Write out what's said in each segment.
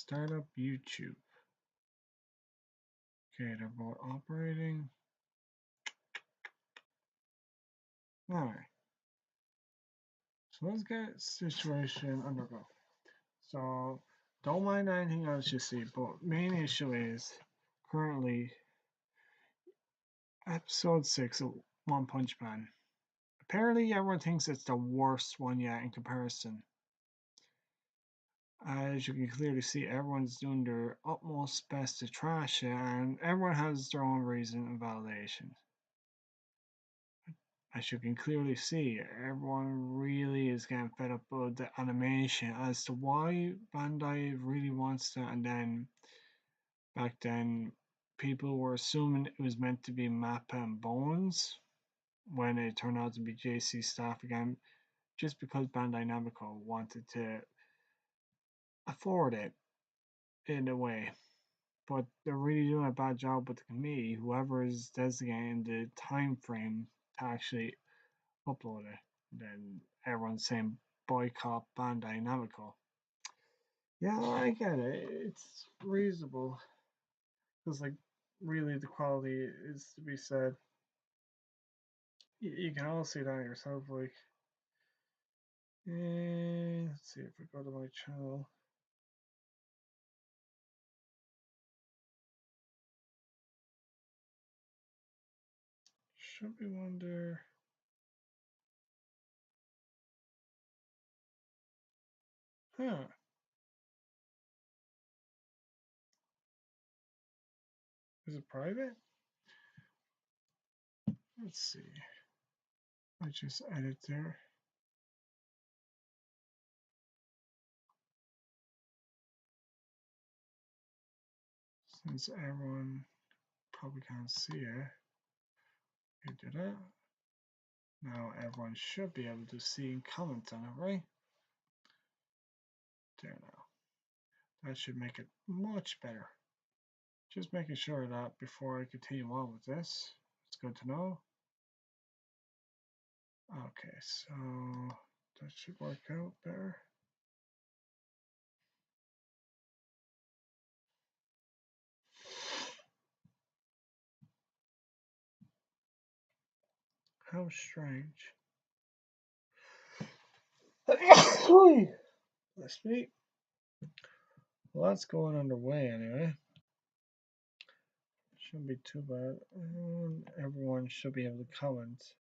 Startup YouTube. Okay, they're both operating. Alright. So let's get situation under control. So don't mind anything else you see, but main issue is currently episode 6 of One Punch Man. Apparently everyone thinks it's the worst one yet in comparison. As you can clearly see, everyone's doing their utmost best to trash it, and everyone has their own reason and validation. As you can clearly see, everyone really is getting fed up with the animation as to why Bandai really wants that, and then back then people were assuming it was meant to be Mappa and Bones when it turned out to be JC Staff again, just because Bandai Namco wanted to afford it in a way. But they're really doing a bad job with the committee, whoever is designating the time frame to actually upload it. Then everyone's saying boycott Bandai Namco. Yeah, I get it. It's reasonable because, like, really, the quality is to be said. You can all see that yourself. Like, let's see if we go to my channel. Should be one there. Huh. Is it private? Let's see. I just edit there. Since everyone probably can't see it, we do that. Now everyone should be able to see and comment on it, right? There now. That should make it much better. Just making sure that before I continue on with this, it's good to know. Okay, so that should work out better. How strange. Let's see. Well, that's going underway anyway. Shouldn't be too bad. Everyone should be able to comment.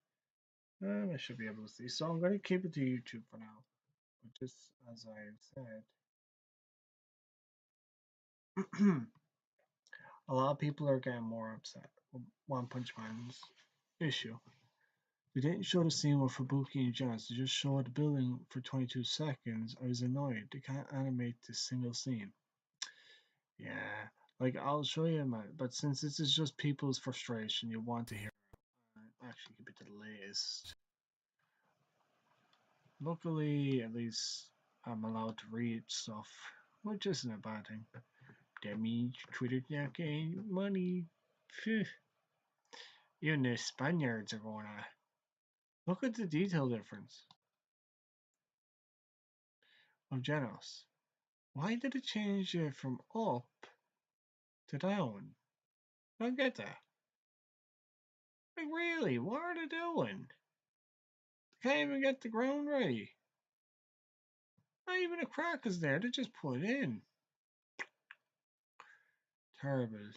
And I should be able to see. So I'm going to keep it to YouTube for now. But just as I said, a lot of people are getting more upset with One Punch Man's issue. They didn't show the scene with Fubuki and Jazz, they just showed the building for 22 seconds. I was annoyed. They can't animate this single scene. Yeah, like I'll show you, man. But since this is just people's frustration, you want to hear it. Actually keep it to the latest. Luckily, at least I'm allowed to read stuff, which isn't a bad thing. That means Twitter's not getting money. Phew. Even the Spaniards are going on. Look at the detail difference of Genos. Why did it change it from up to down? I don't get that. Like, really, what are they doing? They can't even get the ground ready. Not even a crack is there, they just put it in. Terrible.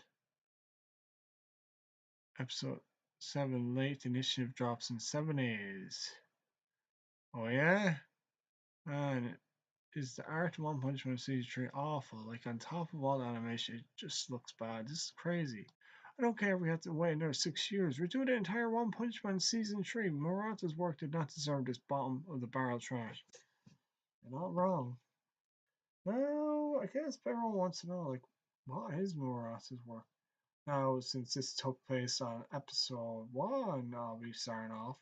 Episode 7 late initiative drops in 7 days. Oh, yeah? And is the art of One Punch Man Season 3 awful? Like, on top of all the animation, it just looks bad. This is crazy. I don't care if we have to wait another 6 years. We're doing the entire One Punch Man Season 3. Murata's work did not deserve this bottom of the barrel trash. You're not wrong. Now, I guess everyone wants to know, like, what is Murata's work? Now, since this took place on episode 1, I'll be starting off.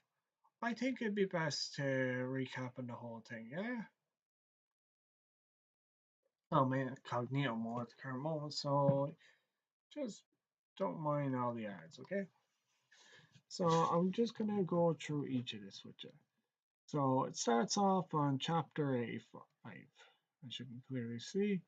I think it'd be best to recap on the whole thing, yeah? I'm incognito more at the current moment, so just don't mind all the ads, okay? So I'm just gonna go through each of this with you. So it starts off on chapter 85, as you can clearly see.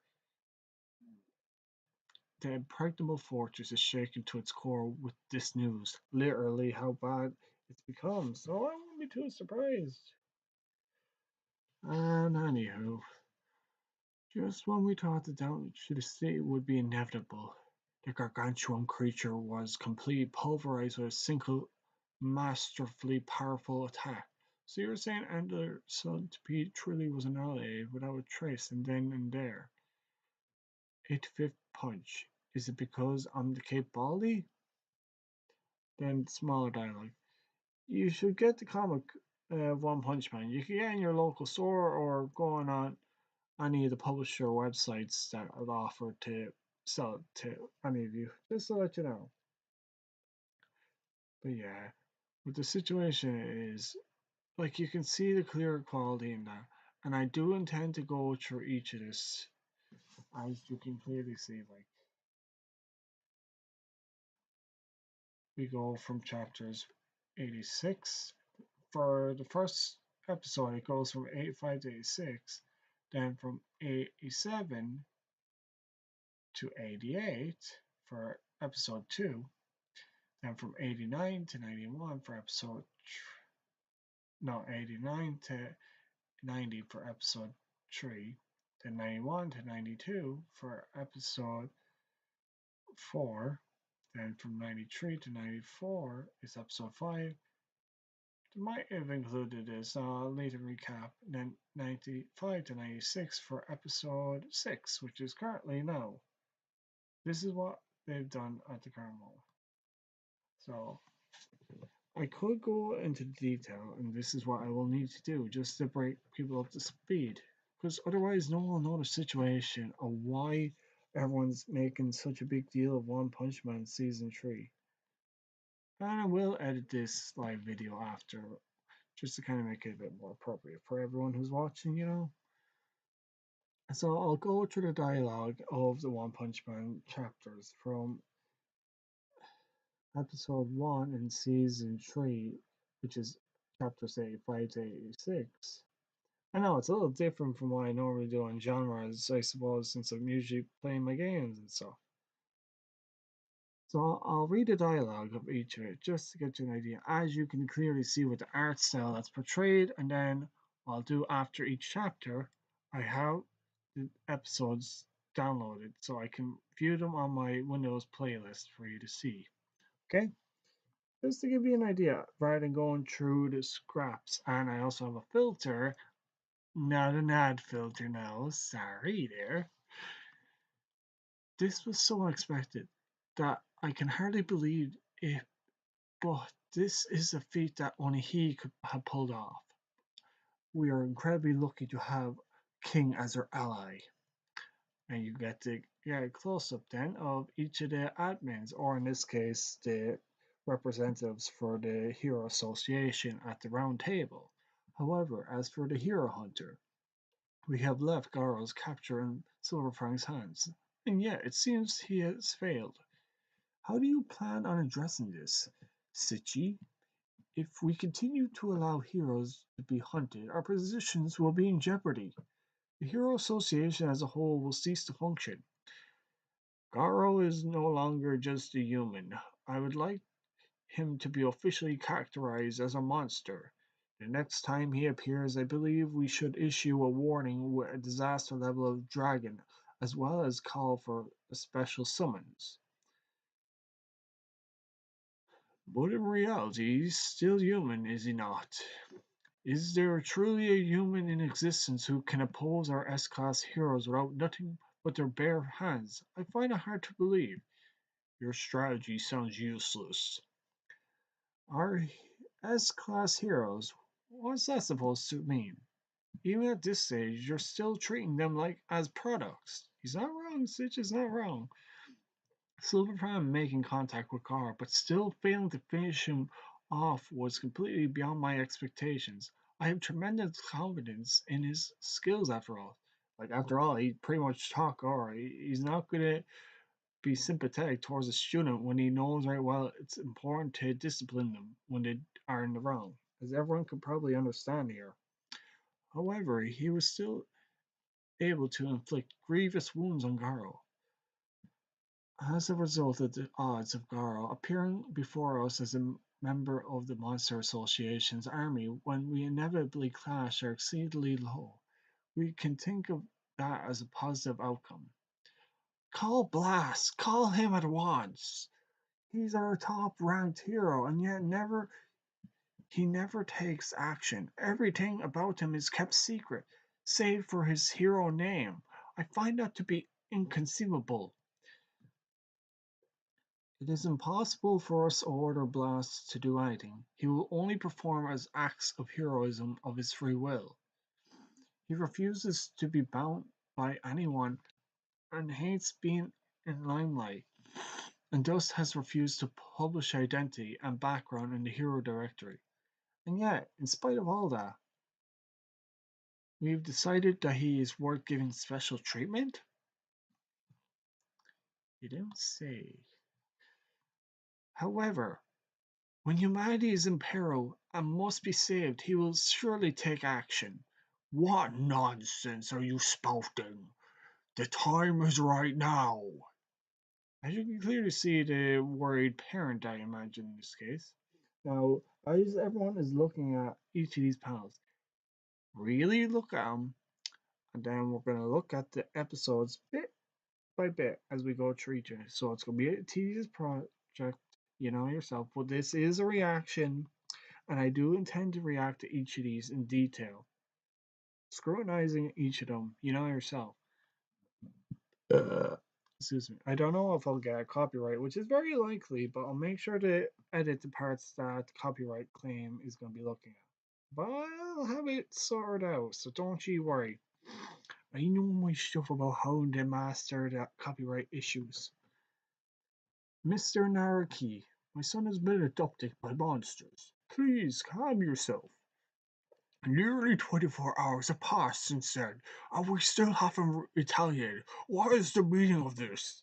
The impregnable fortress is shaken to its core with this news. Literally, how bad it's become. So I wouldn't be too surprised. And anywho, just when we thought the damage to the city would be inevitable, the gargantuan creature was completely pulverized with a single masterfully powerful attack. So you're saying Ender Centipede truly was annihilated without a trace and then and there. 85th punch. Is it because I'm the Cape Baldy? Then smaller dialogue. You should get the comic One Punch Man. You can get it in your local store or go on any of the publisher websites that are offered to sell it to any of you, just to let you know. But yeah, what the situation is, like you can see the clear quality in that, and I do intend to go through each of this, as you can clearly see. Like we go from chapters 86 for the first episode. It goes from 85 to 86, then from 87 to 88 for episode 2, then from 89 to 91 for episode, no, 89 to 90 for episode 3, then 91 to 92 for episode 4, then from 93 to 94 is episode 5. They might have included this later recap, and then 95 to 96 for episode 6, which is currently now. This is what they've done at the current moment. So I could go into detail, and this is what I will need to do just to bring people up to speed, because otherwise, no one will know the situation of why everyone's making such a big deal of One Punch Man season 3. And I will edit this live video after, just to kind of make it a bit more appropriate for everyone who's watching. So I'll go through the dialogue of the One Punch Man chapters from episode 1 in season 3, which is chapters 85 to 86. I know it's a little different from what I normally do on genres, I suppose, since I'm usually playing my games and stuff. So I'll read the dialogue of each of it just to get you an idea. As you can clearly see with the art style that's portrayed, and then I'll do after each chapter, I have the episodes downloaded so I can view them on my Windows playlist for you to see. Okay? Just to give you an idea, rather than going through the scraps, and I also have a filter, not an ad filter now, sorry there. This was so unexpected that I can hardly believe it, but this is a feat that only he could have pulled off. We are incredibly lucky to have King as our ally. And you get to get a close up then of each of the admins, or in this case, the representatives for the Hero Association at the round table. However, as for the Hero Hunter, we have left Garo's capture in Silverfang's hands, and yet it seems he has failed. How do you plan on addressing this, Sichi? If we continue to allow heroes to be hunted, our positions will be in jeopardy. The Hero Association as a whole will cease to function. Garo is no longer just a human. I would like him to be officially characterized as a monster. The next time he appears, I believe we should issue a warning with a disaster level of dragon, as well as call for a special summons. But in reality, he's still human, is he not? Is there truly a human in existence who can oppose our S-class heroes without nothing but their bare hands? I find it hard to believe. Your strategy sounds useless. Our S-class heroes? What's that supposed to mean? Even at this stage, you're still treating them like as products. He's not wrong, Stitch is not wrong. Silverprime making contact with Gar, but still failing to finish him off was completely beyond my expectations. I have tremendous confidence in his skills after all. Like after all, he pretty much taught Gar. He's not gonna be sympathetic towards a student when he knows right well it's important to discipline them when they are in the wrong, as everyone could probably understand here. However, he was still able to inflict grievous wounds on Garo. As a result of the odds of Garo appearing before us as a member of the Monster Association's army when we inevitably clash are exceedingly low, we can think of that as a positive outcome. Call Blast! Call him at once! He's our top ranked hero, and yet he never takes action. Everything about him is kept secret, save for his hero name. I find that to be inconceivable. It is impossible for us to order Blast to do anything. He will only perform as acts of heroism of his free will. He refuses to be bound by anyone and hates being in limelight, and thus has refused to publish identity and background in the hero directory. And yet, in spite of all that, we've decided that he is worth giving special treatment? You don't say. However, when humanity is in peril and must be saved, he will surely take action. What nonsense are you spouting? The time is right now. As you can clearly see, the worried parent, I imagine, in this case. Now, as everyone is looking at each of these panels, really look at them, and then we're going to look at the episodes bit by bit as we go through each. So it's going to be a tedious project, you know yourself, but this is a reaction, and I do intend to react to each of these in detail, scrutinizing each of them, you know yourself. Excuse me. I don't know if I'll get a copyright, which is very likely, but I'll make sure to edit the parts that the copyright claim is going to be looking at. But I'll have it sorted out, so don't you worry. I know my stuff about how to master the copyright issues. Mr. Naraki, my son has been adopted by monsters. Please calm yourself. Nearly 24 hours have passed since then, and we still haven't retaliated. What is the meaning of this?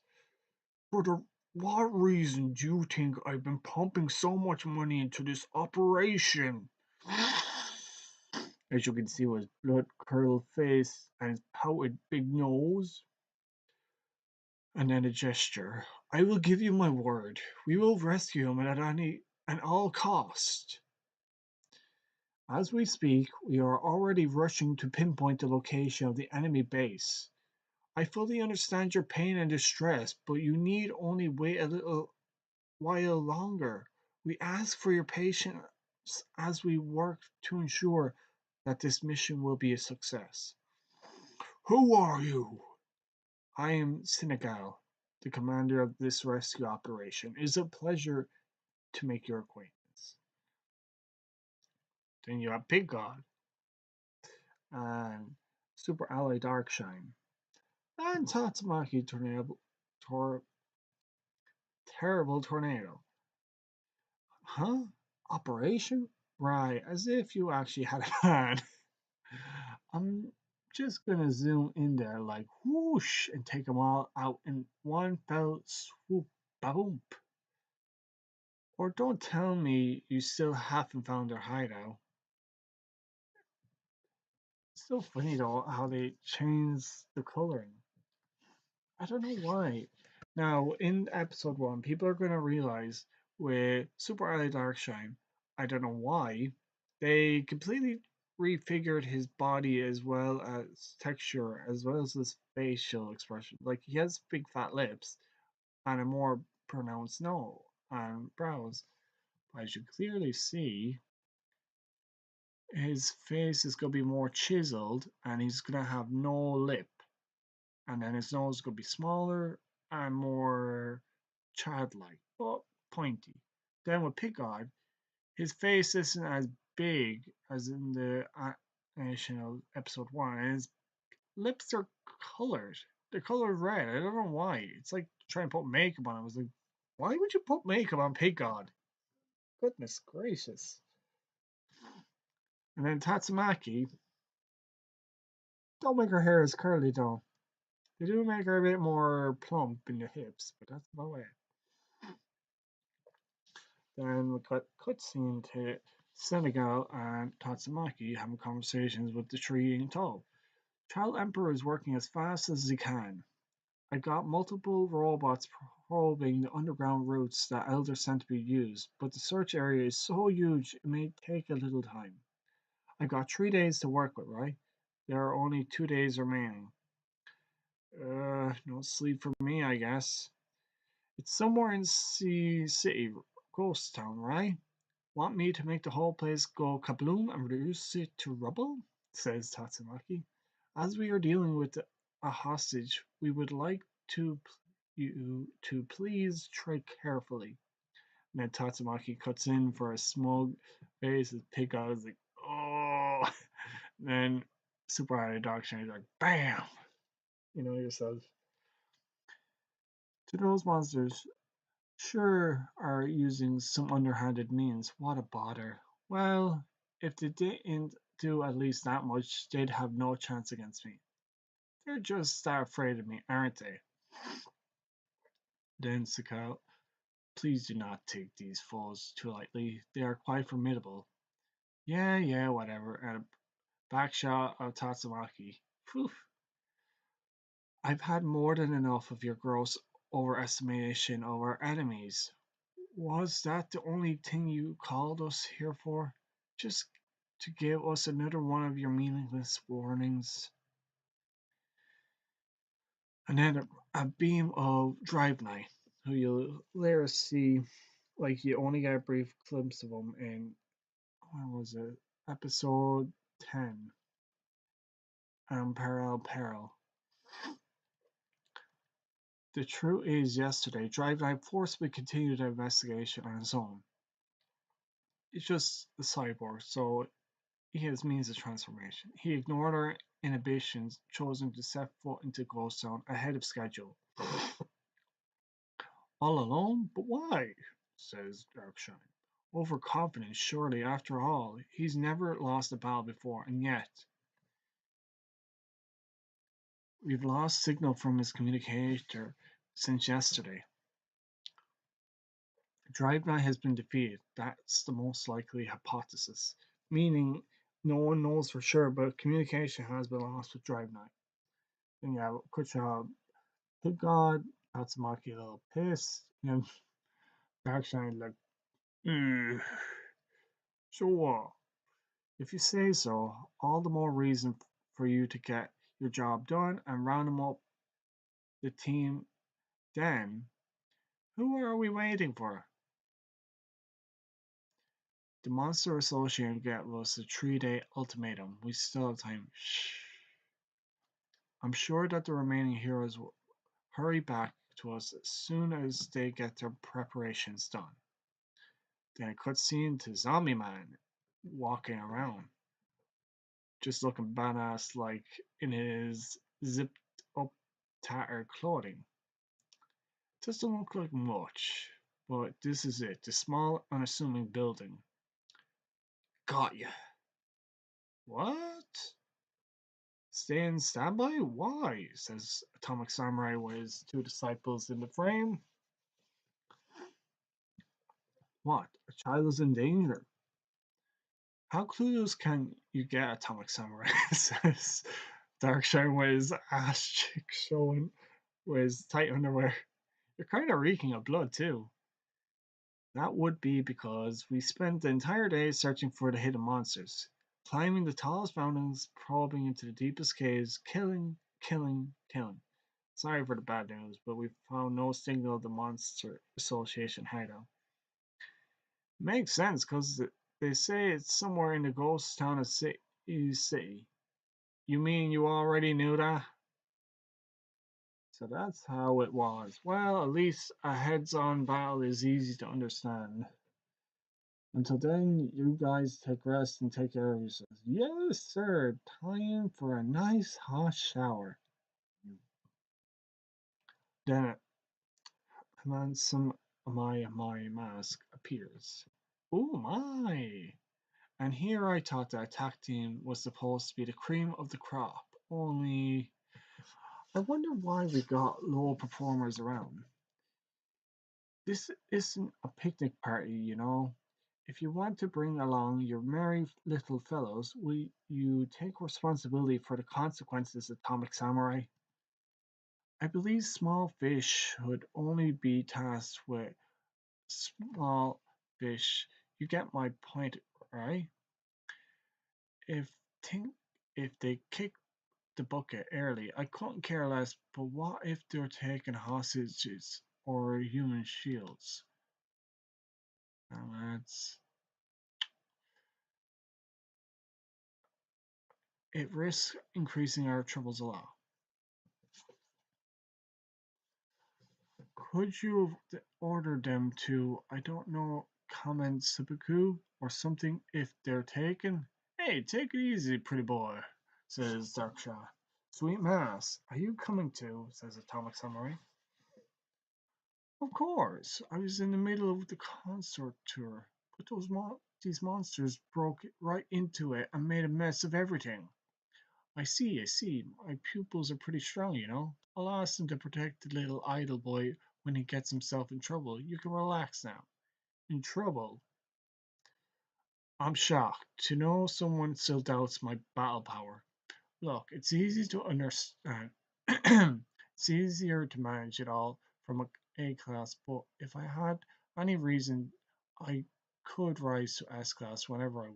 For what reason do you think I've been pumping so much money into this operation? As you can see with his blood-curdled face and his pouted big nose. And then a gesture. I will give you my word. We will rescue him at all cost. As we speak, we are already rushing to pinpoint the location of the enemy base. I fully understand your pain and distress, but you need only wait a little while longer. We ask for your patience as we work to ensure that this mission will be a success. Who are you? I am Senegal, the commander of this rescue operation. It is a pleasure to make your acquaintance. Then you have Pig God and Super Ally Darkshine and Tatsumaki Terrible Tornado. Huh? Operation? Right, as if you actually had a plan. I'm just gonna zoom in there like whoosh and take them all out in one fell swoop. Boom. Or don't tell me you still haven't found their hideout. It's so funny though how they change the coloring. I don't know why. Now, in episode 1, people are going to realize with Super Ally Darkshine, I don't know why, they completely refigured his body as well as texture, as well as his facial expression. Like, he has big fat lips and a more pronounced nose and brows. But as you clearly see, his face is going to be more chiseled and he's going to have no lip. And then his nose is going to be smaller and more childlike, but pointy. Then with Picard, his face isn't as big as in the animation of episode 1, and his lips are colored. They're colored red. I don't know why. It's like trying to put makeup on. I was like, why would you put makeup on Picard? Goodness gracious. And then Tatsumaki, don't make her hair as curly though. They do make her a bit more plump in the hips, but that's about it. Then we cut cutscene to Senegal and Tatsumaki having conversations with the tree in tow. Child Emperor is working as fast as he can. I got multiple robots probing the underground routes that Elder Centipede used, but the search area is so huge it may take a little time. I got 3 days to work with, right? There are only 2 days remaining. No sleep for me, I guess. It's somewhere in Sea City, Ghost Town, right? Want me to make the whole place go kabloom and reduce it to rubble? Says Tatsumaki. As we are dealing with a hostage, we would like to you to please tread carefully. And then Tatsumaki cuts in for a smug face. His pig eye is like, oh. And then Super High Dog Shine is like, bam. You know yourself. To those monsters, sure are using some underhanded means. What a bother. Well, if they didn't do at least that much, they'd have no chance against me. They're just that afraid of me, aren't they? Then Sakao, please do not take these foes too lightly. They are quite formidable. Yeah, yeah, whatever. And a back shot of Tatsumaki. Phew. I've had more than enough of your gross overestimation of our enemies. Was that the only thing you called us here for? Just to give us another one of your meaningless warnings? And then a beam of Drive Night, who you'll later see, like you only get a brief glimpse of him in, what was it, episode 10, Parallel Peril. The truth is, yesterday, Drive Night forcibly continued the investigation on his own. It's just a cyborg, so he has means of transformation. He ignored our inhibitions, choosing to set foot into Ghost Town ahead of schedule. All alone? But why? Says Darkshine. Overconfident, surely, after all. He's never lost a battle before, and yet we've lost signal from his communicator since yesterday. Drive Night has been defeated. That's the most likely hypothesis. Meaning, no one knows for sure, but communication has been lost with Drive Night. And yeah, quick job. Good God, Tatsumaki a little pissed. And Darkshine like, "Ugh, sure. If you say so, all the more reason for you to get your job done and round them up the team. Then, who are we waiting for? The Monster Association gave us a 3 day ultimatum. We still have time. Shh. I'm sure that the remaining heroes will hurry back to us as soon as they get their preparations done. Then a cutscene to Zombie Man walking around, just looking badass, like in his zipped up, tattered clothing. Doesn't look like much, but this is it. The small, unassuming building. Got ya. What? Stay in standby? Why? Says Atomic Samurai with his two disciples in the frame. What? A child is in danger. How clueless can you get, Atomic Samurai? Says Darkshine with his ass cheek showing with his tight underwear. You're kind of reeking of blood, too. That would be because we spent the entire day searching for the hidden monsters, climbing the tallest mountains, probing into the deepest caves, killing, killing, killing. Sorry for the bad news, but we found no signal of the Monster Association hideout. Makes sense, because they say it's somewhere in the ghost town of City. You mean you already knew that? So that's how it was. Well, at least a heads-on battle is easy to understand. Until then, you guys take rest and take care of yourselves. Yes, sir. Time for a nice hot shower. Then a handsome my mask appears. Oh my! And here I thought the attack team was supposed to be the cream of the crop. Only, I wonder why we got low performers around. This isn't a picnic party, you know. If you want to bring along your merry little fellows, will you take responsibility for the consequences, Atomic Samurai? I believe small fish should only be tasked with small fish. You get my point, right? If think if they kick the bucket early, I couldn't care less. But what if they're taking hostages or human shields? That's it risks increasing our troubles a lot. Could you order them to, I don't know, comment seppuku or something if they're taken? Hey, take it easy, pretty boy, says Darkshot. Sweet Mass, are you coming too? Says Atomic Samurai. Of course, I was in the middle of the concert tour, but these monsters broke right into it and made a mess of everything. I see. My pupils are pretty strong, you know. I'll ask them to protect the little idle boy when he gets himself in trouble. You can relax now. In trouble? I'm shocked to know someone still doubts my battle power. Look, it's easy to understand. It's easier to manage it all from A class, but if I had any reason, I could rise to S class whenever I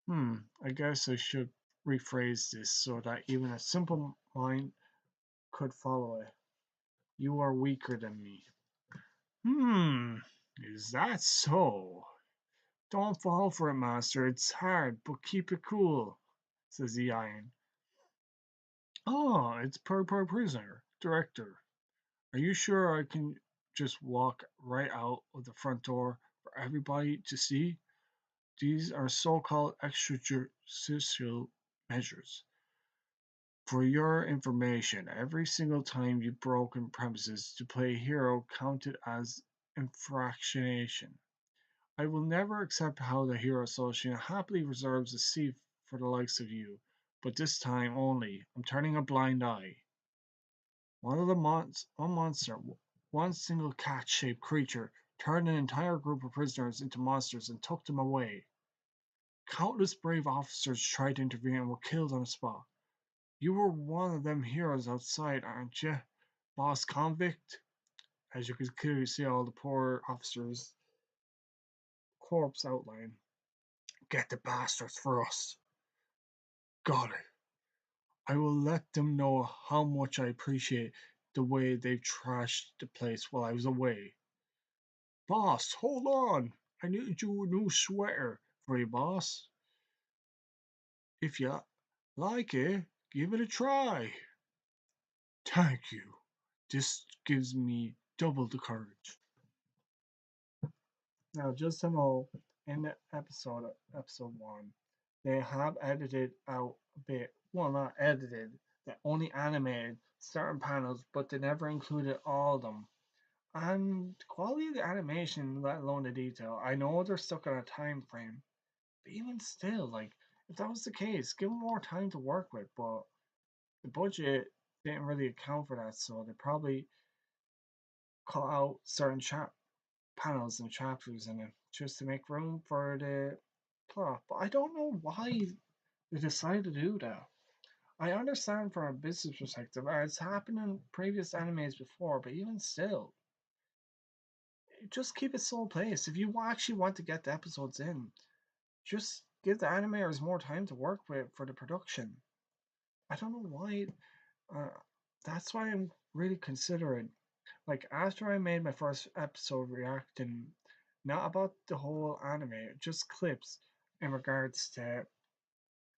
wanted. I guess I should rephrase this so that even a simple mind could follow it. You are weaker than me. Hmm, is that so? Don't fall for it, master. It's hard, but keep it cool, says the iron. Oh, it's per prisoner. Director, are you sure I can just walk right out of the front door for everybody to see? These are so called extrajudicial measures. For your information, every single time you broke in premises to play a hero counted as infractionation. I will never accept how the Hero Association happily reserves a seat for the likes of you, but this time only. I'm turning a blind eye. One monster, one single cat-shaped creature, turned an entire group of prisoners into monsters and took them away. Countless brave officers tried to intervene and were killed on the spot. You were one of them heroes outside, aren't you, boss convict? As you could clearly see all the poor officers' corpse outline. Get the bastards for us. Got it. I will let them know how much I appreciate the way they've trashed the place while I was away. Boss, hold on. I need you a new sweater for you, boss. If you like it, give it a try. Thank you. This gives me double the courage. Now, just to know, in the episode one, they have edited out a bit. Well, not edited. They only animated certain panels, but they never included all of them. And the quality of the animation, let alone the detail, I know they're stuck on a time frame, but even still, like if that was the case, give them more time to work with. But the budget didn't really account for that, so they probably cut out certain panels and chapters in it just to make room for the plot. But I don't know why they decided to do that. I understand from a business perspective, it's happened in previous animes before, but even still, just keep it slow paced. If you actually want to get the episodes in, just give the animators more time to work with for the production. I don't know why. Uh, that's why I'm really considering. Like after I made my first episode reacting, not about the whole anime, just clips in regards to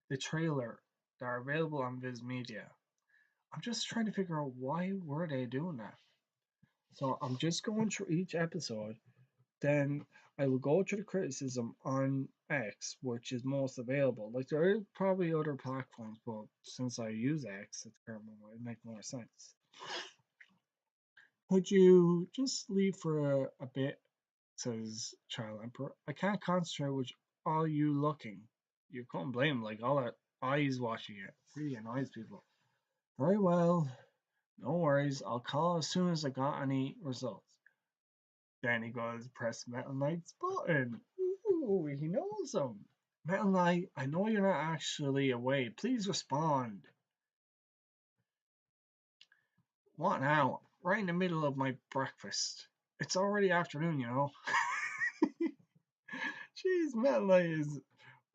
the trailer that are available on Viz Media. I'm just trying to figure out why were they doing that. So I'm just going through each episode. Then I will go to the criticism on X, which is most available. Like there are probably other platforms, but since I use X at the current moment, it makes more sense. Could you just leave for a bit? Says Child Emperor. I can't concentrate with all you looking. You can't blame like all that eyes watching it. Really annoys people. Very well. No worries. I'll call as soon as I got any results. Then he goes, press Metal Knight's button. Ooh, he knows him. Metal Knight, I know you're not actually away. Please respond. What now? Right in the middle of my breakfast. It's already afternoon, you know. Jeez, Metal Knight is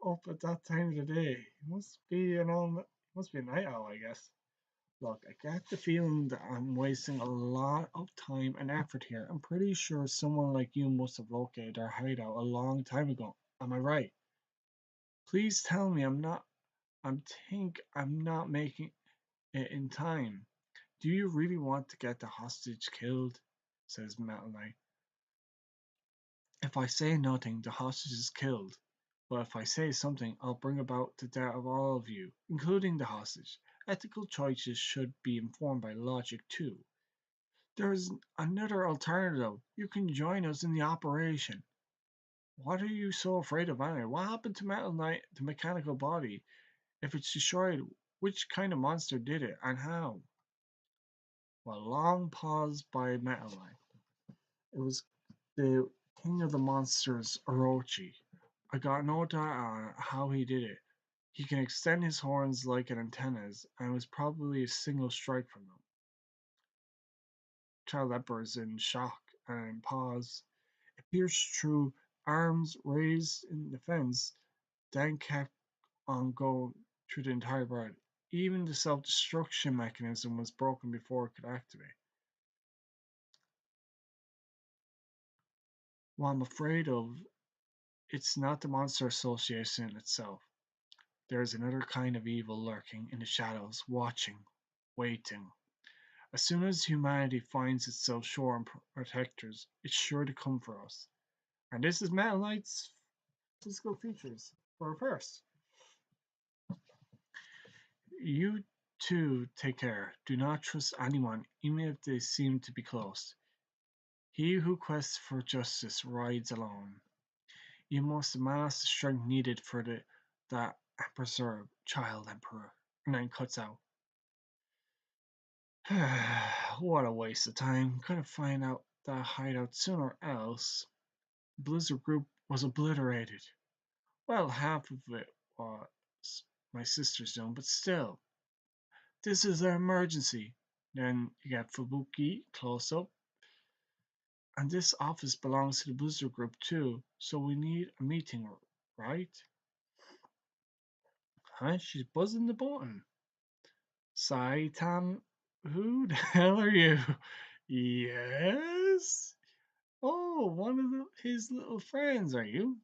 up at that time of the day. Must be a night owl, I guess. Look, I get the feeling that I'm wasting a lot of time and effort here. I'm pretty sure someone like you must have located our hideout a long time ago. Am I right? Please tell me I'm not making it in time. Do you really want to get the hostage killed? Says Metal Knight. If I say nothing, the hostage is killed. But if I say something, I'll bring about the death of all of you, including the hostage. Ethical choices should be informed by logic too. There's another alternative. You can join us in the operation. What are you so afraid of anyway? What happened to Metal Knight, the mechanical body? If it's destroyed, which kind of monster did it and how? Well, long pause by Metal Knight. It was the king of the monsters, Orochi. I got no doubt on how he did it. He can extend his horns like an antennas, and it was probably a single strike from them. Child Emperor is in shock and pause. It pierced through arms raised in defense, then kept on going through the entire body. Even the self-destruction mechanism was broken before it could activate. What I'm afraid of, it's not the monster association itself. There is another kind of evil lurking in the shadows, watching, waiting. As soon as humanity finds itself short on protectors, it's sure to come for us. And this is Metal Knight's physical features for a first. You too take care. Do not trust anyone, even if they seem to be close. He who quests for justice rides alone. You must amass the strength needed for that and preserve child emperor. And then cuts out. What a waste of time. Could have find out that hideout sooner or else. Blizzard Group was obliterated. Well, half of it was my sister's doing, but still. This is an emergency. Then you get Fubuki close up. And this office belongs to the Blizzard Group too, so we need a meeting, right? Huh? She's buzzing the button. Saitam, who the hell are you? Yes? Oh, one of his little friends, are you?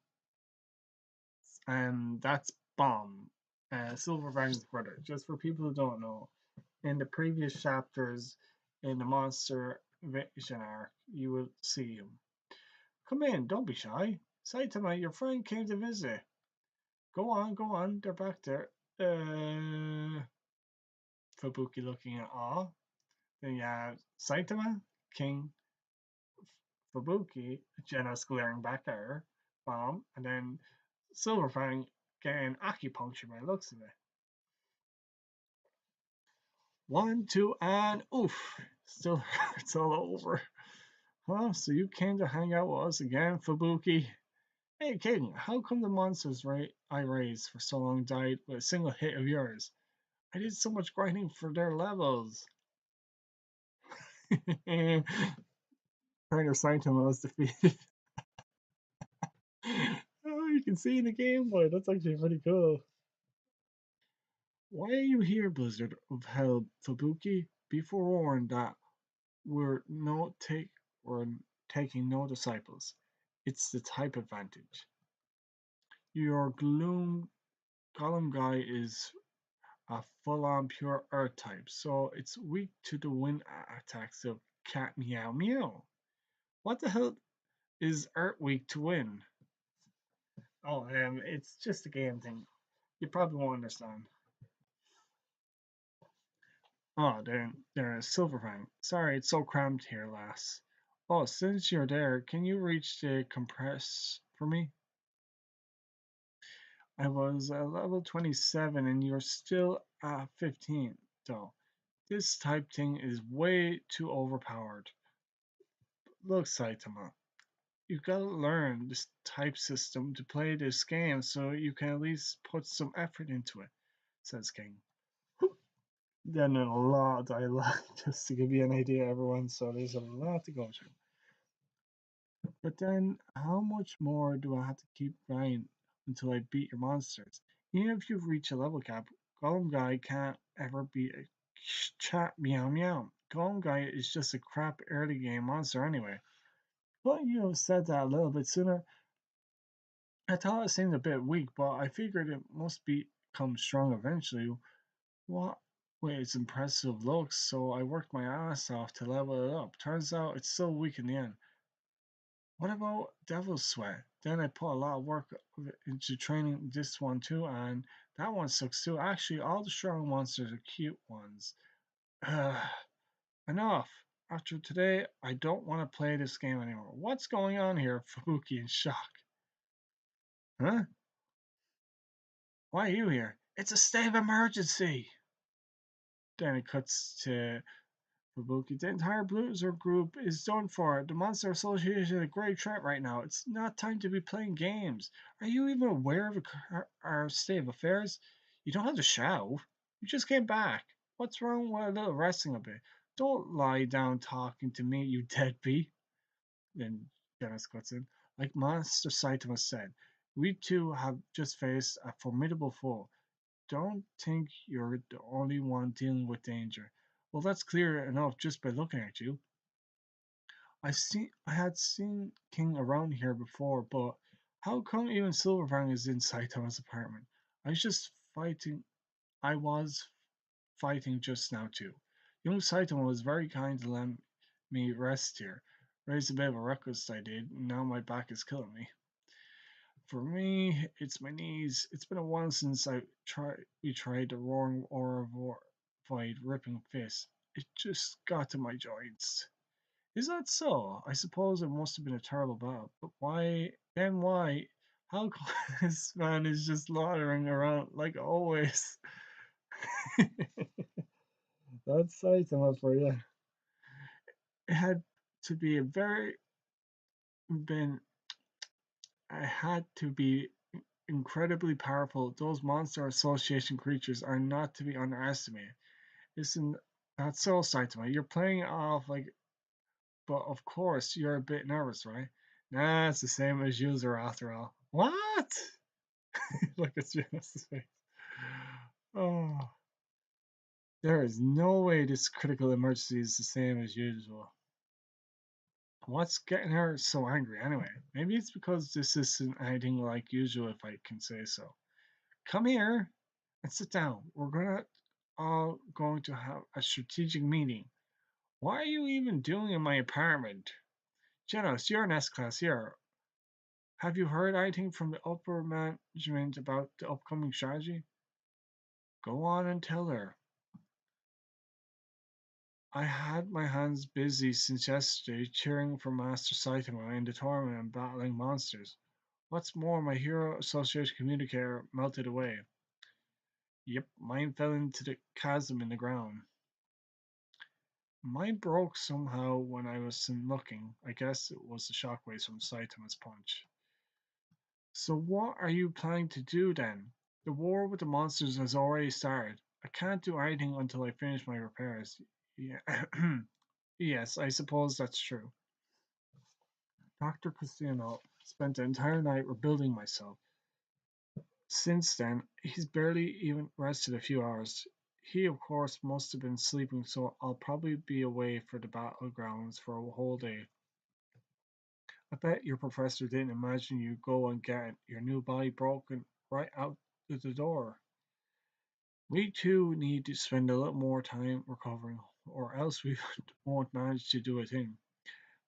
And that's Bomb, Silverfang's brother. Just for people who don't know, in the previous chapters in the Monster Vision arc, you will see him. Come in, don't be shy. Saitama, your friend came to visit. Go on, they're back there. Fubuki looking at awe. Then you have Saitama, King, Fubuki, Genos glaring back at her, Bomb, and then Silverfang getting acupuncture by the looks of it. 1, 2, and oof. Still hurts all over. Huh? So you came to hang out with us again, Fubuki? Hey, King, how come the monsters I raised for so long died with a single hit of yours? I did so much grinding for their levels. Trainer Saitama was defeated. Oh, you can see in the Game Boy. That's actually pretty cool. Why are you here, Blizzard of Hell, Fubuki? Be forewarned that we're taking no disciples. It's the type advantage. Your Golem guy is a full-on pure Earth type, so it's weak to the wind attacks of Cat Meow Meow. What the hell is Earth weak to wind? Oh, it's just a game thing. You probably won't understand. Oh, there's Silverfang. Sorry, it's so cramped here, lass. Oh, since you're there, can you reach the compress for me? I was level 27 and you're still at 15, though. This type thing is way too overpowered. Look, Saitama, you've got to learn this type system to play this game so you can at least put some effort into it, says King. then a lot of dialogue just to give you an idea, everyone. So there's a lot to go through. But then, how much more do I have to keep grinding until I beat your monsters? Even if you've reached a level cap, Golem Guy can't ever beat a chat meow meow. Golem Guy is just a crap early game monster anyway. But you have said that a little bit sooner. I thought it seemed a bit weak, but I figured it must become strong eventually. What with its impressive looks, so I worked my ass off to level it up. Turns out it's still weak in the end. What about Devil's Sweat? Then I put a lot of work into training this one too, and that one sucks too. Actually, all the strong monsters are cute ones. Enough. After today, I don't want to play this game anymore. What's going on here? Fubuki in shock. Huh? Why are you here? It's a state of emergency. Then it cuts to Fubuki. The entire Bruiser group is done for. The Monster Association is a great threat right now. It's not time to be playing games. Are you even aware of our state of affairs? You don't have to shout. You just came back. What's wrong with a little resting a bit? Don't lie down talking to me, you deadbeat. Then Dennis cuts in. Like Master Saitama said, we two have just faced a formidable foe. Don't think you're the only one dealing with danger. Well, that's clear enough just by looking at you. I had seen King around here before, but how come even Silverfang is in Saitama's apartment? I was just fighting. I was fighting just now too. Young Saitama was very kind to let me rest here. Raised a bit of a ruckus I did, and now my back is killing me. For me, it's my knees. It's been a while since we tried the roaring aura void ripping fist. It just got to my joints. Is that so? I suppose it must have been a terrible bout. But why then why? How come this man is just loitering around like always? That's Saitama for you. It had to be a very been I had to be incredibly powerful. Those monster association creatures are not to be underestimated. Isn't that so, Saitama? You're playing it off like, but of course you're a bit nervous, right? Nah, it's the same as user after all. What? Look at Janice's face. Oh, there is no way this critical emergency is the same as usual. What's getting her so angry anyway? Maybe it's because this isn't anything like usual, if I can say so. Come here and sit down. We're gonna all going to have a strategic meeting. What are you even doing in my apartment? Janos, you're an S class here. Have you heard anything from the upper management about the upcoming strategy? Go on and tell her. I had my hands busy since yesterday cheering for Master Saitama in the tournament and battling monsters. What's more, my Hero Association communicator melted away. Yep, mine fell into the chasm in the ground. Mine broke somehow when I wasn't looking. I guess it was the shockwaves from Saitama's punch. So what are you planning to do then? The war with the monsters has already started. I can't do anything until I finish my repairs. Yeah. Yes, I suppose that's true. Dr. Casino spent the entire night rebuilding myself. Since then, he's barely even rested a few hours. He, of course, must have been sleeping, so I'll probably be away for the battlegrounds for a whole day. I bet your professor didn't imagine you go and get your new body broken right out the door. We too need to spend a little more time recovering, or else we won't manage to do a thing.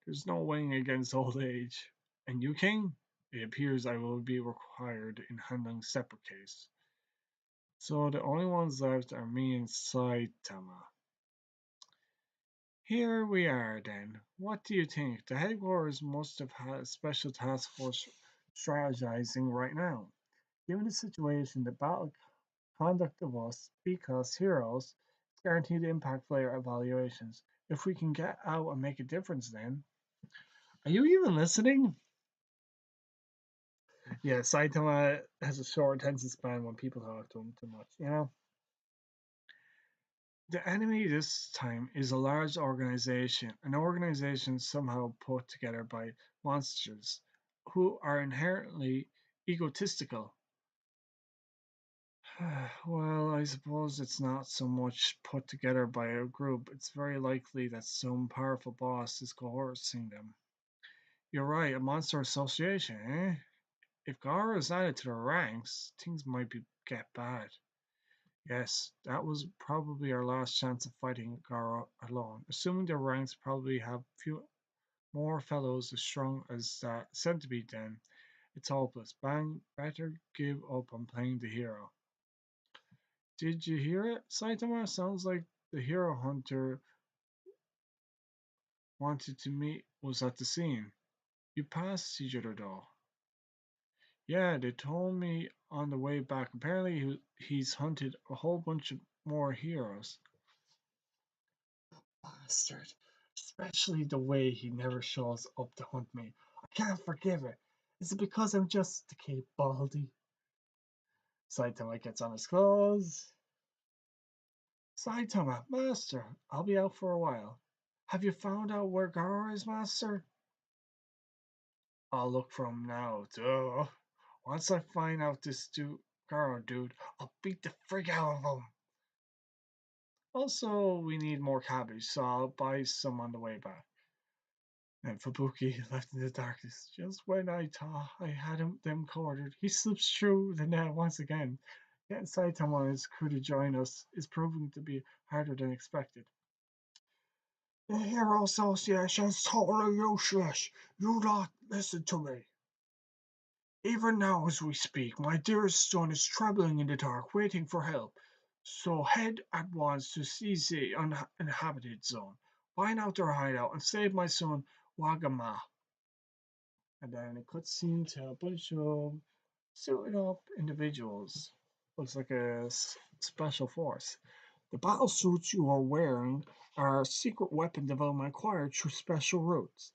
There's no winning against old age. And you, King? It appears I will be required in handling separate case. So the only ones left are me and Saitama. Here we are then. What do you think? The headquarters must have had a special task force strategizing right now. Given the situation, the battle conduct of us, because heroes, is guaranteed to impact player evaluations. If we can get out and make a difference then. Are you even listening? Yeah, Saitama has a short attention span when people talk to him too much, you know? The enemy this time is a large organization, an organization somehow put together by monsters who are inherently egotistical. Well, I suppose it's not so much put together by a group, it's very likely that some powerful boss is coercing them. You're right, a monster association, eh? If Gara is added to the ranks, things might get bad. Yes, that was probably our last chance of fighting Gara alone. Assuming the ranks probably have few more fellows as strong as that centipede then, it's hopeless. Bang, better give up on playing the hero. Did you hear it? Saitama sounds like the hero hunter wanted to meet was at the scene. You passed each other though. Yeah, they told me on the way back. Apparently he's hunted a whole bunch of more heroes. Bastard. Especially the way he never shows up to hunt me. I can't forgive it. Is it because I'm just the Cape Baldy? Saitama gets on his clothes. Saitama, master, I'll be out for a while. Have you found out where Garo is, master? I'll look for him now. Duh. Once I find out this Garo dude, I'll beat the frig out of him. Also, we need more cabbage, so I'll buy some on the way back. And Fubuki, left in the darkness, just when I thought I had them cornered, he slips through the net once again. Getting Saitama and his crew to join us is proving to be harder than expected. The Hero Association is totally useless. You lot listen to me. Even now as we speak, my dearest son is trembling in the dark, waiting for help. So head at once to seize the uninhabited zone, find out their hideout, and save my son Wagama. And then it cutscene to a bunch of suited up individuals. Looks like a special force. The battle suits you are wearing are a secret weapon development acquired through special routes.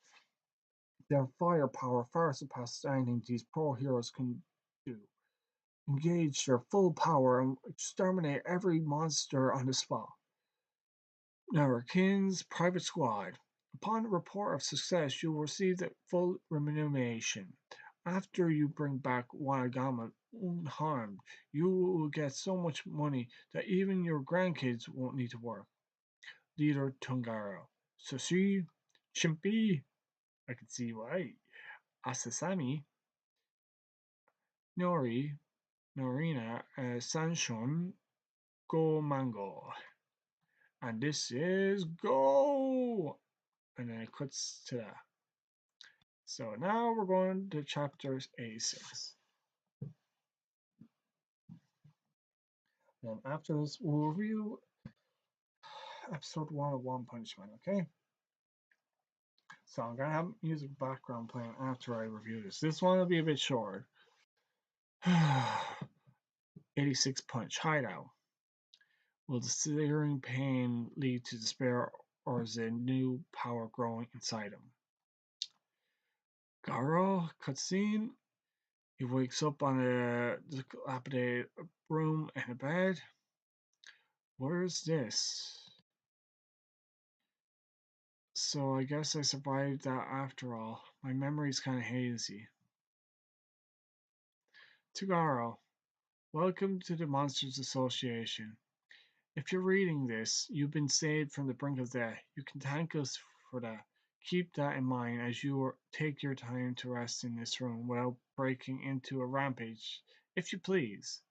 Their firepower far surpasses anything these pro heroes can do. Engage their full power and exterminate every monster on the spot. Narrakin's Private Squad. Upon report of success, you will receive the full remuneration. After you bring back Wanagama unharmed, you will get so much money that even your grandkids won't need to work. Leader Tungaro. Sushi, Chimpy, I can see why. Asasami, Nori, Norina, Sanshon, Go Mango. And this is Go! And then it cuts to that. So now we're going to chapter 86. Then after this, we'll review episode 1 of One Punch Man, okay? So I'm gonna have music background playing after I review this. This one will be a bit short. 86 Punch Hideout. Will the searing pain lead to despair, or is a new power growing inside him? Garo cutscene. He wakes up on a dilapidated room in a bed. Where's this? So I guess I survived that after all. My memory's kind of hazy. Tugaro, welcome to the Monsters Association. If you're reading this, you've been saved from the brink of death. You can thank us for that. Keep that in mind as you take your time to rest in this room without breaking into a rampage, if you please.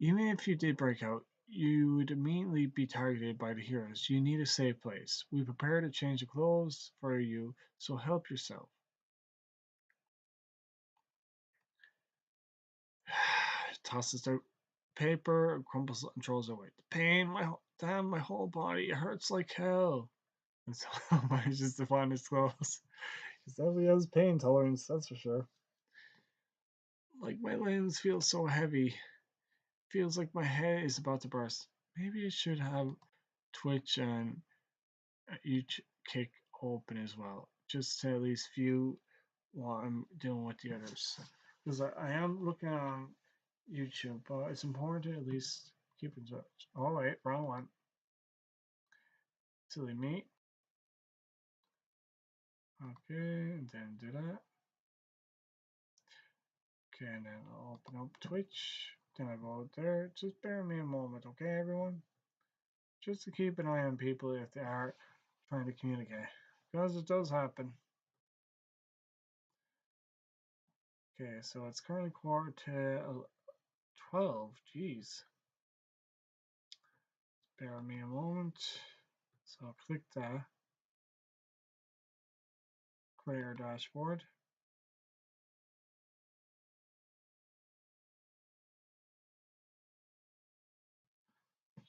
Even if you did break out, you would immediately be targeted by the heroes. You need a safe place. We prepared a change of clothes for you, so help yourself. Tosses the paper, crumples and throws it away. The pain, my whole body, it hurts like hell. And so manages to find his clothes. He definitely has pain tolerance, that's for sure. Like my limbs feel so heavy. Feels like my head is about to burst. Maybe I should have Twitch and each kick open as well, just to at least view while I'm dealing with the others. Because I am looking on YouTube, but it's important to at least Keep in touch. Oh wait, wrong one. Silly me. Okay, and then do that. Okay, and then I'll open up Twitch. Then I go there. Just bear me a moment, okay, everyone? Just to keep an eye on people if they are trying to communicate. Because it does happen. Okay, so it's currently quarter to 12. Jeez. Bear me a moment. So I'll click that. Create our dashboard.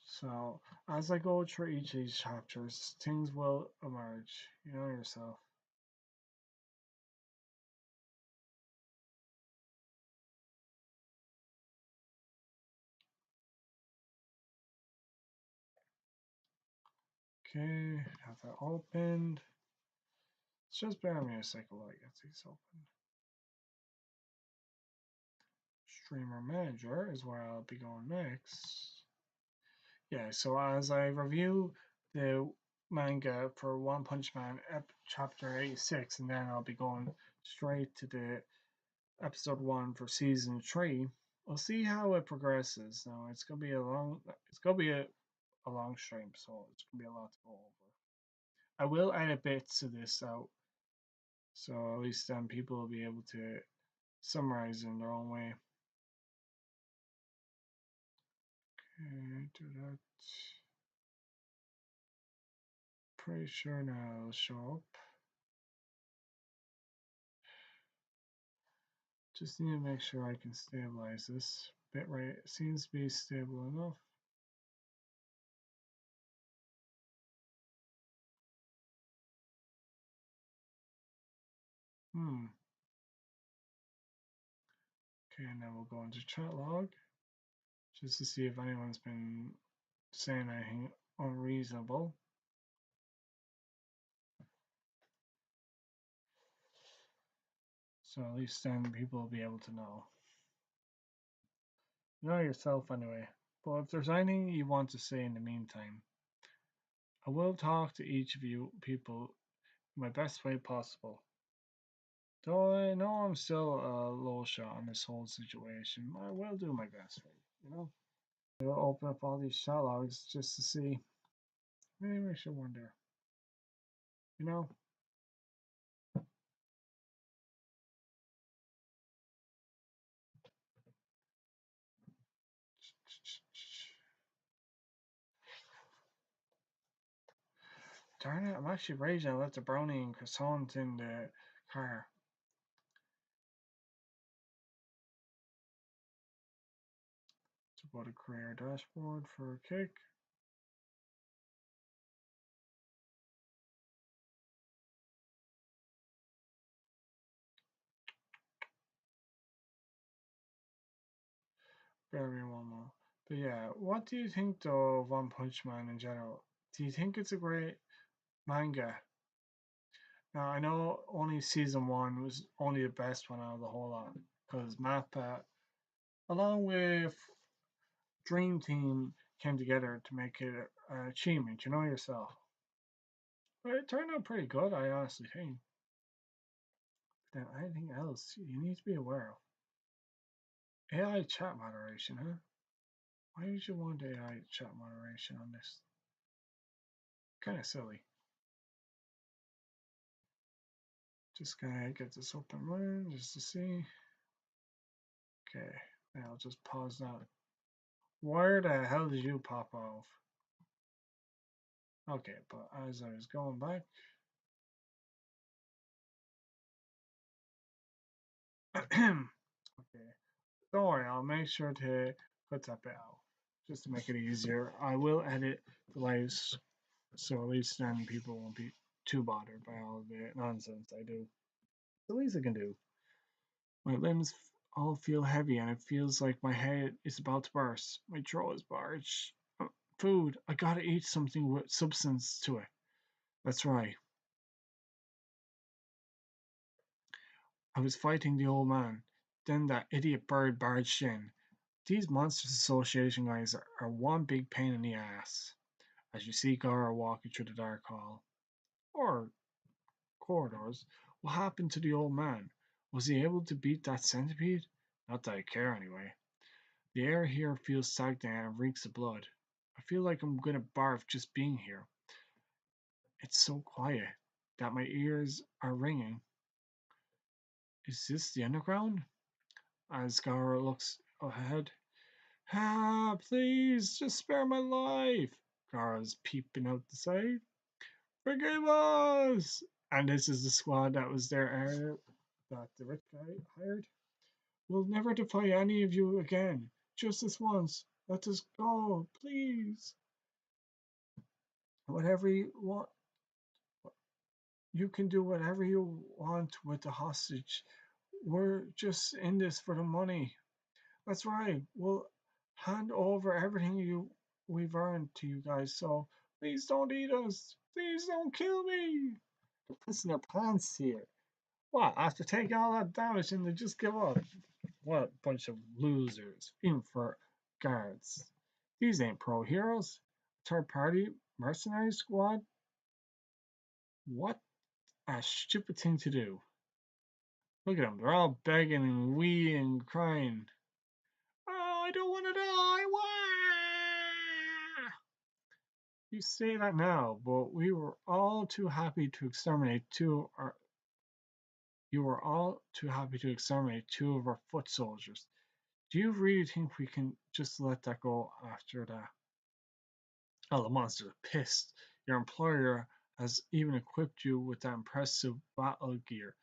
So as I go through each of these chapters, things will emerge. You know yourself. Okay, have that opened. It's just bear me a second while I get these open. Streamer Manager is where I'll be going next. Yeah, so as I review the manga for One Punch Man chapter 86, and then I'll be going straight to the episode 1 for season 3. We'll see how it progresses. Now it's gonna be a long stream, so it's gonna be a lot to go over. I will edit bits of this out, so at least then people will be able to summarize in their own way. Okay, do that. Pretty sure now it'll show up. Just need to make sure I can stabilize this. Bitrate seems to be stable enough. Okay, now we'll go into chat log just to see if anyone's been saying anything unreasonable. So at least then people will be able to know. You know yourself anyway. But if there's anything you want to say in the meantime, I will talk to each of you people in my best way possible. Though I know I'm still a low shot on this whole situation, I will do my best for you, you know? I'll open up all these chat logs just to see. Maybe I should wonder. You know? Darn it, I'm actually raging. I left the brownie and croissant in the car. To go to career dashboard for a kick. Bear me one more. But yeah, what do you think though of One Punch Man in general? Do you think it's a great manga? Now I know only season 1 was only the best one out of the whole lot because Mappa, along with Dream Team, came together to make it an achievement. You know yourself. But it turned out pretty good, I honestly think. But then anything else you need to be aware of? AI chat moderation, huh? Why would you want AI chat moderation on this? Kind of silly. Just gonna get this open running just to see. Okay, now I'll just pause that. Where the hell did you pop off? Okay, but as I was going back. Okay, don't worry, I'll make sure to put that bit out just to make it easier. I will edit the lives so at least then people won't be too bothered by all the nonsense I do. The least I can do. My limbs all feel heavy and it feels like my head is about to burst. My throat is parched. Food. I gotta eat something with substance to it. That's right. I was fighting the old man. Then that idiot bird barged in. These Monsters Association guys are one big pain in the ass. As you see Gara walking through the dark hall, or corridors, what happened to the old man? Was he able to beat that centipede? Not that I care anyway. The air here feels stagnant and reeks of blood. I feel like I'm gonna barf just being here. It's so quiet that my ears are ringing. Is this the underground? As Gara looks ahead. Ah, please, just spare my life. Gara's peeping out the side. Forgive us! And this is the squad that was there earlier that the rich guy hired. We'll never defy any of you again. Just this once. Let us go, please. Whatever you want, you can do whatever you want with the hostage. We're just in this for the money. That's right. We'll hand over everything we've earned to you guys. So please don't eat us. Please don't kill me. They're pissing their pants here. What? After taking all that damage and they just give up? What a bunch of losers. Even for guards. These ain't pro heroes. Third party mercenary squad? What a stupid thing to do. Look at them. They're all begging and weeping and crying. Oh, I don't want to die. Wah! You say that now, but we were all too happy to exterminate two. You were all too happy to exterminate two of our foot soldiers. Do you really think we can just let that go after that? Oh, the monster's pissed. Your employer has even equipped you with that impressive battle gear.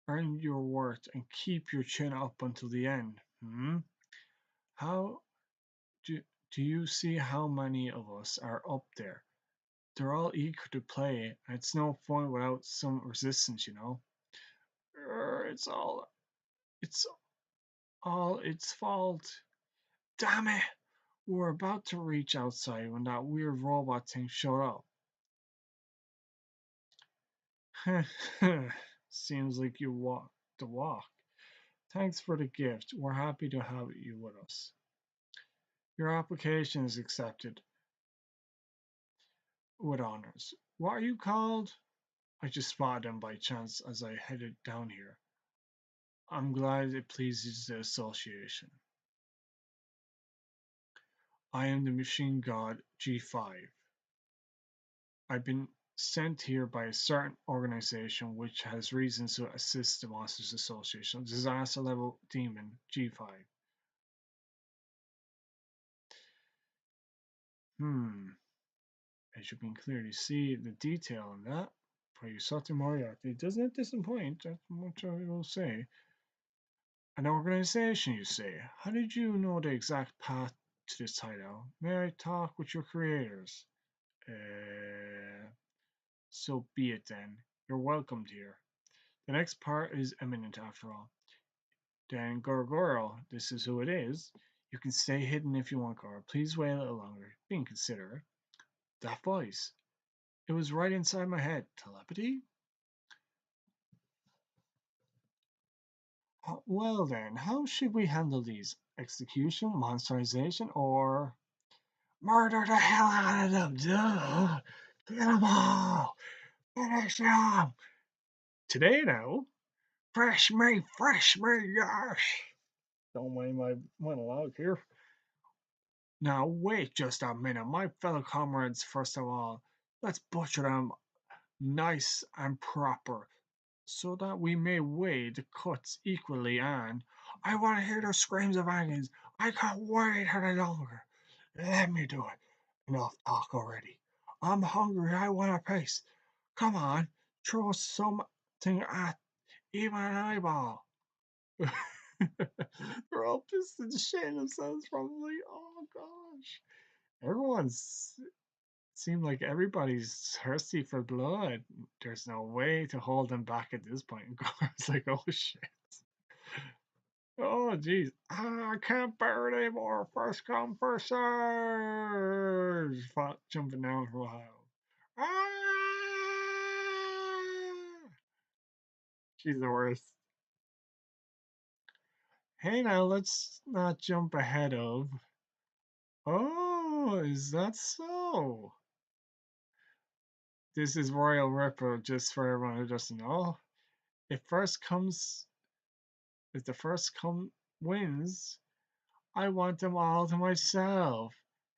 Earn your worth and keep your chin up until the end. Hmm? How do, do you see how many of us are up there? They're all eager to play, and it's no fun without some resistance, you know? It's it's all its fault. Damn it! We were about to reach outside when that weird robot thing showed up. Seems like you walked the walk. Thanks for the gift. We're happy to have you with us. Your application is accepted with honors. What are you called? I just spotted him by chance as I headed down here. I'm glad it pleases the association. I am the machine god G5. I've been sent here by a certain organization which has reasons to assist the Monsters Association. Disaster level demon G5. As you can clearly see the detail in that. For Yusato Moriarty, doesn't it disappoint? That's much I will say. An organization, you say? How did you know the exact path to this hideout? May I talk with your creators? So be it then. You're welcomed here. The next part is imminent after all. Then Gorgoro, this is who it is. You can stay hidden if you want, Goro. Please wait a little longer. Being considerate. That voice. It was right inside my head. Telepathy? Well then, how should we handle these? Execution, monsterization, or murder the hell out of them? Duh! Get them all! Finish them! Today now, fresh meat, yes! Don't mind my monologue here. Now wait just a minute, my fellow comrades, first of all, let's butcher them nice and proper, so that we may weigh the cuts equally, and I want to hear those screams of agony. I can't wait any longer. Let me do it. Enough talk already. I'm hungry. I want a piece. Come on, throw something at even an eyeball. They're all pissed and shitting themselves probably. Oh gosh. Everyone's seemed like everybody's thirsty for blood. There's no way to hold them back at this point. And Goran's like, oh shit. Oh jeez. I can't bear it anymore. First come, first serve. Jumping down from a high. Ah! She's the worst. Hey now, let's not jump ahead of. Oh, is that so? This is Royal Ripper, just for everyone who doesn't know. If first comes, if the first come wins, I want them all to myself.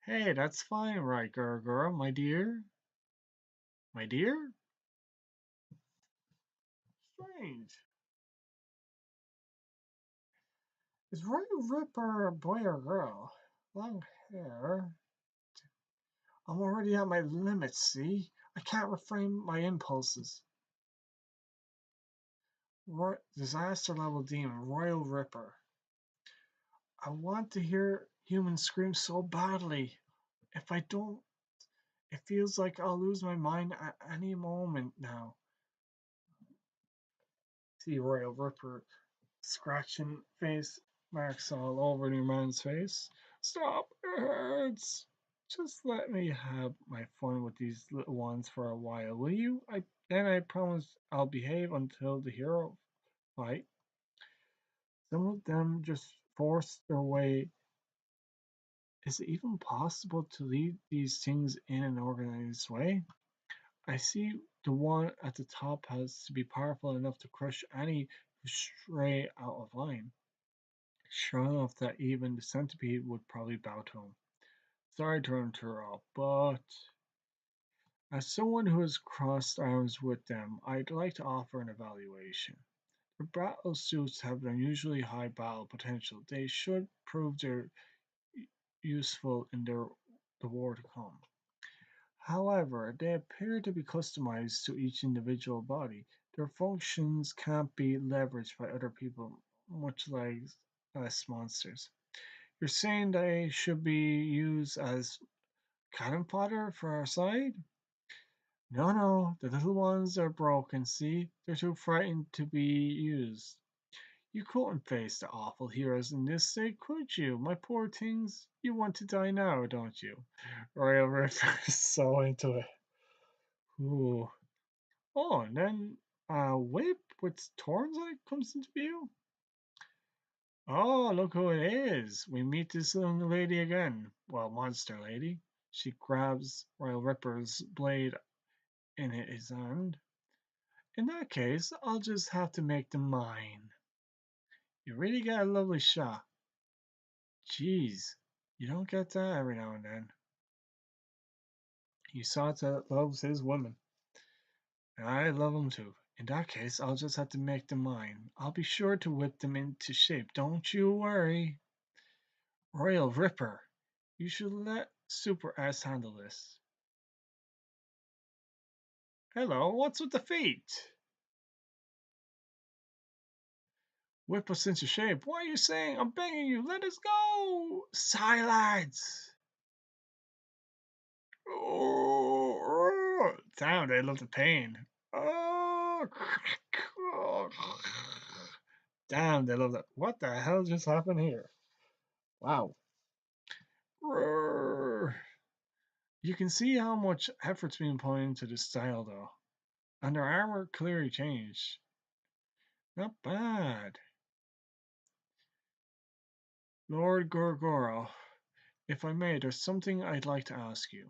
Hey, that's fine, right, girl, my dear? My dear? Strange. Is Royal Ripper a boy or girl? Long hair. I'm already at my limits, see? I can't refrain my impulses. Disaster level demon, Royal Ripper. I want to hear humans scream so badly. If I don't, it feels like I'll lose my mind at any moment now. See Royal Ripper scratching face marks all over your man's face. Stop, it hurts. Just let me have my fun with these little ones for a while, will you? I promise I'll behave until the hero fight. Some of them just force their way. Is it even possible to lead these things in an organized way? I see the one at the top has to be powerful enough to crush any who stray out of line. Sure enough that even the centipede would probably bow to him. Sorry to interrupt, but as someone who has crossed arms with them, I'd like to offer an evaluation. The battle suits have an unusually high battle potential. They should prove they're useful in the war to come. However, they appear to be customized to each individual body. Their functions can't be leveraged by other people, much like us monsters. You're saying they should be used as cannon fodder for our side? No, no, the little ones are broken, see? They're too frightened to be used. You couldn't face the awful heroes in this state, could you? My poor things, you want to die now, don't you? Royal River is so into it. Ooh. Oh, and then a whip with thorns on it comes into view. Oh, look who it is. We meet this young lady again. Well, monster lady. She grabs Royal Ripper's blade in his hand. In that case, I'll just have to make them mine. You really got a lovely shot. Jeez, you don't get that every now and then. He saw that loves his women. And I love them too. In that case, I'll just have to make them mine. I'll be sure to whip them into shape. Don't you worry. Royal Ripper, you should let Super S handle this. Hello, what's with the feet? Whip us into shape. What are you saying? I'm begging you, let us go! Silence! Oh, damn, they love the pain. Oh, damn, they love that. What the hell just happened here? Wow. You can see how much effort's being put into this style, though. And their armor clearly changed. Not bad. Lord Gorgoro, if I may, there's something I'd like to ask you.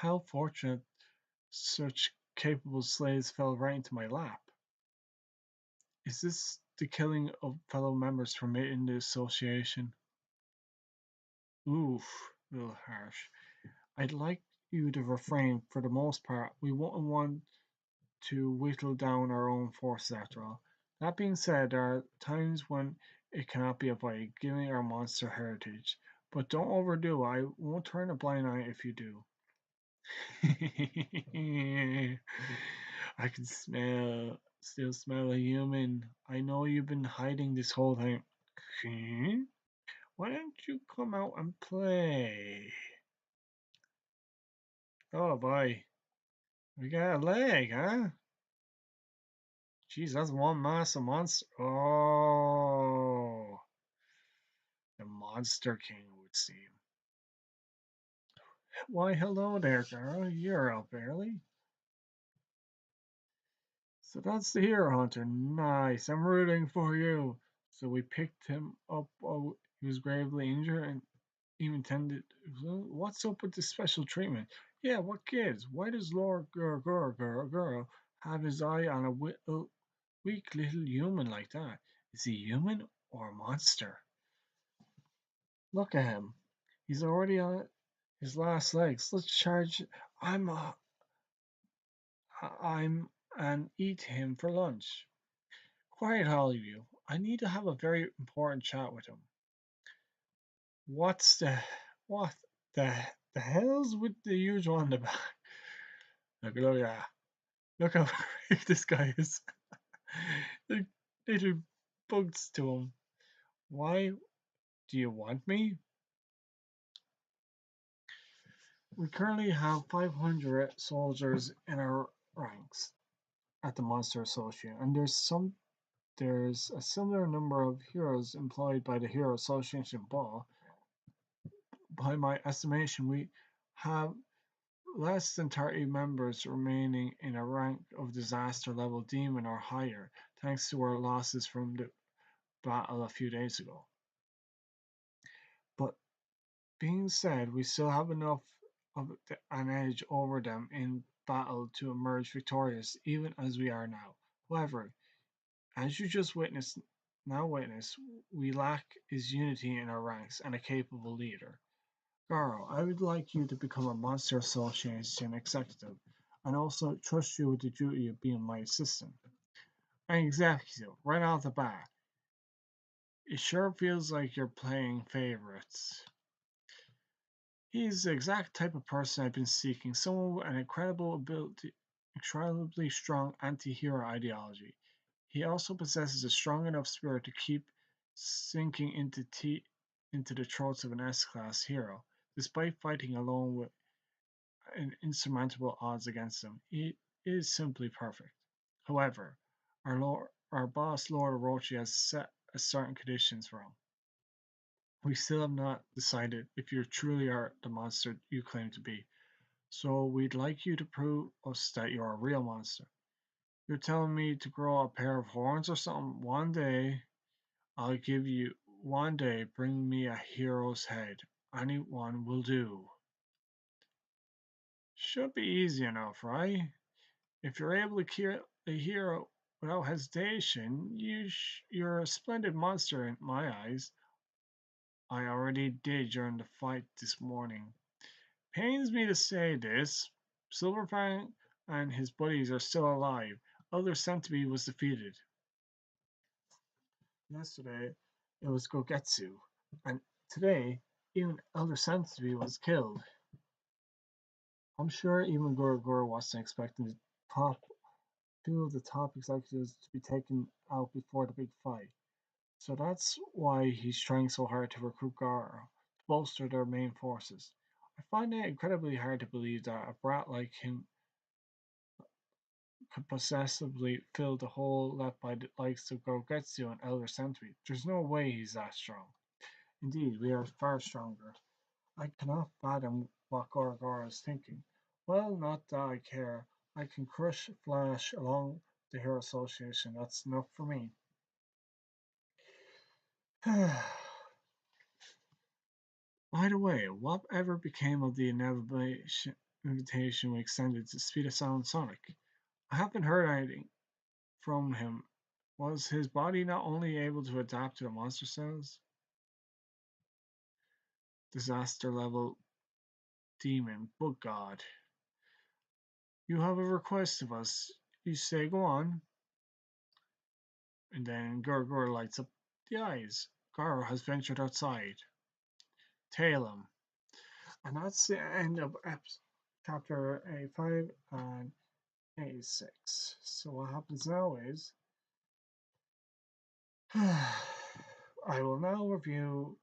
How fortunate such capable slaves fell right into my lap. Is this the killing of fellow members from it in the association? Oof, a little harsh. I'd like you to refrain for the most part. We wouldn't want to whittle down our own forces after all. That being said, there are times when it cannot be avoided, given our monster heritage. But don't overdo it. I won't turn a blind eye if you do. I can still smell a human. I know you've been hiding this whole time. Hmm? Why don't you come out and play? Oh boy, we got a leg, huh? Jeez, that's one massive monster. Oh, the Monster King would seem. Why, hello there, girl. You're up early. So that's the Hero Hunter. Nice. I'm rooting for you. So we picked him up while he was gravely injured and even tended. What's up with this special treatment? Yeah, what gives? Why does Lord Girl have his eye on a weak little human like that? Is he human or a monster? Look at him. He's already on his last legs. Let's charge. I'm a, I'm and eat him for lunch. Quiet, all of you. I need to have a very important chat with him. What's what the the hell's with the huge one in the back? Yeah. Look how brave this guy is. The little bugs to him. Why do you want me? We currently have 500 soldiers in our ranks at the Monster Association, and there's a similar number of heroes employed by the Hero Association. But by my estimation, we have less than 30 members remaining in a rank of disaster level demon or higher, thanks to our losses from the battle a few days ago. But being said, we still have enough of an edge over them in battle to emerge victorious, even as we are now. However, as you just witness, we lack is unity in our ranks and a capable leader. Garo, I would like you to become a Monster Association executive, and also trust you with the duty of being my assistant. An executive, right off the bat. It sure feels like you're playing favorites. He's the exact type of person I've been seeking, someone with an incredibly strong anti-hero ideology. He also possesses a strong enough spirit to keep sinking into the throats of an S-class hero, despite fighting alone with an insurmountable odds against him. He is simply perfect. However, our boss Lord Orochi has set a certain conditions for him. We still have not decided if you truly are the monster you claim to be. So we'd like you to prove us that you're a real monster. You're telling me to grow a pair of horns or something? One day, bring me a hero's head. Anyone will do. Should be easy enough, right? If you're able to kill a hero without hesitation, you're a splendid monster in my eyes. I already did during the fight this morning. Pains me to say this, Silverfang and his buddies are still alive. Elder Centipede was defeated. Yesterday, it was Gogetsu, and today, even Elder Centipede was killed. I'm sure even Goro wasn't expecting the top two of the top executives to be taken out before the big fight. So that's why he's trying so hard to recruit Garo to bolster their main forces. I find it incredibly hard to believe that a brat like him could possessively fill the hole left by the likes of Gogetsu and Elder Centipede. There's no way he's that strong. Indeed, we are far stronger. I cannot fathom what Gorogoro is thinking. Well, not that I care. I can crush Flash along the Hero Association. That's enough for me. By the way, whatever became of the invitation we extended to Speed of Sound Sonic? I haven't heard anything from him. Was his body not only able to adapt to the monster cells? Disaster level demon, but God. You have a request of us. You say, go on. And then Gurgur lights up the eyes. Garo has ventured outside. Tail him. And that's the end of chapter 85 and 86. So what happens now is I will now review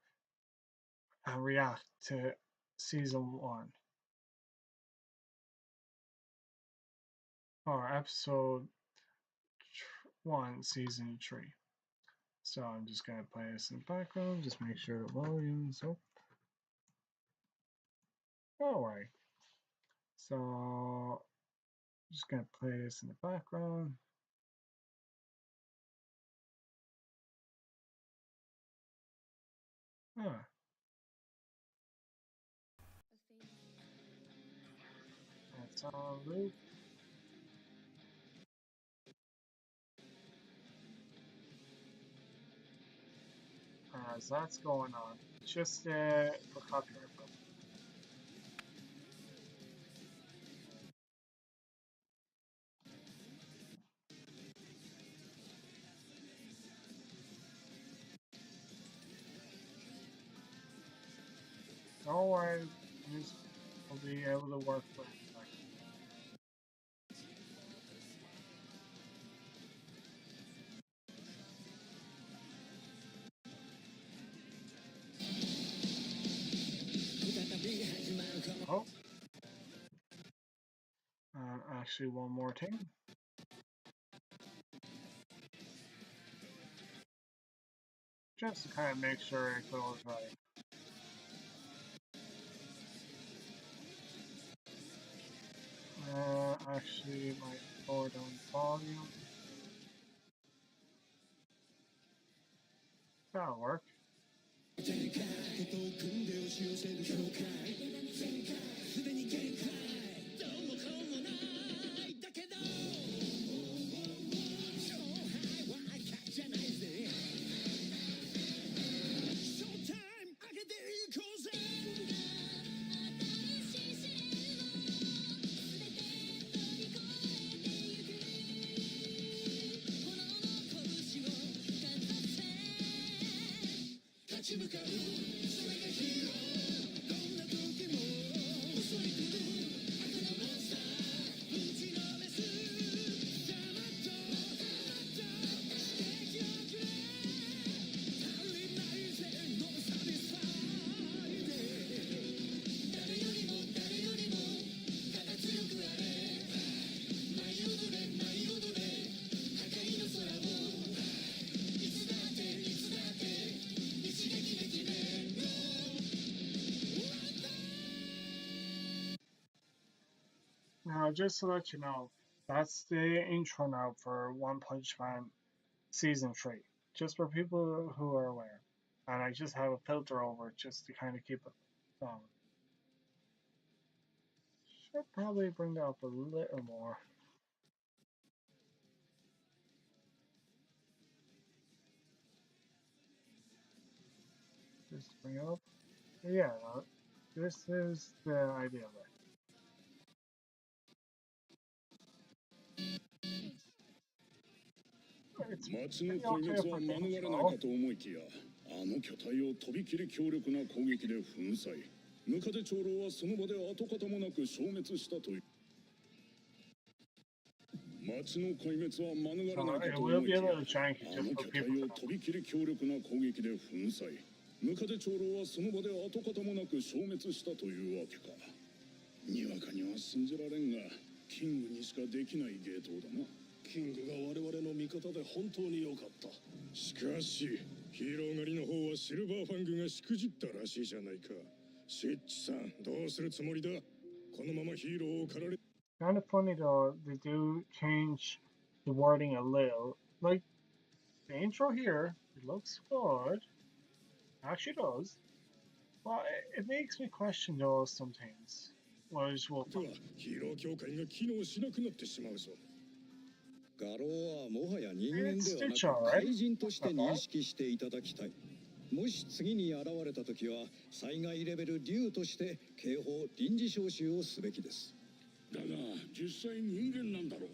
and react to season 1 or episode 1, season 3. So I'm just going to play this in the background, just make sure the volume's up. Alright, so I'm just going to play this in the background. Huh. That's all loop. As that's going on. Just for copyright purposes. Don't worry, this will be able to work with it. Oh, actually, one more thing. Just to kind of make sure it goes right. Actually, might lower down the volume. That'll work. Now, just to let you know, that's the intro now for One Punch Man Season 3. Just for people who are aware. And I just have a filter over it just to kind of keep it down. Should probably bring it up a little more. Just bring it up. Yeah, this is the idea of it. 町の壊滅は免れないかと思いきや、あの巨体をとびきり強力な攻撃で粉砕。ムカデ長老はその場で跡形もなく消滅したという。町の壊滅は免れないかと思いきや、あの巨体をとびきり強力な攻撃で粉砕。ムカデ長老はその場で跡形もなく消滅したというわけか。にわかには信じられんが、キングにしかできない芸当だな。キングが我々の味方で本当に良かった。しかし、ヒーロー狩りの方はシルバーファングがしくじったらしいじゃないか。シッチさん、どうするつもりだ。このままヒーローを狩られ。Kind of funny though, they do change the wording a little. Like, the intro here, it looks good. Actually does. But it makes me question though some things. Well, I just will. ヒーロー協会が機能しなくなってしまうぞ。ガローはもはや人間ではなく怪人として認識していただきたい。もし次に現れた時は災害レベル竜として警報臨時招集をすべきです。だが実際人間なんだろ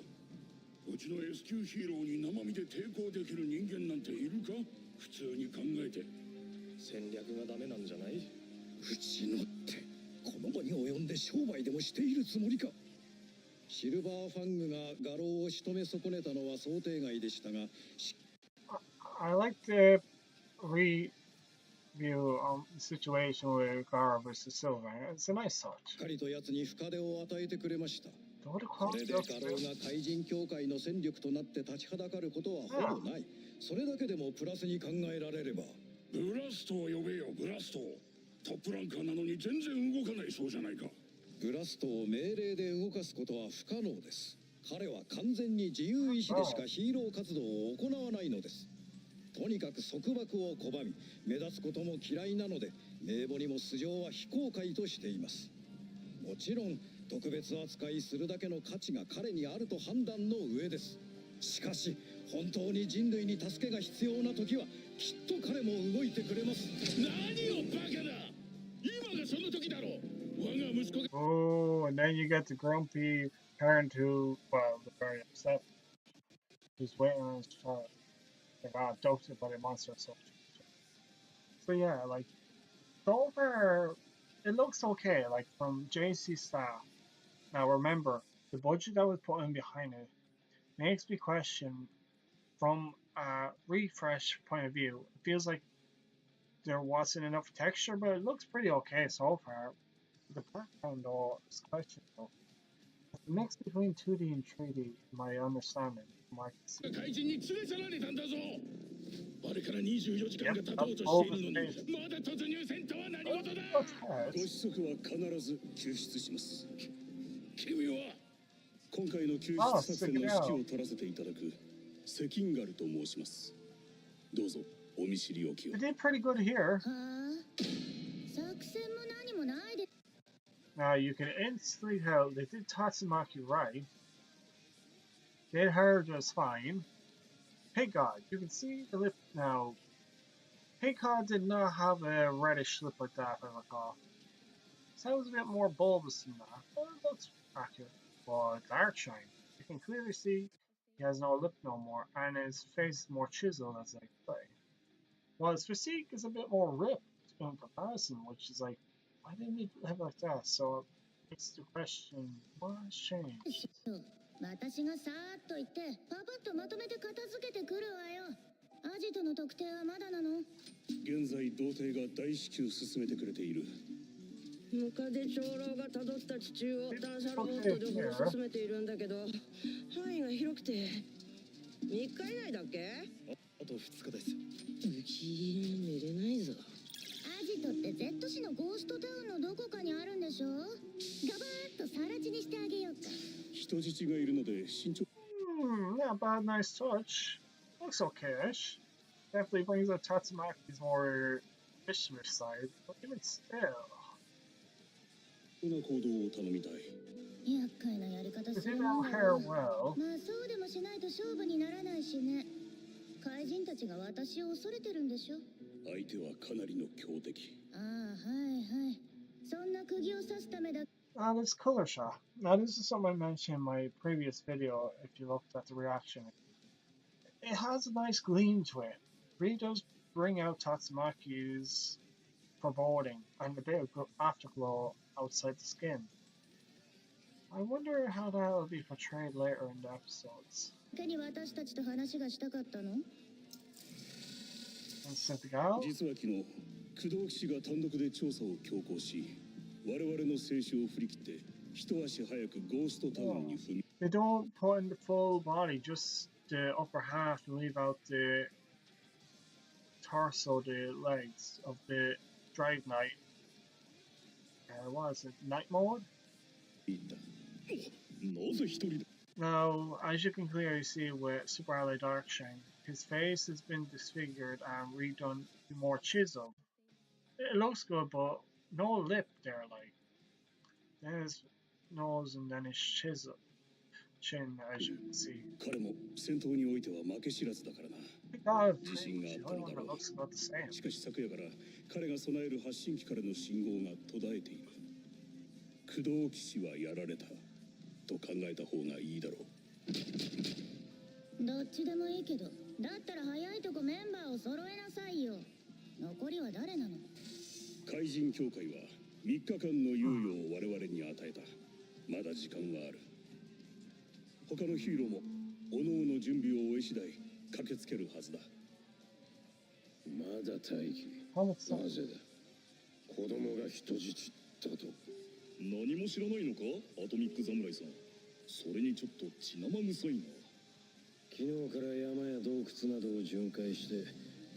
う。うちの S 級ヒーローに生身で抵抗できる人間なんているか。普通に考えて。戦略がダメなんじゃない。うちのってこの場に及んで商売でもしているつもりか。シルバーファングがガローを仕留め損ねたのは想定外でしたが。I like the review the situation with Gara versus Silver. It's a nice touch. しっかりと奴に深手を与えてくれました。これでガローが怪人協会の戦力となって立ちはだかることはほぼない。それだけでもプラスに考えられれば。ブラストを呼べよ、ブラスト。トップランカーなのに全然動かないそうじゃないか。ブラストを命令で動かすことは不可能です。彼は完全に自由意志でしかヒーロー活動を行わないのです。とにかく束縛を拒み、目立つことも嫌いなので、名簿にも素性は非公開としています。もちろん特別扱いするだけの価値が彼にあると判断の上です。しかし本当に人類に助けが必要な時はきっと彼も動いてくれます。何をバカだ、今がその時だろう。我が息子が Oh, and then you get the grumpy parent who, well, they're very upset. Who's waiting on his child. They got abducted by the monster. So yeah, like, so far, it looks okay, like, from JC staff. Now remember, the budget that was put in behind it makes me question, from a refresh point of view, it feels like there wasn't enough texture, but it looks pretty okay so far. The background though is questionable. It's a mix between 2D and 3D, my understanding. 怪人に連れ去られたんだぞ。あれから24時間が Yep, 経とう that's と all してい the るのに、 stages. まだ突入せんとは何事だ。 What's ご that? 子息は必ず救出します。君は今回の救出作戦の指揮を取らせていただくセキンガルと申します。どうぞお見知りおきを。 They did pretty good here. はあ、作戦も何もないで。 Now you can instantly tell they did Tatsumaki right. Did her just fine. Pig God, you can see the lip now. Pig God did not have a reddish lip like that, if I recall. Sounds a bit more bulbous than that, but it looks accurate. But dark shine. You can clearly see he has no lip no more, and his face is more chiseled as they play. While his physique is a bit more ripped in comparison, which is like, why didn't he have like that? So it makes the question, what has changed? 私がさーっと言ってパパッとまとめて片付けてくるわよ。アジトの特定はまだなの？現在童貞が大至急進めてくれている。ムカデ長老がたどった地中を断捨ロボットで掘り進めているんだけど、範囲が広くて3日以内だっけ？あと2日です。うち寝れないぞ。アジトって Z 市のゴーストタウンのどこかにあるんでしょ？ガバーッとさら地にしてあげようか。人質がいるので慎重。Not bad, nice touch. Looks okay-ish. Definitely brings out Tatsumaki's more vicious side, but even still. な行動を頼みたい。厄介なやり方 They す did るもん our だ hair わ。 well. まあそうでもしないと勝負にならないしね。怪人たちが私を恐れてるんでしょ？相手はかなりの強敵。ああ、はいはい。そんな釘を刺すためだ。This color shot. Now this is something I mentioned in my previous video, if you looked at the reaction. It has a nice gleam to it. Really does bring out Tatsumaki's foreboding and a bit of afterglow outside the skin. I wonder how that will be portrayed later in the episodes. 手に私たちと話がしたかったの？ And Synthetical. 実は昨日、工藤騎士が単独で調査を強行し、我々の静止を振り切って一足早くゴーストタウンに踏み。 They don't put in the full body, just the upper half, and leave out the torso, the legs of the Drive Knight. What is it? Night mode? なぜ一人で Now, as you can clearly see with Super Ally Darkshine, his face has been disfigured and redone to more chiseled. It looks good, but no lip there, like. Then his nose and then his chisel. Chin, as you can see. 彼も戦闘においては負け知らずだからな。 God,自信があっ the た only の one だ that ろ looks about the same. う。しかし昨夜から彼が備える発信機からの信号が途絶えている。工藤騎士はやられたと考えた方がいいだろう。どっちでもいいけど、だったら早いとこメンバーを揃えなさいよ。残りは誰なの？怪人協会は3日間の猶予を我々に与えた。まだ時間はある。他のヒーローも各々準備を終え次第駆けつけるはずだ。まだ待機。 How much なぜだ。子供が人質だと。何も知らないのか、アトミック侍さん。それにちょっと血生臭いな。昨日から山や洞窟などを巡回して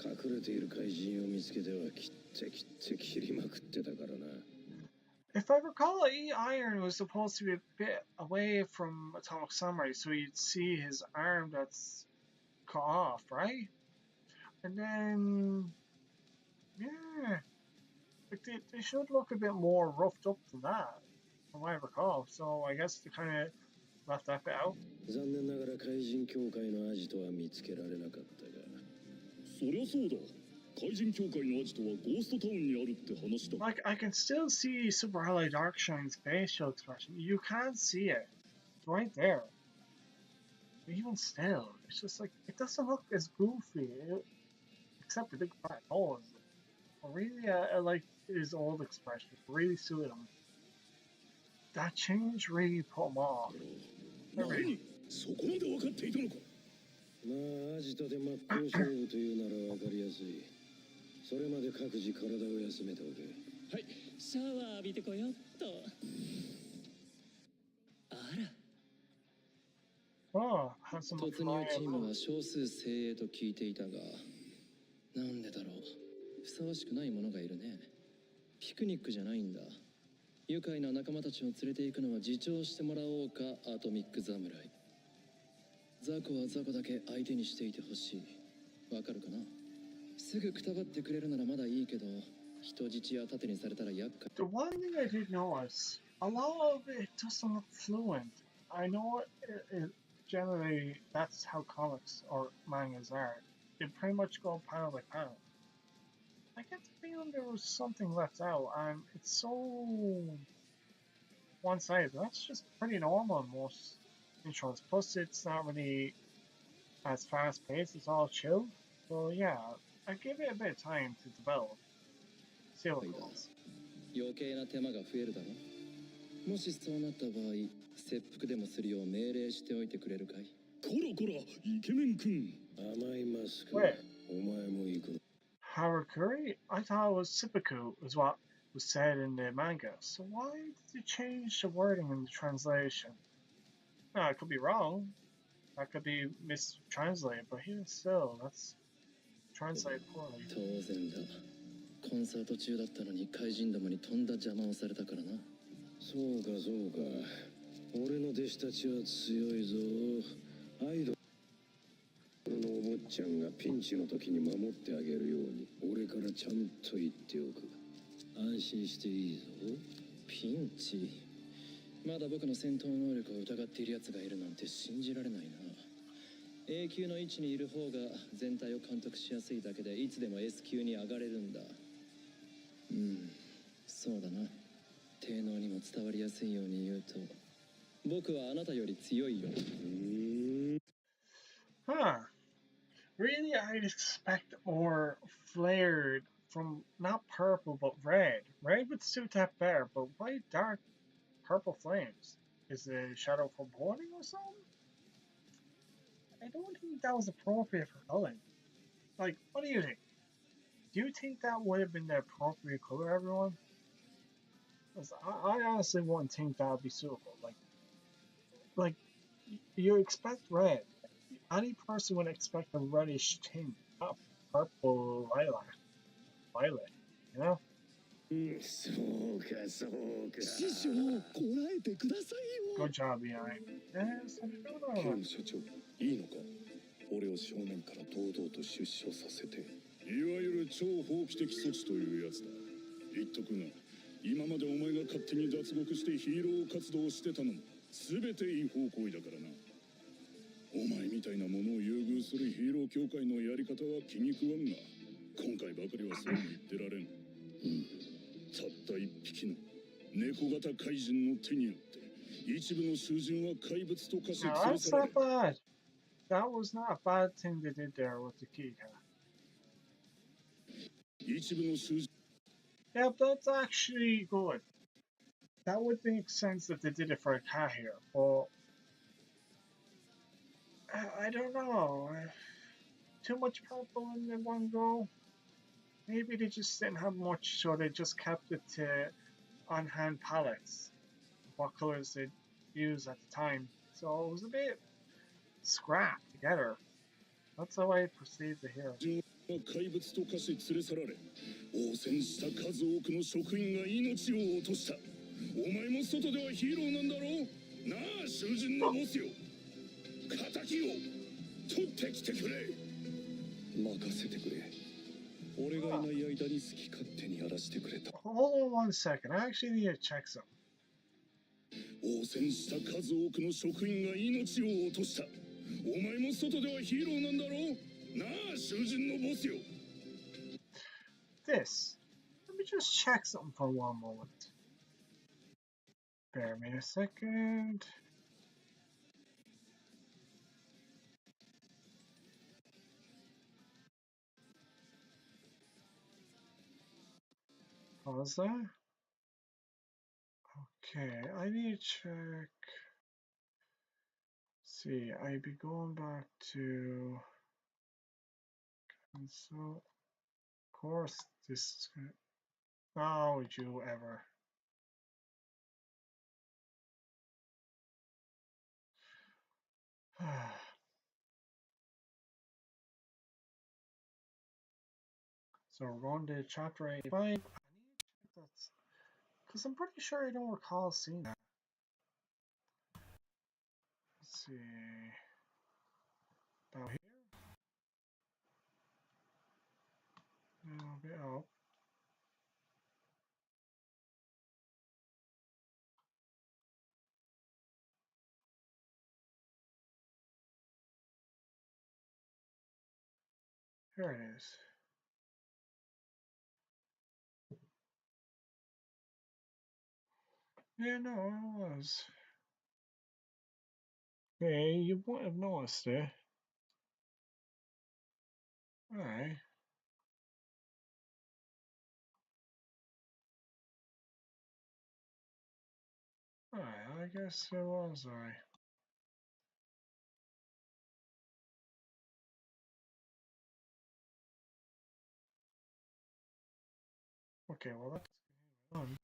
隠れている怪人を見つけては切って切りまくってたからな。 If I recall, E-Iron was supposed to be a bit away from Atomic Samurai, so you'd see his arm that's cut off, right? And then, yeah, like they should look a bit more roughed up than that, from what I recall. So I guess they kind of left that bit out. 残念ながら怪人協会のアジトは見つけられなかったが。そりゃそうだ。怪人協会のアジトはゴーストタウンにあるって話だ。Like, I can still see Super Ally Darkshine's facial expression. You can't see it. It's right there. Even still, it's just like, it doesn't look as goofy, except the big fat nose. Really, I like his old expression. It really suited him. That change really put him off. 何？そこまで分かっていたのか。まあアジトで真っ向勝負というなら分かりやすい。それまで各自体を休めておけ。はい、シャワー浴びてこよっと。あら。Oh, has some 突入チームは少数精鋭と聞いていたが、なんでだろう。ふさわしくない者がいるね。ピクニックじゃないんだ。愉快な仲間たちを連れて行くのは自重してもらおうか、アトミック侍。雑魚は雑魚だけ相手にしていてほしい。わかるかな？すぐくたばってくれるならまだいいけど、人質や盾にされたら厄介。The one thing I did notice, a lot of it doesn't look fluent. I know generally that's how comics or mangas are. They pretty much go panel by panel. I get the feeling there was something left out, and it's so one-sided. That's just pretty normal in most intros. Plus, it's not really as fast-paced. It's all chill. So yeah, I give it a bit of time to develop. See how it goes. 余計な手間が増えるだろ。もしそうなった場合、切腹でもするよう命令しておいてくれるかい？こらこら、イケメン君。甘いマスク。 Wait. お前も行く。 Harakuri? I thought it was Seppuku, is what was said in the manga. So why did they change the wording in the translation? No, I could be wrong. That could be mistranslated, but even still, that's translated poorly. 当然だ。コンサート中だったのに怪人どもにとんだ邪魔をされたからな。そうかそうか。俺の弟子たちは強いぞ。アイドルのお坊ちゃんがピンチの時に守ってあげるように俺からちゃんと言っておく。安心していいぞ。ピンチ？まだ僕の戦闘能力を疑っている奴がいるなんて信じられないな。A 級の位置にいる方が全体を監督しやすいだけでいつでも S 級に上がれるんだ。そうだな。低能にも伝わりやすいように言うと、僕はあなたより強いよ。Huh. Really, I'd expect more flared from not purple but red. Red would suit that better, but why dark purple flames? Is the shadow foreboding or something? I don't think that was appropriate for coloring. Like, what do you think? Do you think that would have been the appropriate color, everyone? 'Cause I honestly wouldn't think that would be suitable. Like you expect red. Any person would expect a reddish tint, not purple lilac, violet. You know? そうかそうか。師匠、こらえてくださいよ。 Good job, behind. Yes, I don't ケ know. ン社長、いいのか。俺を正面から堂々と出所させて。いわゆる超法規的措置というやつだ。言っとくが、今までお前が勝手に脱獄してヒーロー活動をしてたのも全て違法行為だからな。お前みたいなものを優遇するヒーロー協会のやり方は気に食わんが、今回ばかりはそうも言ってられん。たった一匹の猫型怪人の手によって一部の囚人は怪物と化し No, 連れ that's 去ら not れ、 bad. That was not a bad thing they did there with the Kika. 一部の囚人 Yeah, that's actually good. That would make sense if they did it for a cat here, but I don't know. Too much purple in the one go. Maybe they just didn't have much, so they just kept it to on-hand palettes, what colors they'd use at the time. So it was a bit scrapped together. That's how I perceived it here. は怪物と化し連れ去られ、応戦した数多くの職員が命を落とした。お前も外ではヒーローなんだろうなあ、囚人のボスよ。敵を取ってきてくれ。任せてくれ。俺がいない間に好き勝手にやらせてくれた。Hold on one second. I actually need to check something. 汚染した数多くの職員が命を落とした。お前も外ではヒーローなんだろう。なあ、囚人のボスよ。This. Let me just check something for one moment. Bear me a second. Pause that. Okay, I need to check. See, I'd be going back to. So, of course, this is gonna. How would you ever? So we're going to chapter 85. I need to check that because I'm pretty sure I don't recall seeing that. Let's see. About here? A bit out. Here it is. Yeah, no, it was. Hey, you wouldn't have noticed it. Alright. Alright, I guess it was alright. Okay, well that's done.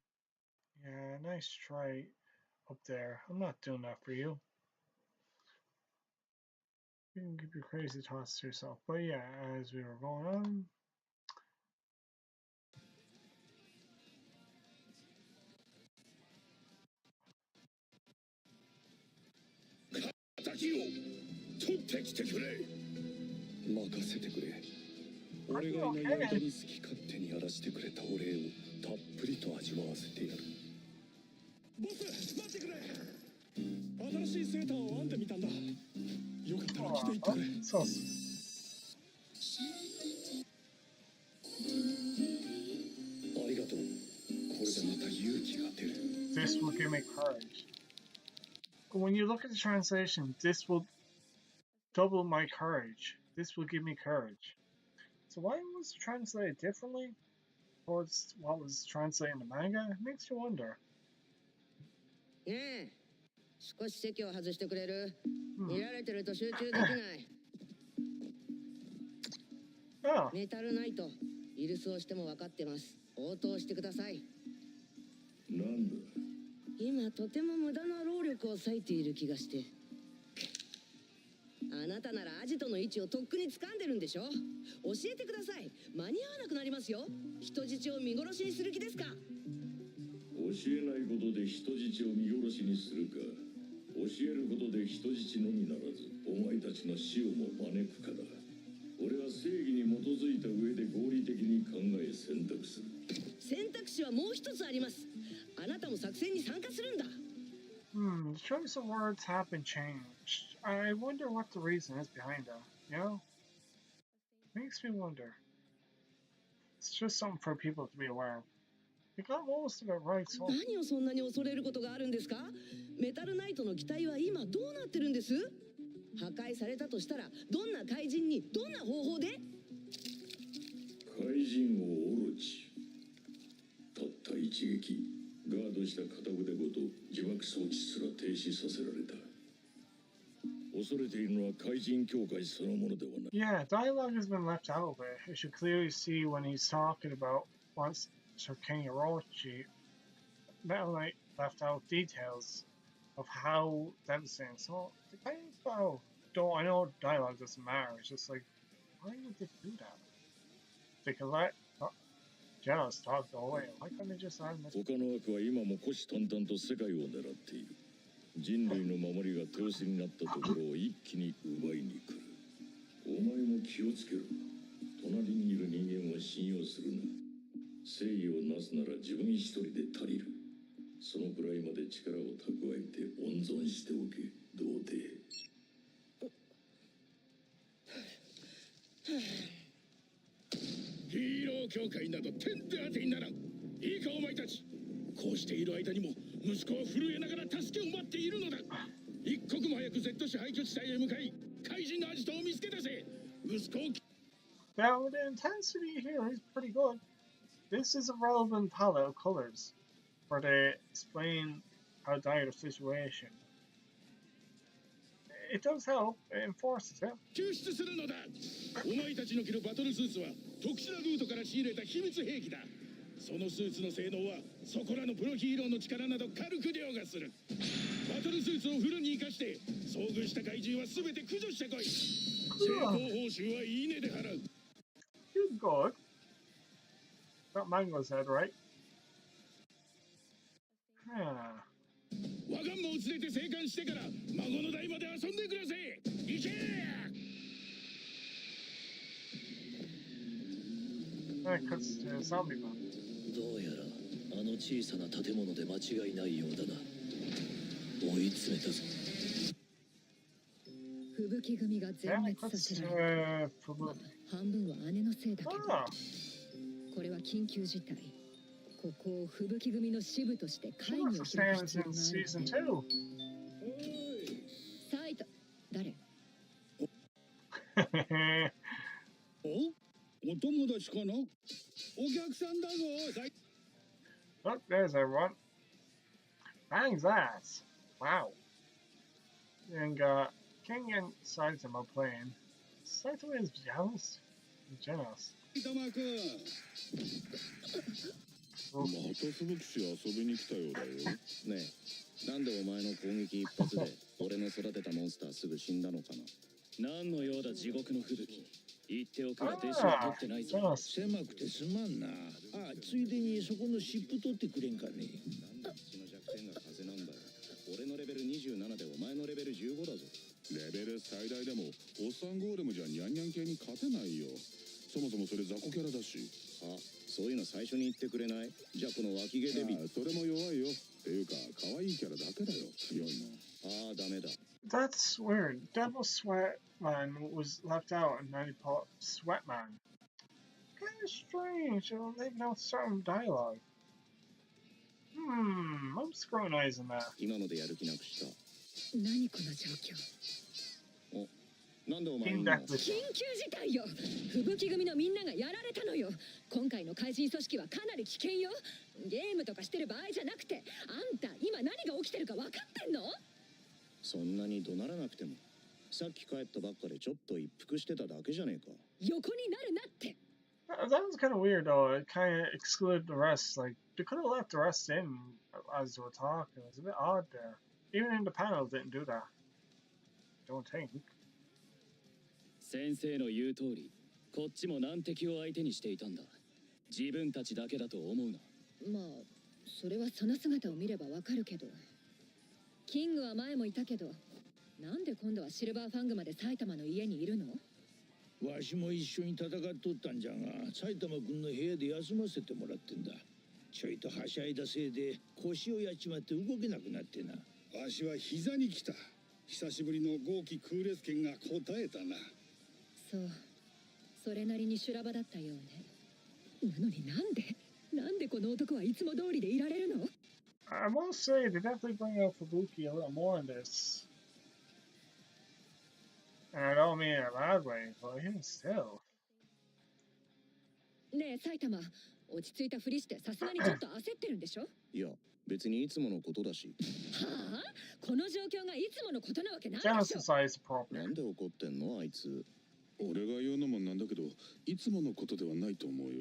Yeah, nice try up there. I'm not doing that for you. You can keep your crazy thoughts to yourself. But yeah, as we were going on. 敵を取ってきてくれ。任せてくれ。俺がいない間に好き勝手にやらせてくれたお礼をたっぷりと味わわせてやる。ボス、待ってくれ。新しいセーターを編んでみたんだ。よかったら着ていってくれ。そうっす。ありがとう。これでまた勇気が出る。This will give me courage. But when you look at the translation, this will double my courage. This will give me courage. So why was it translated differently towards what was translated in the manga? It makes you wonder. ねえ、少し席を外してくれる？見られてると集中できない。Oh. メタルナイト、イルスをしても分かってます。応答してください。なんだ。今とても無駄な労力を割いている気がして。あなたならアジトの位置をとっくに掴んでるんでしょ？教えてください。間に合わなくなりますよ。人質を見殺しにする気ですか？教えないことで人質を見殺しにするか、教えることで人質のみならずお前たちの死をも招くかだ。俺は正義に基づいた上で合理的に考え選択する。選択肢はもう一つあります。あなたも作戦に参加するんだ。The choice of words have been changed. I wonder what the reason is behind that, you know? Makes me wonder. It's just something for people to be aware of. You got most of it right, so... 何をそんなに恐れることがあるんですか？メタルナイトの機体は今どうなってるんです？破壊されたとしたらどんな怪人にどんな方法で？怪人をオロチ。たった一撃。ガードした片腕ごと自爆装置すら停止させられた。恐れているのは怪人協会そのものではない。Yeah, dialogue has been left out of it. You should clearly see when he's talking about once Sir King Orochi, Metal Knight left out details of how devastating. So the guy about don't I know dialogue doesn't matter. It's just like why would they do that? They could let Jealous talk the whole way. Why couldn't they just let him? 他の悪は今も虎視眈々と世界を狙っている。人類の守りが手薄になったところを一気に奪いに来る。お前も気をつけろ。隣にいる人間は信用するな。正義をなすなら自分一人で足りる。そのくらいまで力を蓄えて温存しておけ、童貞。ヒーロー協会など点で当てにならん。いいかお前たち、こうしている間にも息子は震えながら助けを待っているのだ。一刻も早く Z 市廃墟地帯へ向かい、怪人のアジトを見つけ出せ。息子を。Now the intensity here is pretty good. This is a relevant palette of colors where they explain how dire the situation. It does help, it enforces it. 救出するのだ。お前たちの着るバトルスーツは特殊なルートから仕入れた秘密兵器だ。そのスーツの性能はそこらのプロヒーローの力など軽く凌駕する。バトルスーツをフルに生かして遭遇した怪獣は全て駆除してこい。成功報酬はいいねで払う。Good God. Got Mango's head, right? Huh. 我がんもを連れて生還してから孫の代まで遊んでください。行け。That cuts to zombie man. どうやらあの小さな建物で間違いないようだな。追い詰めたぞ。吹雪組が全 Yeah, 滅 it さ cuts せられた。 to 半分は姉のせいだけど、 Ah, これは緊急事態。ここを吹雪組の支部として会 she 議 was を the 開 same く as 必要 in がある season の。 2. サイト、誰？お友達かな。お客さんだぞ。 Look, there's everyone. Bang's ass. Wow. And King and Saitama playing. Saitama is jealous. He's jealous. 玉くん。また吹雪市遊びに来たようだよ。ねえ、なんでお前の攻撃一発で俺の育てたモンスターすぐ死んだのかな。何の用だ地獄の吹雪。言っておくが弟子は取ってないぞ。 jealous. 狭くてすまんな。あ、ついでにそこの湿布取ってくれんかね。うちの弱点が風なんだよ。俺のレベル27でお前のレベル15だぞ。レベル最大でもおっさんゴーレムじゃニャンニャン系に勝てないよ。そもそもそれ雑魚キャラだし。あ、そういうの最初に言ってくれない？じゃあこの脇毛デビ。それも弱いよ。っていうか可愛いキャラだけだよ強いの。ああ、ダメだ。That's weird. Devil Sweatman was left out and then he put Sweatman. Kind of strange. They're leaving out certain dialogue. I'm scrutinizing that. 今のでやる気なくした。何この状況。なんでお前 King いんの？ Death 緊急事態よ。吹雪組のみんながやられたのよ。今回の怪人組織はかなり危険よ。ゲームとかしてる場合じゃなくて、あんた今何が起きてるか分かってんの？そんなに怒鳴らなくても。さっき帰ったばっかでちょっと一服してただけじゃねえか。横になるなって。That was kind of weird though. It kind of excluded the rest. Like, they could have left the rest in as they were talking. It was a bit odd there. Even in the panel, didn't do that. Don't think. 先生の言う通り、こっちも難敵を相手にしていたんだ。自分たちだけだと思うな。まあ、それはその姿を見ればわかるけど。キングは前もいたけど、なんで今度はシルバーファングまで埼玉の家にいるの？わしも一緒に戦っとったんじゃが、埼玉君の部屋で休ませてもらってんだ。ちょいとはしゃいだせいで腰をやっちまって動けなくなってな。わしは膝に来た。久しぶりの豪気空列剣が答えたな。そう、それなりに修羅場だったようね。なのになんでこの男はいつも通りでいられるの？ I must say, they definitely bring out Fubuki a little more in this. And I don't mean in a bad way, but even still. ねえ埼玉、落ち着いたふりしてさすがにちょっと焦ってるんでしょ？いや、別にいつものことだし。はあ？この状況がいつものことなわけないで Jealous しょ。 size appropriate. なんで怒ってんのあいつ。俺が言うのもなんだけど、いつものことではないと思うよ。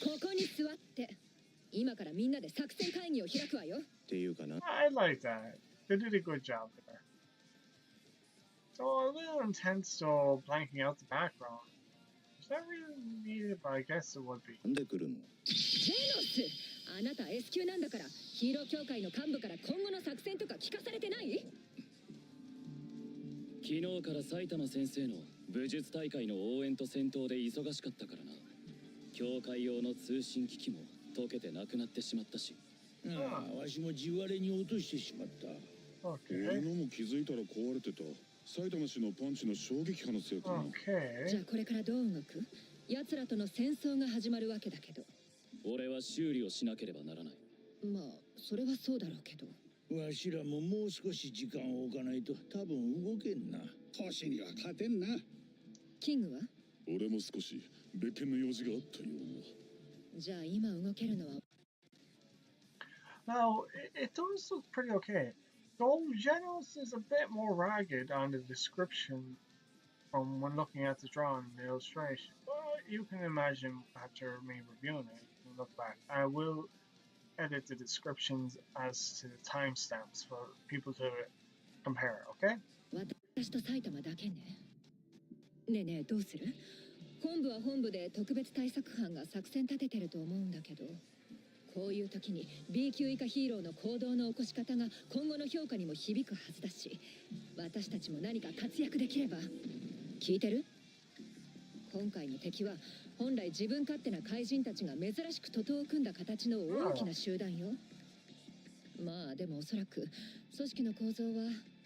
ここに座って。今からみんなで作戦会議を開くわよ。っていうかな。I like that. They did a good job there. So a little intense though, blanking out the background. Is that really needed? But I guess it would be. なんで来るの？ジェノス、あなた S 級なんだから、ヒーロー協会の幹部から今後の作戦とか聞かされてない？昨日から埼玉先生の武術大会の応援と戦闘で忙しかったからな。教会用の通信機器も溶けてなくなってしまったし。ああ、わしも地割れに落としてしまった。俺のも気づいたら壊れてた。埼玉市のパンチの衝撃波のせいかな。じゃあこれからどう動く？奴らとの戦争が始まるわけだけど。俺は修理をしなければならない。まあそれはそうだろうけど。わしらももう少し時間を置かないと多分動けんな。年には勝てんな。キングは？俺も少し別件の用事があったような。じゃあ今動けるのは。Now, it does look pretty okay. Though Genos is a bit more ragged on the description from when looking at the drawing and the illustration. But you can imagine after me reviewing it, you can look back. I will edit the descriptions as to the timestamps for people to compare, okay? 私と埼玉だけね。ねえねえ、どうする？本部は本部で特別対策班が作戦立ててると思うんだけど。こういう時に B 級以下ヒーローの行動の起こし方が今後の評価にも響くはずだし、私たちも何か活躍できれば。聞いてる？今回の敵は本来自分勝手な怪人たちが珍しく徒党を組んだ形の大きな集団よ。まあでもおそらく組織の構造は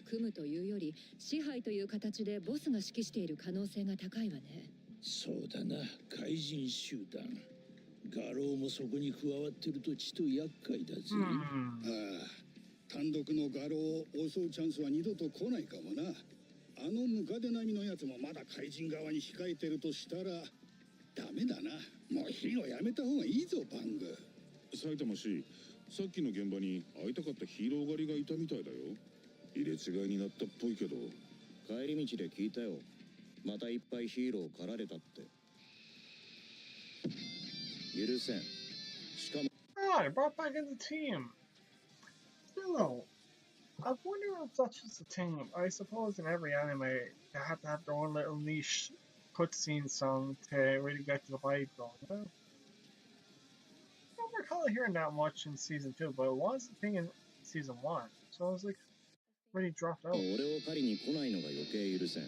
組むというより支配という形でボスが指揮している可能性が高いわね。そうだな、怪人集団。画廊もそこに加わってるとちと厄介だぜ。ああ、単独の画廊を襲うチャンスは二度と来ないかもな。あのムカデ並みのやつもまだ怪人側に控えてるとしたらダメだな。もうヒーローやめた方がいいぞ、バング。埼玉市、さっきの現場に会いたかったヒーロー狩りがいたみたいだよ。入れ違いになったっぽいけど。帰り道で聞いたよ。またいっぱいヒーロー狩られたって。許せん。しかも。Ah, they brought back in the team. Still though, I wonder if that's just a team. I suppose in every anime they have to have their own little niche cutscene song to really get the vibe going. You know? I don't recall hearing that much in season 2, but it was a thing in season 1. So I was like, really dropped out. 俺を狩りに来ないのが余計許せん。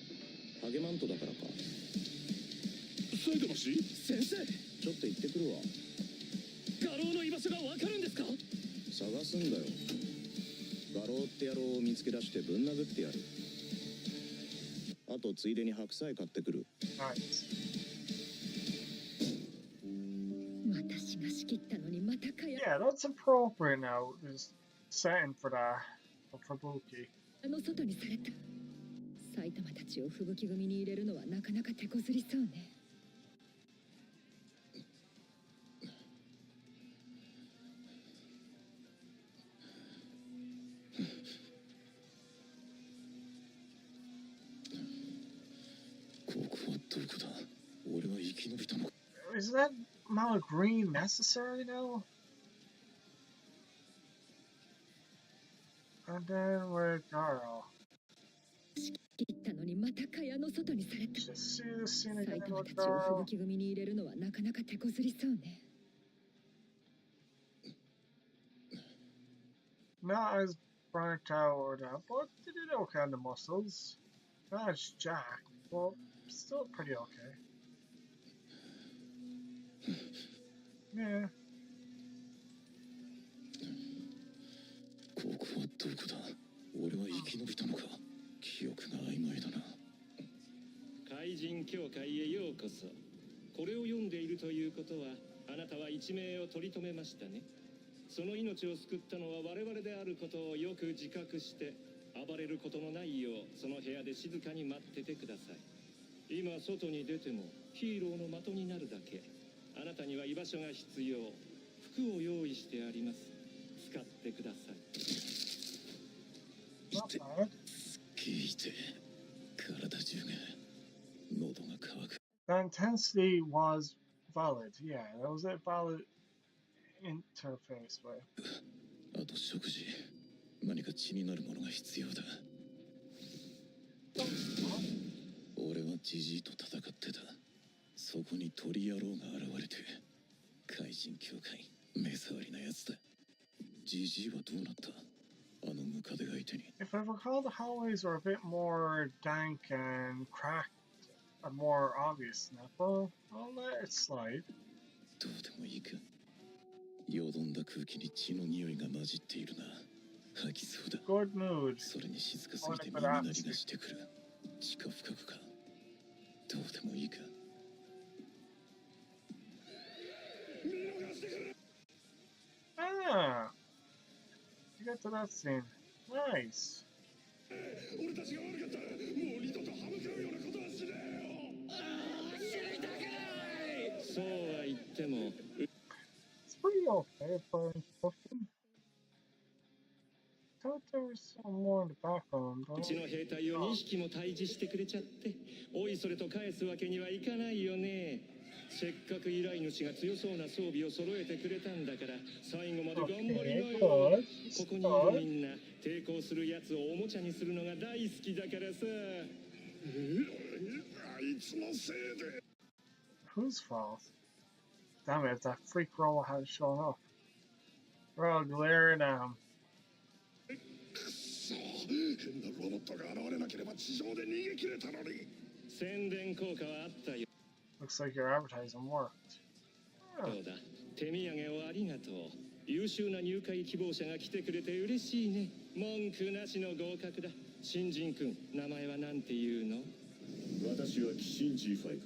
励まんとだからか。埼玉市？先生、ちょっと行ってくるわ。画廊の居場所がわかるんですか？探すんだよ。画廊って野郎を見つけ出してぶん殴ってやる。あとついでに白菜買ってくる。Nice. 私が仕切ったのにまたかや。Yeah, that's appropriate now. There's setting for that. For Buki. あの外にされた。埼玉たちを吹雪組に入れるのはなかなか手こずりそうね。Is that amount of green necessary now? And then we're Garo. 切ったのにまた蚊帳の外にされた。 Just see the scene 埼 again 玉 with たちを Garo. 吹雪組に入れるのはなかなか手こずりそうね。Not as burnt out or that, but they did okay on the muscles. Not as jacked, but still pretty okay. Yeah. ここはどこだ？俺は生き延びたのか？記憶が曖昧だな。怪人協会へようこそ。これを読んでいるということは、あなたは一命を取り留めましたね。その命を救ったのは我々であることをよく自覚して、暴れることのないようその部屋で静かに待っててください。今外に出てもヒーローの的になるだけ。あなたには居場所が必要。服を用意してあります。使ってください。 Not bad. 聞いて、体中が喉が渇く。 The intensity was valid. Yeah, that was a valid interface way. あと食事、何か血になるものが必要だ。俺はジジイと戦ってた。そこに鳥野郎が現れて、怪人協会、目障りなやつだ。ジジイはどうなった？あのムカデが相手に。 If I recall, the hallways were a bit more dank and cracked are more obvious enough. I'll let it slide. どうでもいいか。よどんだ空気に血の匂いが混じっているな。吐きそうだ。 Good mood. それに静かすぎて耳鳴りがしてくる。地下深くか。どうでもいいか。 Ah, you got to that scene. Nice. 俺たちが悪かった。もう二度と歯向かうようなことはしねえよ。知りたくない。そうは言っても It's pretty okay for introduction. Thought there was some more in the background. うちの兵隊を2匹も退治してくれちゃっておいそれと返すわけにはいかないよね。せっかく依頼主が強そうな装備を揃えてくれたんだから最後まで頑張りなよ。ここにいるみんな抵抗するやつをおもちゃにするのが大好きだからさ。あいつのせいで。 Whose fault? Damn it, that freak robot had shown up. We're all glaring at him. くそ、変なロボットが現れなければ地上で逃げ切れたのに。宣伝効果はあったよ。 Looks like your advertising worked. そうだ。手土産をありがとう。優秀な入会希望者が来てくれて嬉しいね。文句なしの合格だ。新人君、名前はなんていうの？私はキシン G5。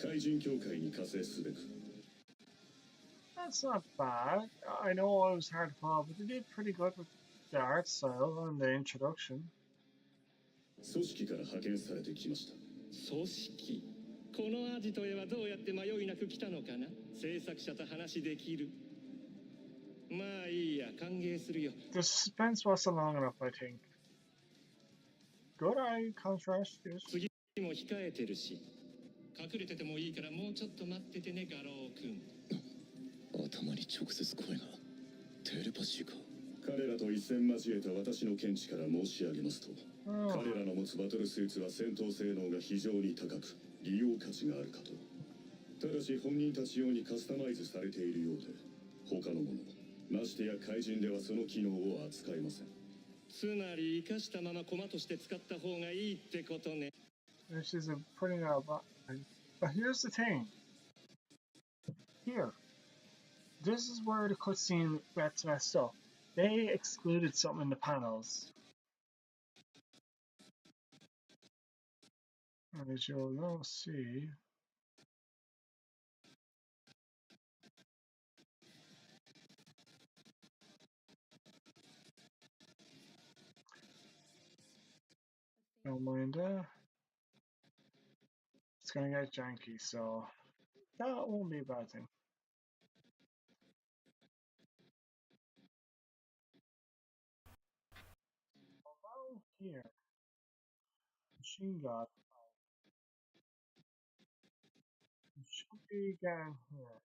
怪人協会に加勢すべく。 That's not bad. I know it was hard to follow, but they did pretty good with the art style and the introduction. 組織から派遣されてきました。組織？このアジトへはどうやって迷いなく来たのかな？制作者と話できる。まあいいや、歓迎するよ。 The suspense wasn't long enough, I think. Good eye contrast, yes. 次も控えてるし。隠れててもいいからもうちょっと待っててね、ガロー君。頭に直接声が。テレパシーか。彼らと一戦交えた私の見地から申し上げますと、彼らの持つバトルスーツは戦闘性能が非常に高く、利用価値があるかと。ただし本人たち用にカスタマイズされているようで、他のもの、ましてや怪人ではその機能を扱いません。つまり生かしたまま駒として使った方がいいってことね。This isn't putting out, but here's the thing. Here. This is where the cutscene gets messed up. They excluded something in the panels. As you'll now see. Don't mind that. It's gonna get janky, so that won't be a bad thing. Around here, machine gun. It should be down here.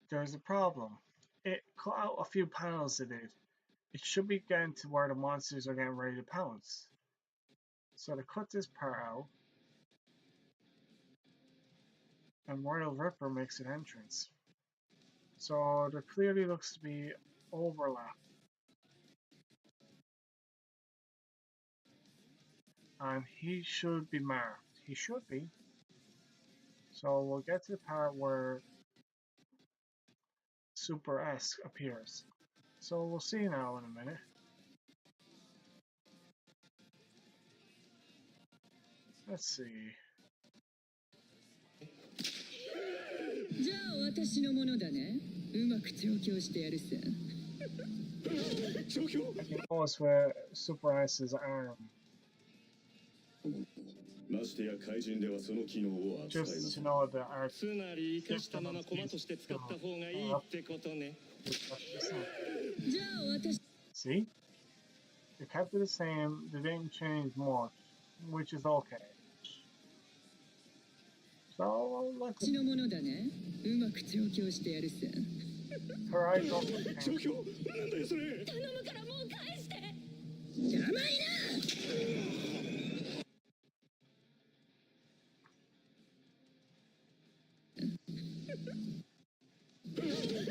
There's a problem. It cut out a few panels it did. It should be getting to where the monsters are getting ready to pounce. So to cut this part out, and Royal Ripper makes an entrance. So there clearly looks to be overlap. And he should be marked. He should be. So we'll get to the part where Super S appears. So we'll see now in a minute. Let's see. じゃあ私のものだね。うまく調教してやるさ。状況 I can almost wear Super S's arm. ましてや怪人ではその機能を扱いま Just せ to ん。 know that our つまり生かしたまま駒として使った方がいいってことね。じゃあ私。 See? They kept it the same, they didn't change much, which is okay. So let's 私のものだね。うまく調教してやるさ。 her eyes open. 状況なんだよそれ。頼むからもう返して。邪魔いな。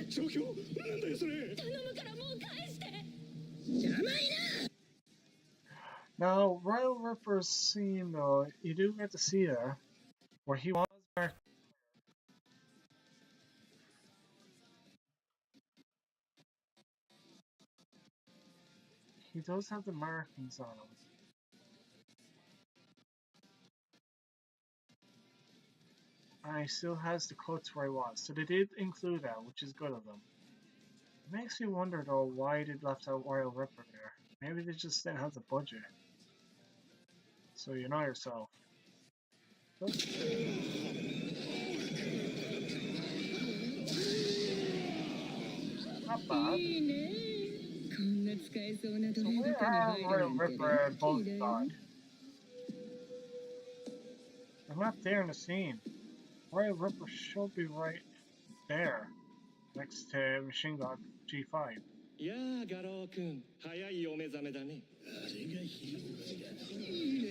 状況なんだよそれ。頼むからもう返して。邪魔いな。Now, Royal Ripper's scene, though, you do get to see there, where he was marked. He does have the markings on him. And he still has the cuts where he was. So they did include that, which is good of them. It makes me wonder, though, why they left out Royal Ripper there. Maybe they just didn't have the budget. So you know yourself. Not bad. So where are Royal Ripper and Bullseye? They're not there in the scene. Royal Ripper should be right there, next to Machine God G5. やあガロー君早いお目覚めだねあれがヒーローがいいね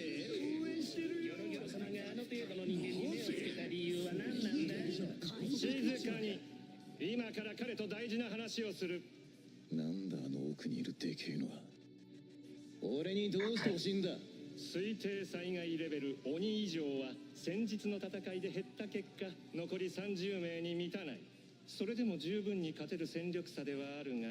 応援してるよギョロギョロ様があの程度の人間に目をつけた理由は何なんだ静かに今から彼と大事な話をするなんだあの奥にいるでけえのは俺にどうしてほしいんだ推定災害レベル鬼以上は先日の戦いで減った結果残り30名に満たないそれでも十分に勝てる戦力差ではあるが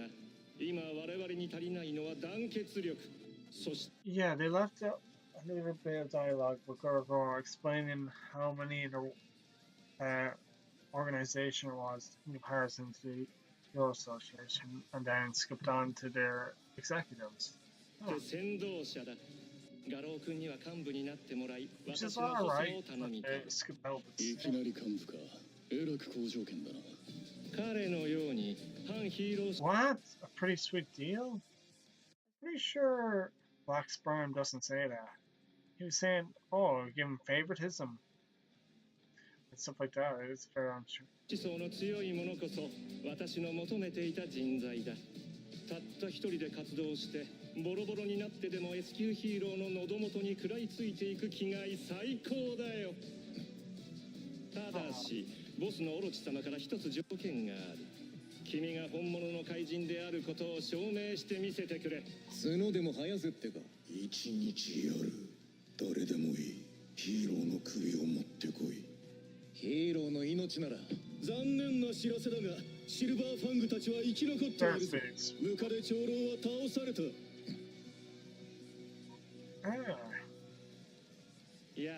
Yeah, they left out a little bit of dialogue with Gorgor explaining how many the organization was in comparison to the Euro Association, and then skipped on to their executives. Oh. Which is alright, but they skipped out. What? A pretty sweet deal? Pretty sure Black Sperm doesn't say that. He was saying, oh, give him favoritism. And stuff like that. It's very untrue. たった一人で活動してボロボロになってでも S 級ヒーローの喉元に食らいついていく気概最高だよただしボスのオロチ様から一つ条件がある君が本物の怪人であることを証明してみせてくれ角でも生やせってか一日やる誰でもいいヒーローの首を持ってこいヒーローの命なら残念な知らせだがシルバーファングたちは生き残っているぞムカデ長老は倒されたいや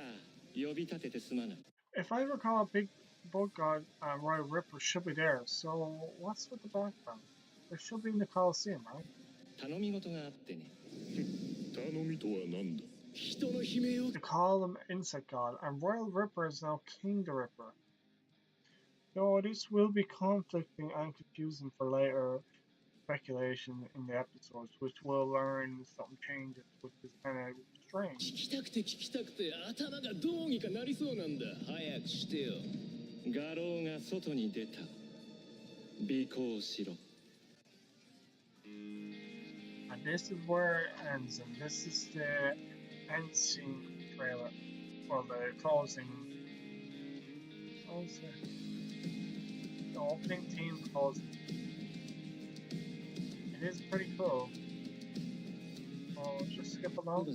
呼び立ててすまない If I recall, Big Bug God Royal Ripper should be there, so what's with the background? They should be in the Coliseum, right? 頼み事があってね頼みとは何だ They call him Insect God, and Royal Ripper is now King the Ripper. Though this will be conflicting and confusing for later speculation in the episodes, which we'll learn something changes, which is kind of strange. 聞きたくて聞きたくて頭がどうにかなりそうなんだ早くしてよガローが外に出た尾行しろ And this is where it ends, and this is the end scene trailer, or the closing. What was it? The opening team closing. It is pretty cool. Oh, just skip along.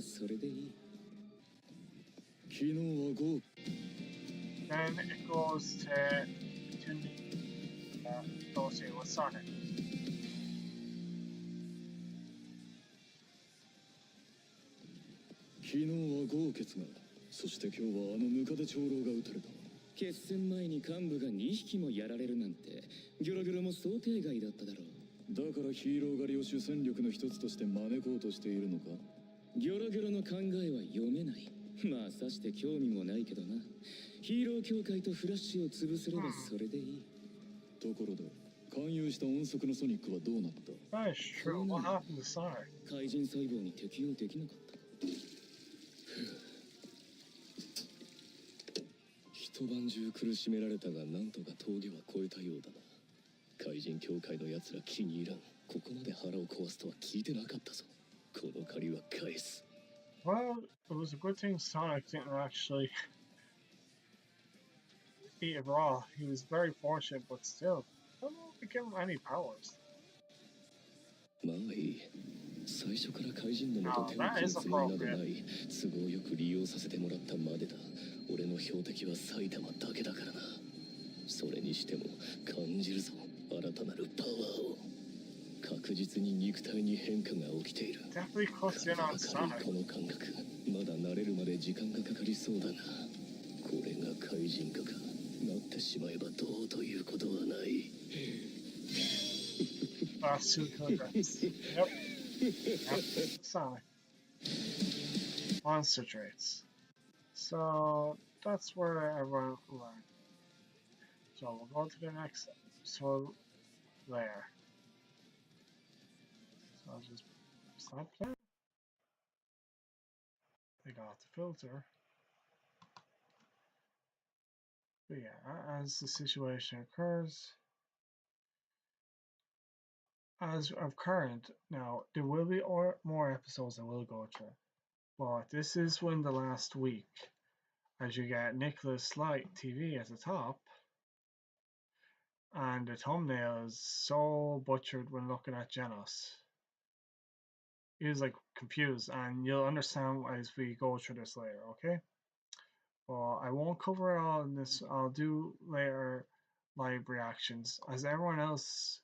Then it goes to closing with Sonic. 昨日は豪傑がそして今日はあのムカデ長老が撃たれた決戦前に幹部が2匹もやられるなんてギョロギョロも想定外だっただろうだからヒーロー狩りを主戦力の一つとして招こうとしているのかギョロギョロの考えは読めないまあさして興味もないけどなヒーロー協会とフラッシュを潰せればそれでいいところで勧誘した音速のソニックはどうなった That's true. What happened to Sonic? 怪人細胞に適応できなかった一晩中苦しめられたがなんとか峠は越えたようだな怪人協会の奴ら気に入らんここまで腹を壊すとは聞いてなかったぞこの借りは返す Well, it was a good thing Sonic didn't actually eat it raw. He was very fortunate, but still, I don't know if it gave him any powers. まあいい最初から怪人どもと手を組むつもりなどない。都合よく利用させてもらったまでだ。俺の標的は埼玉だけだからな。それにしても感じるぞ、新たなるパワーを。確実に肉体に変化が起きている。Definitely cuts in on この感覚、まだ慣れるまで時間がかかりそうだが、これが怪人化か。なってしまえばどうということはない。Last two kilograms. Yep. Sonic. Monster traits. So that's where everyone learned. So we'll go to the next episode layer. So I'll just stop that. Take off the filter. But yeah, as the situation occurs, as of current, now there will be more episodes that will go through. But this is when the last week, as you get Nicholas Light TV at the top, and the thumbnail is so butchered when looking at Genos. He was like confused, and you'll understand as we go through this later, okay? Well, I won't cover it all in this. I'll do later live reactions. As everyone else,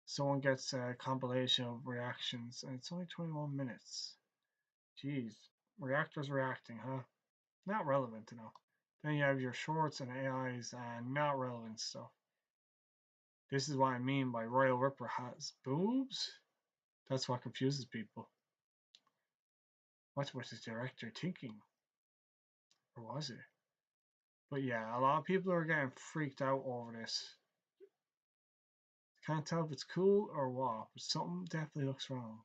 someone gets a compilation of reactions, and it's only 21 minutes. Jeez, reactors reacting, huh? Not relevant to know. Then you have your shorts and AIs and not relevant stuff. This is what I mean by Royal Ripper has boobs. That's what confuses people. What was the director thinking? Or was it? But yeah, a lot of people are getting freaked out over this. Can't tell if it's cool or what, but something definitely looks wrong.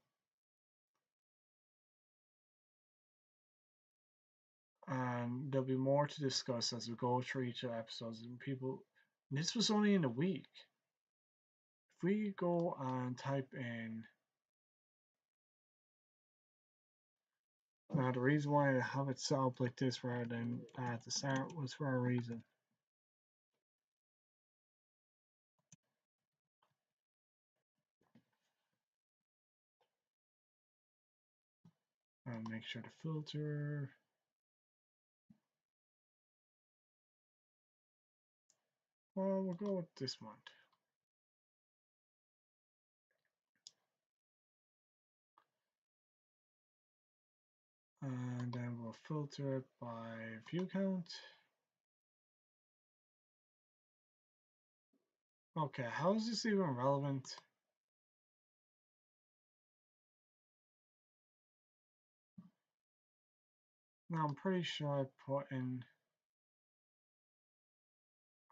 And there'll be more to discuss as we go through each of the episodes. And people, this was only in a week. If we go and type in, now the reason why I have it set up like this rather than at the start was for a reason. And make sure to filter. Well, we'll go with this one. And then we'll filter it by view count. Okay, how is this even relevant? Now I'm pretty sure I put in.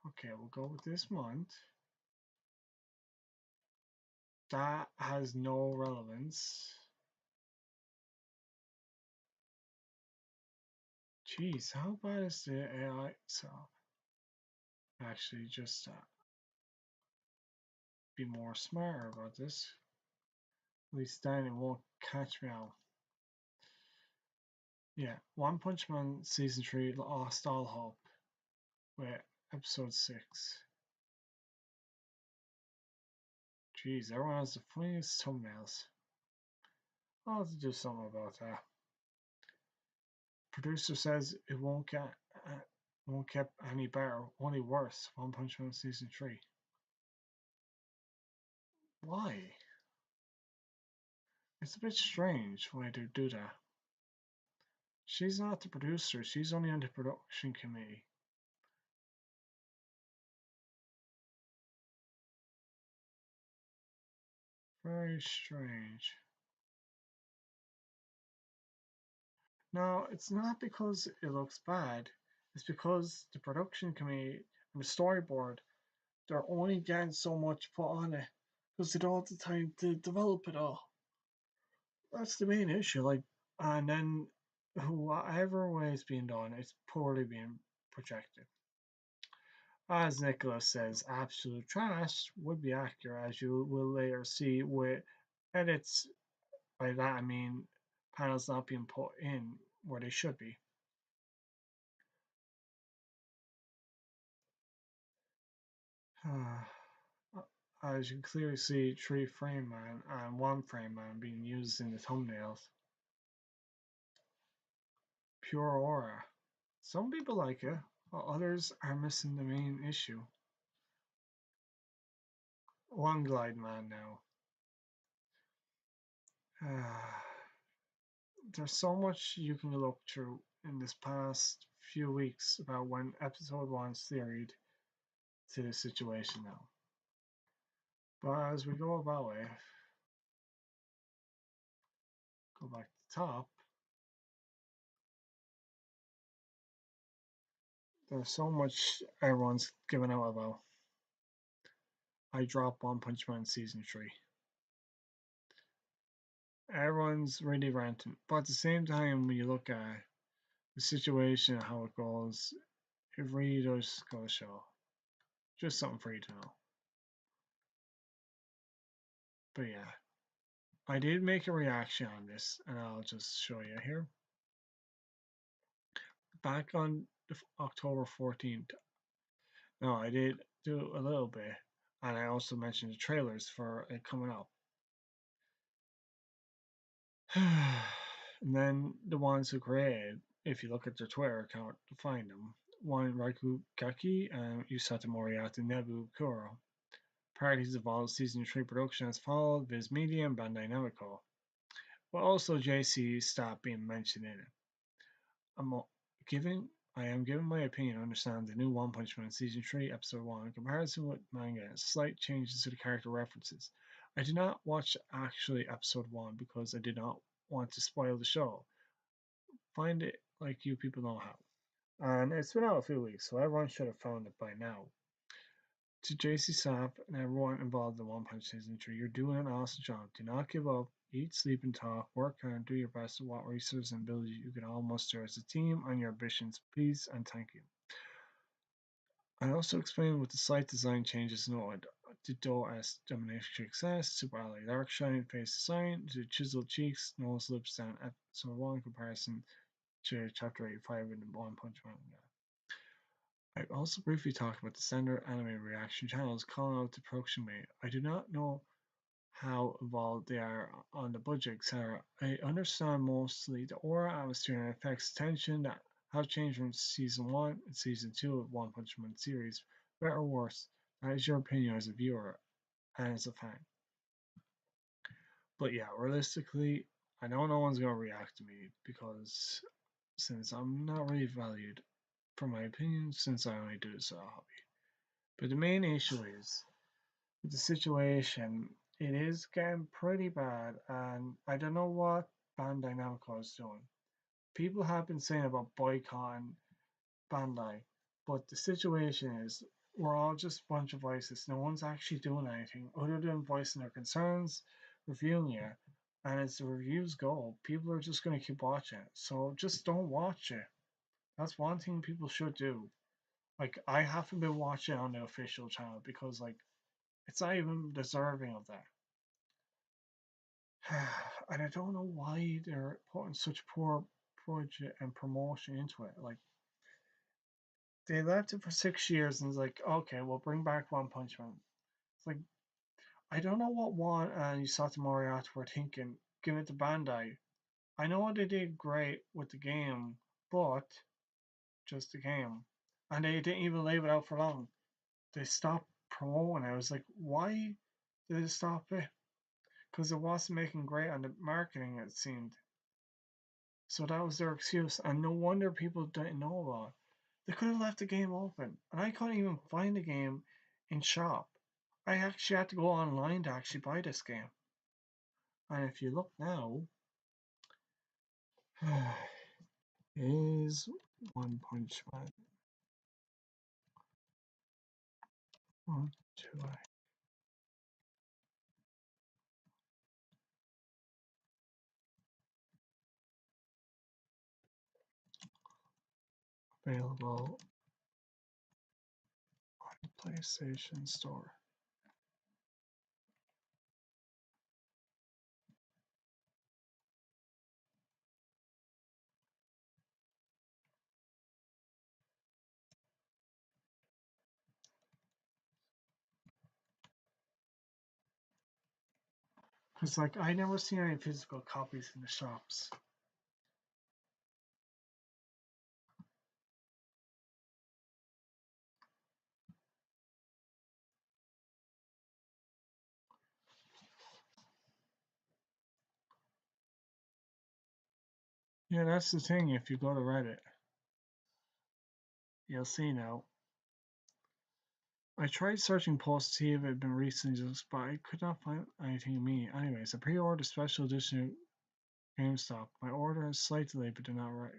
Okay, we'll go with this month. That has no relevance. Jeez, how bad is the AI? So actually just be more smarter about this. At least then it won't catch me out. Yeah, One Punch Man Season 3 lost all hope with Episode 6. Jeez, everyone has the funniest thumbnails. I'll have to do something about that. Producer says it won't get any better, only worse. One Punch Man Season 3. Why? It's a bit strange why they do that. She's not the producer, she's only on the production committee. Very strange. No, it's not because it looks bad. It's because the production committee and the storyboard, they're only getting so much put on it because they don't have the time to develop it all. That's the main issue. Like, and then whatever way it's being done, it's poorly being projected. As Nicholas says, absolute trash would be accurate, as you will later see with edits. By that I mean panels not being put in where they should be. as you can clearly see 3 frame man and 1 frame man being used in the thumbnails. Pure aura. Some people like it, while others are missing the main issue. One glide man now. There's so much you can look through in this past few weeks about when episode 1's theoried to the situation now. But as we go about it, go back to the top, there's so much everyone's giving out about. I dropped One Punch Man Season 3. Everyone's really ranting, but at the same time, when you look at the situation and how it goes, it really does go to show. Just something for you to know. But yeah, I did make a reaction on this, and I'll just show you here. Back on October 14th, no, I did do a little bit, and I also mentioned the trailers for it coming up. And then the ones who created, if you look at their Twitter account to find them, one Raiku Gaki and Yusato Moriarty Nebu Kuro. Parties involved season 3 production as followed, Viz Media and Bandai Namco. But also JC stopped being mentioned in it. I am giving my opinion. Understand the new One Punch Man Season 3 Episode 1 in comparison with manga, slight changes to the character references. I did not watch actually Episode 1 because I did not want to spoil the show. Find it like you people know how. And it's been out a few weeks, so everyone should have found it by now. To JC Sap and everyone involved in the One Punch Season 3, you're doing an awesome job. Do not give up. Eat, sleep, and talk. Work hard. Do your best at what resources and abilities you can all muster as a team on your ambitions. Please and thank you. I also explained with the slight design changes noted. The door as dominatrix S, Super Ally Dark Shine, face design, the chiseled cheeks, nose, lips down episode 1 comparison to chapter 85 in the One Punch Man. I also briefly talked about the standard anime reaction channels calling out the production rate. I do not know how involved they are on the budget, etc. I understand mostly the aura, atmosphere, and effects tension that have changed from season 1 and season 2 of One Punch Man series. Better or worse, that is your opinion as a viewer and as a fan. But yeah, realistically, I know no one's going to react to me because since I'm not really valued for my opinion, since I only do this as a hobby. But the main issue is with the situation, it is getting pretty bad, and I don't know what Bandai Namco is doing. People have been saying about boycotting Bandai, but the situation is we're all just a bunch of voices. No one's actually doing anything other than voicing their concerns, reviewing it, and as the reviews go, people are just going to keep watching it. So just don't watch it. That's one thing people should do. Like, I haven't been watching on the official channel because, like, it's not even deserving of that. And I don't know why they're putting such poor budget and promotion into it. Like, they left it for 6 years and it's like, okay, we'll bring back One Punch Man. It's like, I don't know what Juan and Yusato Moriarty were thinking. Give it to Bandai. I know they did great with the game, but just the game. And they didn't even leave it out for long. They stopped promoting it. I was like, why did they stop it? Because it wasn't making great on the marketing, it seemed. So that was their excuse, and no wonder people didn't know about it. They could have left the game open, and I couldn't even find the game in shop. I actually had to go online to actually buy this game. And if you look now, is One Punch Man. 1, 2, available on PlayStation Store. Because, like, I never seen any physical copies in the shops. Yeah, that's the thing. If you go to Reddit, you'll see now. I tried searching posts to see if it had been recently just, but I could not find anything immediate. Anyways, I pre-ordered special edition at GameStop. My order has slight delay but did not arrive.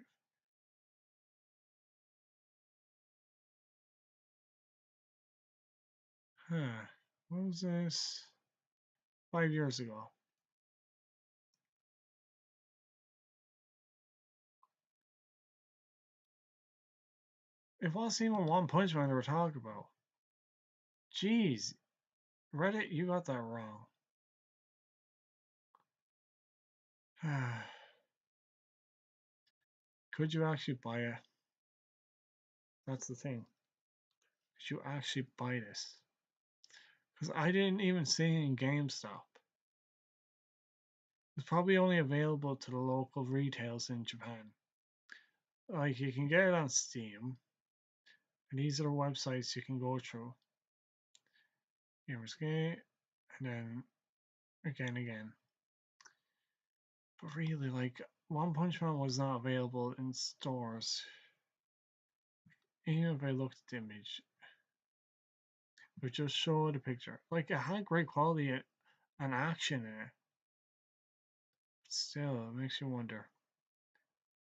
Huh. What was this? 5 years ago. It wasn't even One Punch Man they were talking about. Jeez. Reddit, you got that wrong. Could you actually buy it? That's the thing. Could you actually buy this? Because I didn't even see it in GameStop. It's probably only available to the local retailers in Japan. Like, you can get it on Steam. And these are the websites you can go through. Gamersgate, and then again. But really, like, One Punch Man was not available in stores. Even if I looked at the image, it would just show the picture. Like, it had great quality and action in it. But still, it makes you wonder.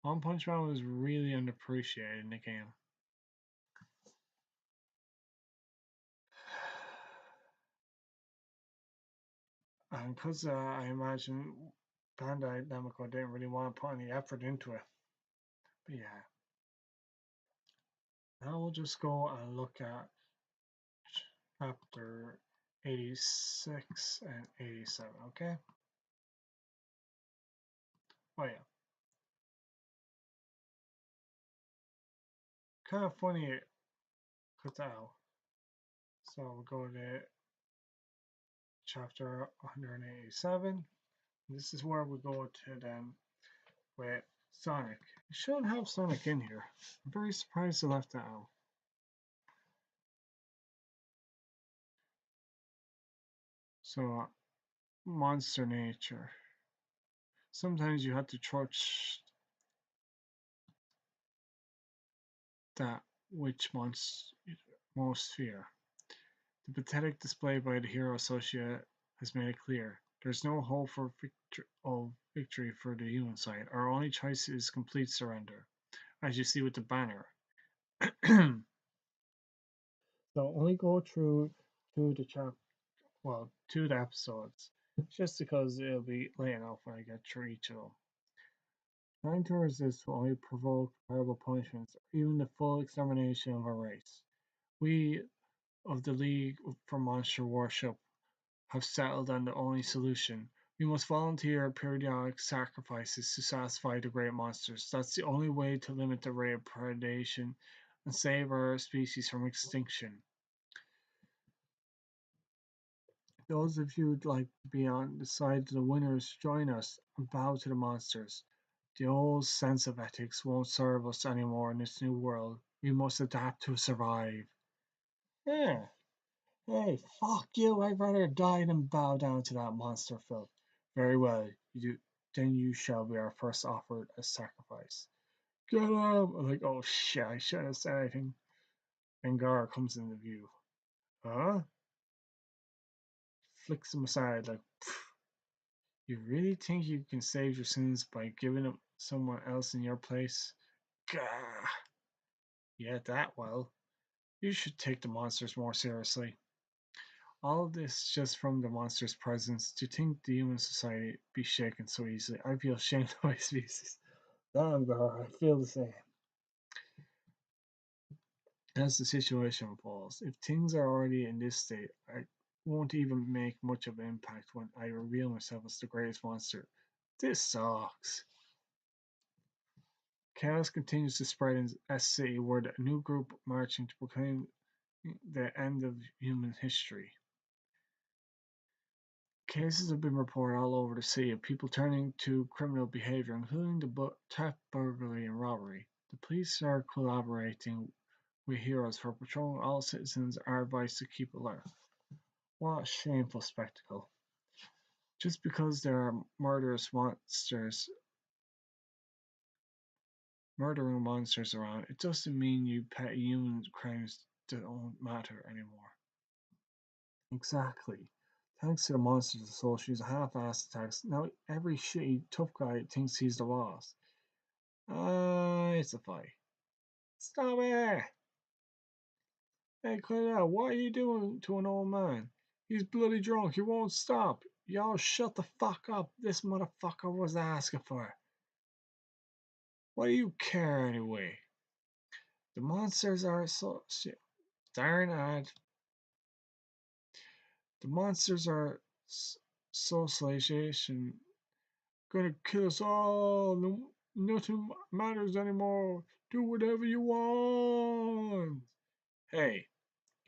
One Punch Man was really underappreciated in the game. And because I imagine Bandai Namco didn't really want to put any effort into it. But yeah. Now we'll just go and look at chapter 86 and 87, okay? Oh yeah. Kind of funny it cuts out. So we'll go to chapter 187. This is where we go to then with Sonic. You shouldn't have Sonic in here. I'm very surprised they left that out. So, monster nature. Sometimes you have to trust that which most fear. The pathetic display by the hero associate has made it clear. There's no hope for victory for the human side. Our only choice is complete surrender, as you see with the banner. So only go through to the episodes, just because it'll be late enough when I get through each of them. Trying to resist will only provoke terrible punishments, or even the full extermination of our race. We of the League for Monster Worship have settled on the only solution. We must volunteer periodic sacrifices to satisfy the great monsters. That's the only way to limit the rate of predation and save our species from extinction. Those of you who'd like to be on the side of the winners, join us and bow to the monsters. The old sense of ethics won't serve us anymore in this new world. We must adapt to survive. Yeah. Hey, fuck you. I'd rather die than bow down to that monster filth. Very well. Then you shall be our first offered as sacrifice. Get him! I'm like, oh shit, I shouldn't have said anything. And Gar comes into view. Huh? Flicks him aside like, you really think you can save your sins by giving up someone else in your place? Gah! Yeah, that well. You should take the monsters more seriously. All of this just from the monster's presence. To think the human society be shaken so easily. I feel ashamed of my species. Damn, Gar, I feel the same. As the situation unfolds, if things are already in this state, I won't even make much of an impact when I reveal myself as the greatest monster. This sucks. Chaos continues to spread in S City, where a new group marching to proclaim the end of human history. Cases have been reported all over the city of people turning to criminal behavior, including theft, burglary, and robbery. The police are collaborating with heroes for patrolling. All citizens are advised to keep alert. What a shameful spectacle. Just because there are murdering monsters around, it doesn't mean you petty human crimes don't matter anymore. Exactly. Thanks to the monsters of social, she's a half-assed attacks. Now every shitty tough guy thinks he's the boss. It's a fight. Stop it! Hey, cut it out. What are you doing to an old man? He's bloody drunk. He won't stop. Y'all shut the fuck up. This motherfucker was asking for. What do you care anyway? The monsters are so shit. Darn it. The monsters are socialization. Gonna kill us all. Nothing matters anymore. Do whatever you want. Hey,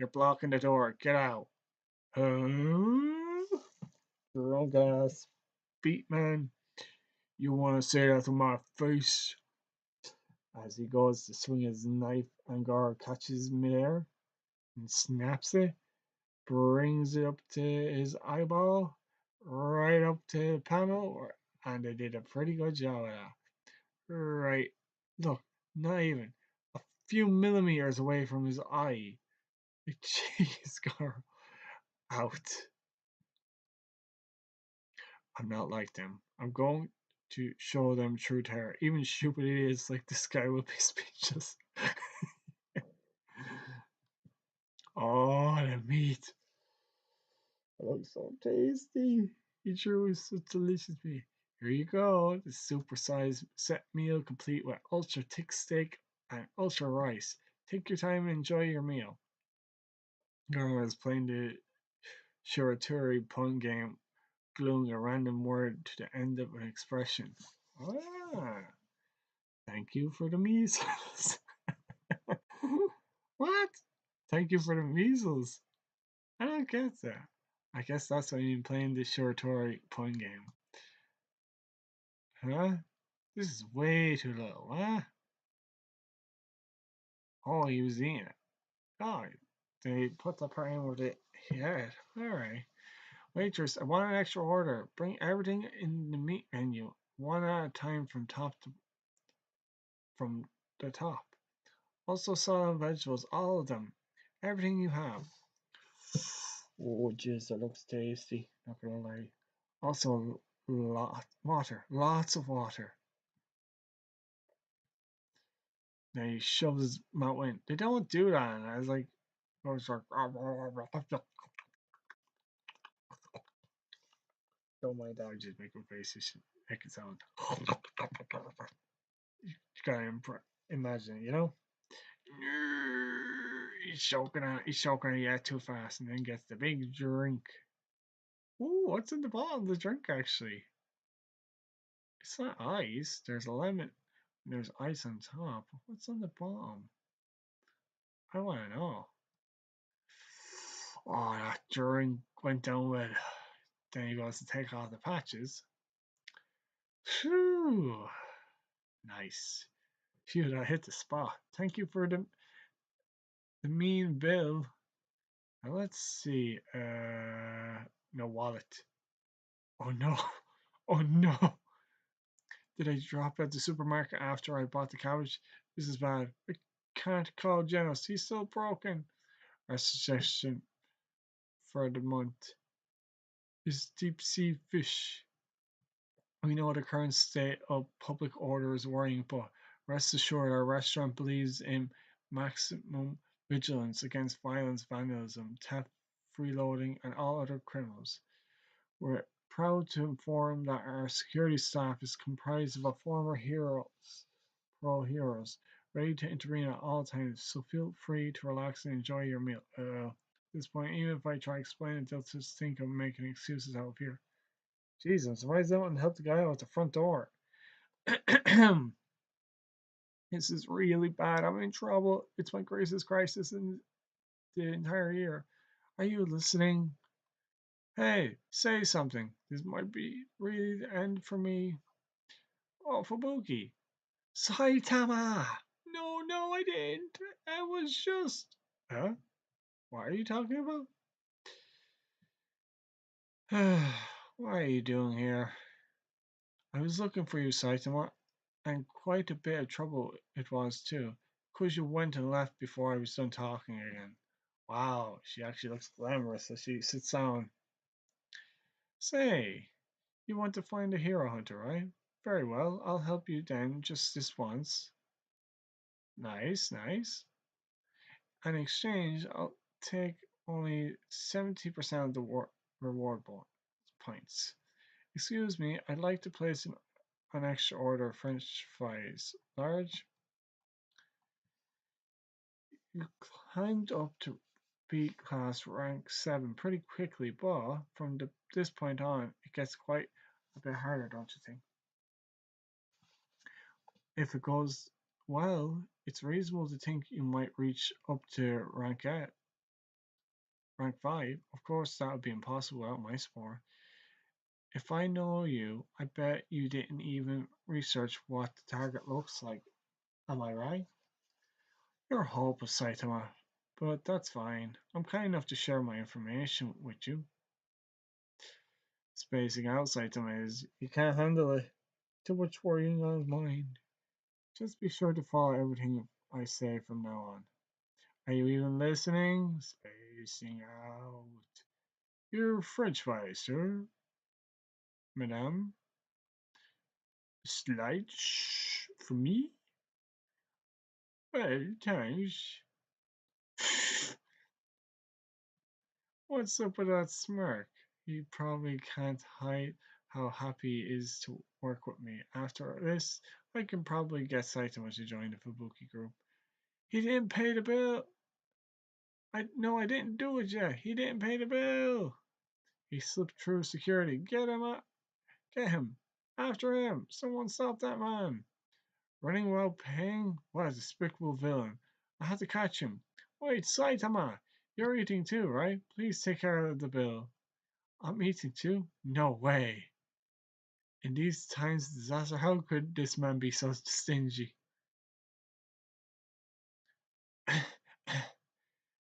you're blocking the door. Get out. Huh? Drunk ass beat man. You wanna say that to my face? As he goes to swing his knife, Angara catches midair and snaps it, brings it up to his eyeball, right up to the panel, and they did a pretty good job of that. Right, look, not even a few millimeters away from his eye. Jeez, girl, out. I'm not like them. I'm going to show them true terror. Even stupid idiots like this guy will be speechless. Oh, the meat. It looks so tasty. It sure is so delicious meat. Here you go. The super-sized set meal complete with ultra thick steak and ultra rice. Take your time and enjoy your meal. Girl is playing the Shiraturi pun game, gluing a random word to the end of an expression. Ah, thank you for the measles. What? Thank you for the measles. I don't get that. I guess that's why you're playing the Shiraturi pun game. Huh? This is way too low, huh? Oh, he was eating it. Oh, they put the part in with it. Yeah, alright. Waitress, I want an extra order. Bring everything in the meat menu, one at a time from the top. Also salad and vegetables, all of them. Everything you have. Oh, jeez, that looks tasty. Not gonna lie. Also, lots of water. Then he shoves his mouth in. They don't do that. And I was like, don't mind dog just making faces, making sound. You gotta imagine, you know? He's choking on it too fast and then gets the big drink. Ooh, what's in the bottom of the drink actually? It's not ice. There's a lemon. There's ice on top. What's on the bottom? I want to know. Oh, that drink went down well. Then he goes to take off the patches. Phew. Nice. Phew, I hit the spot. Thank you for the mean bill. Now let's see. No wallet. Oh no. Oh no. Did I drop at the supermarket after I bought the cabbage? This is bad. I can't call Janos. He's still broken. Our suggestion for the month is deep sea fish. We know the current state of public order is worrying, but rest assured our restaurant believes in maximum vigilance against violence, vandalism, theft, freeloading, and all other criminals. We're proud to inform that our security staff is comprised of former heroes, ready to intervene at all times, so feel free to relax and enjoy your meal. At this point, even if I try explaining, they'll just think I'm making excuses out of here. Jeez, I'm surprised I wouldn't help the guy out at the front door. This is really bad. I'm in trouble. It's my greatest crisis in the entire year. Are you listening? Hey, say something. This might be really the end for me. Oh, Fubuki. Saitama! No, no, I didn't. I was just. Huh? What are you talking about? What are you doing here? I was looking for you, Saitama, and quite a bit of trouble it was too, 'cause you went and left before I was done talking again. Wow, she actually looks glamorous as she sits down. Say, you want to find a hero hunter, right? Very well, I'll help you then just this once. Nice, nice. In exchange, I'll take only 70% of the reward points. Excuse me, I'd like to place an extra order of French fries. Large? You climbed up to B class rank 7 pretty quickly, but from this point on, it gets quite a bit harder, don't you think? If it goes well, it's reasonable to think you might reach up to rank 5. Of course, that would be impossible without my support. If I know you, I bet you didn't even research what the target looks like. Am I right? You're hopeless, Saitama. But that's fine. I'm kind enough to share my information with you. Spacing out, Saitama is you can't handle it. Too much worrying on his mind. Just be sure to follow everything I say from now on. Are you even listening? Spacing out. Your French fries, sir. Madame? Slight shh for me? Well, thanks. What's up with that smirk? He probably can't hide how happy he is to work with me. After this, I can probably get Saitama to join the Fubuki group. He didn't pay the bill. I didn't do it yet. He didn't pay the bill. He slipped through security. Get him up. Get him. After him. Someone stop that man. Running while paying? What a despicable villain. I had to catch him. Wait, Saitama. You're eating too, right? Please take care of the bill. I'm eating too? No way. In these times of disaster, how could this man be so stingy?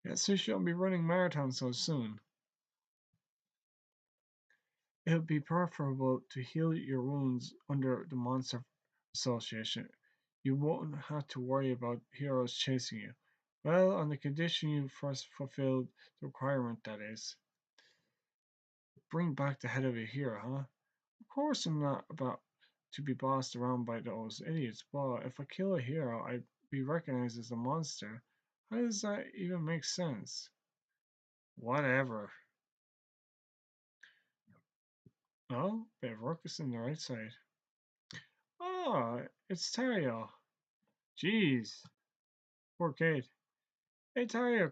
Yes, you shouldn't be running marathons so soon. It would be preferable to heal your wounds under the Monster Association. You won't have to worry about heroes chasing you. Well, on the condition you first fulfilled the requirement, that is. Bring back the head of a hero, huh? Of course I'm not about to be bossed around by those idiots, but if I kill a hero, I'd be recognized as a monster. How does that even make sense? Whatever. Oh, bit of ruckus on the right side. Oh, it's Tario. Jeez, poor kid. Hey Tario,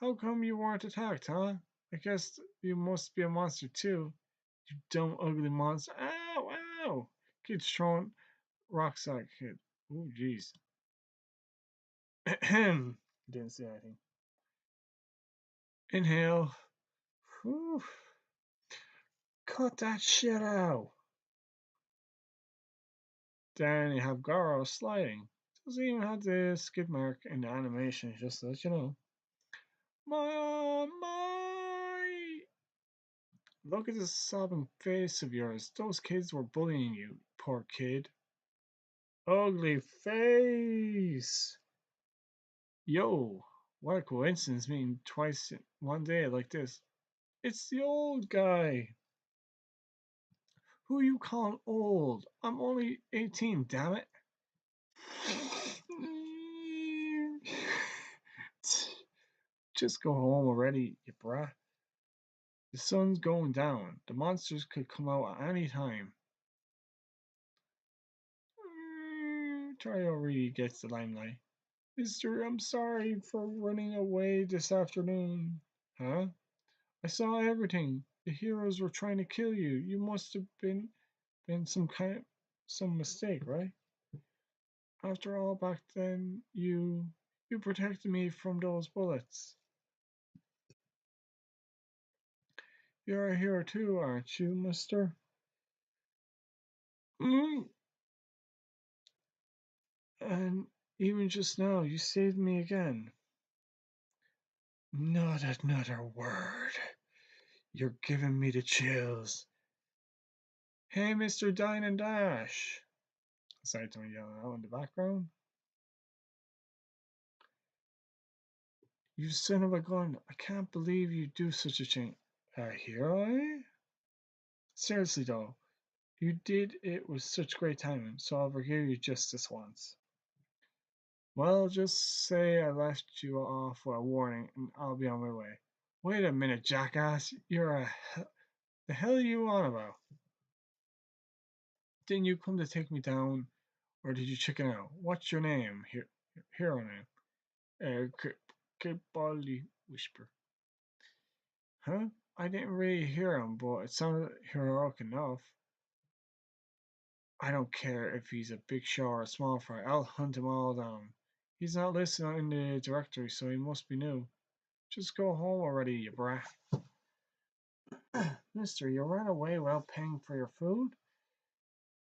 how come you weren't attacked, huh? I guess you must be a monster too. You dumb, ugly monster. Ow, ow! Kid's throwing rocks at kid. Oh, jeez. Didn't see anything. Inhale. Whew. Cut that shit out. Then you have Garo sliding. Doesn't even have the skid mark in the animation, just to let you know. My! Look at the sobbing face of yours. Those kids were bullying you, poor kid. Ugly face! Yo, what a coincidence meeting twice in one day like this. It's the old guy. Who you calling old? I'm only 18, damn it. Just go home already, you brat. The sun's going down. The monsters could come out at any time. Tario really gets the limelight. Mister, I'm sorry for running away this afternoon. Huh? I saw everything. The heroes were trying to kill you. You must have been some mistake, right? After all, back then you protected me from those bullets. You're a hero too, aren't you, mister? Mm. And even just now, you saved me again. Not another word. You're giving me the chills. Hey, Mr. Dine and Dash. Saito yelling out in the background. You son of a gun. I can't believe you do such a thing. A hero, eh? Seriously, though, you did it with such great timing, so I'll forgive you just this once. Well, just say I left you off with a warning, and I'll be on my way. Wait a minute, jackass. The hell are you on about? Didn't you come to take me down, or did you chicken out? What's your name? Hero name? Kipali whisper. Huh? I didn't really hear him, but it sounded heroic enough. I don't care if he's a big shot or a small fry. I'll hunt him all down. He's not listed in the directory, so he must be new. Just go home already, you brat. Mister, you ran away without paying for your food?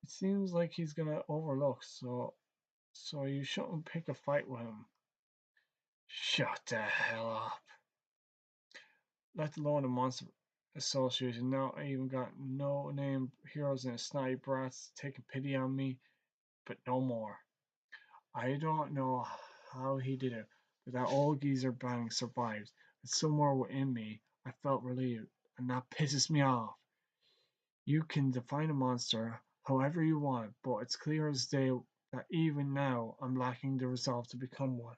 It seems like he's gonna overlook, so you shouldn't pick a fight with him. Shut the hell up. Let alone the Monster Association. Now I even got no name heroes and snotty brats taking pity on me, but no more. I don't know how he did it, but that old geezer bang survived. And somewhere within me, I felt relieved, and that pisses me off. You can define a monster however you want, but it's clear as day that even now I'm lacking the resolve to become one.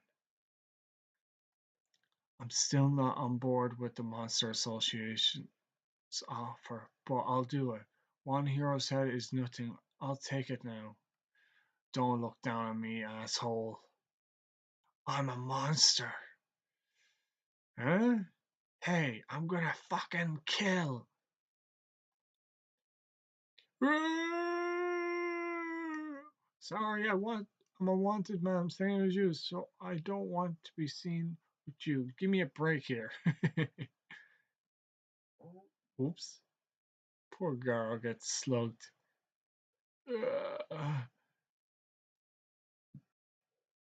I'm still not on board with the Monster Association's offer, but I'll do it. One hero's head is nothing. I'll take it now. Don't look down on me, asshole. I'm a monster. Huh? Hey, I'm gonna fucking kill. Sorry, I'm a wanted man, same as you, so I don't want to be seen with you. Give me a break here. Oops. Poor girl gets slugged.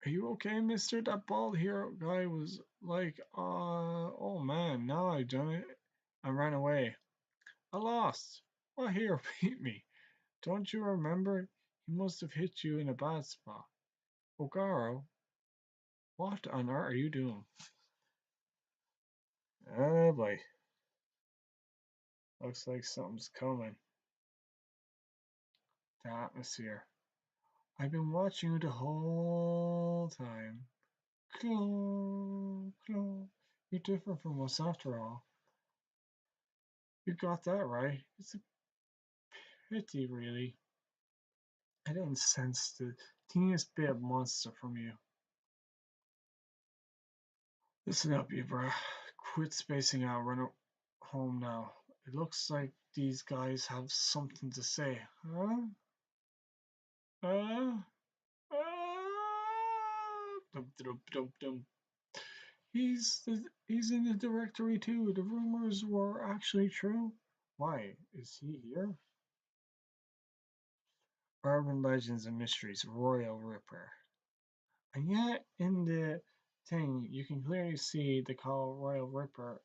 Are you okay, mister? That bald hero guy was like, oh man, now I've done it. I ran away. I lost. What hero beat me? Don't you remember? He must have hit you in a bad spot. Ogaro, what on earth are you doing? Oh boy. Looks like something's coming. The atmosphere. I've been watching you the whole time. Clone. You're different from us after all. You got that right. It's a pity, really. I didn't sense the teeniest bit of monster from you. Listen up, you bruh. Quit spacing out. Run home now. It looks like these guys have something to say. Huh? Uh? Dum, dum, dum, dum. He's in the directory too. The rumors were actually true. Why is he here? Urban legends and mysteries. Royal Ripper. And yet in the thing, you can clearly see they call Royal Ripper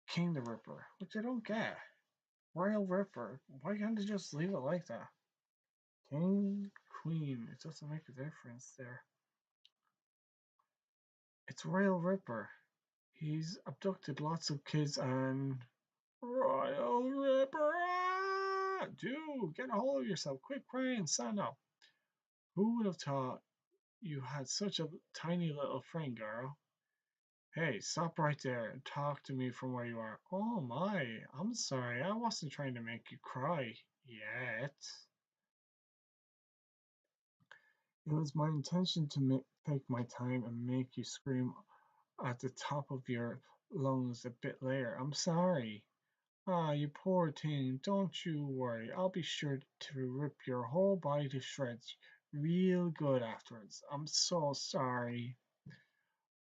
King the Ripper, which I don't get. Royal Ripper. Why can't they just leave it like that? King, Queen. It doesn't make a difference there. It's Royal Ripper. He's abducted lots of kids and Royal Ripper! Dude, get a hold of yourself. Quit crying, stand up. Who would have thought you had such a tiny little friend, girl? Hey, stop right there and talk to me from where you are. Oh my, I'm sorry. I wasn't trying to make you cry yet. It was my intention to take my time and make you scream at the top of your lungs a bit later. I'm sorry. Ah, you poor thing. Don't you worry. I'll be sure to rip your whole body to shreds real good afterwards. I'm so sorry.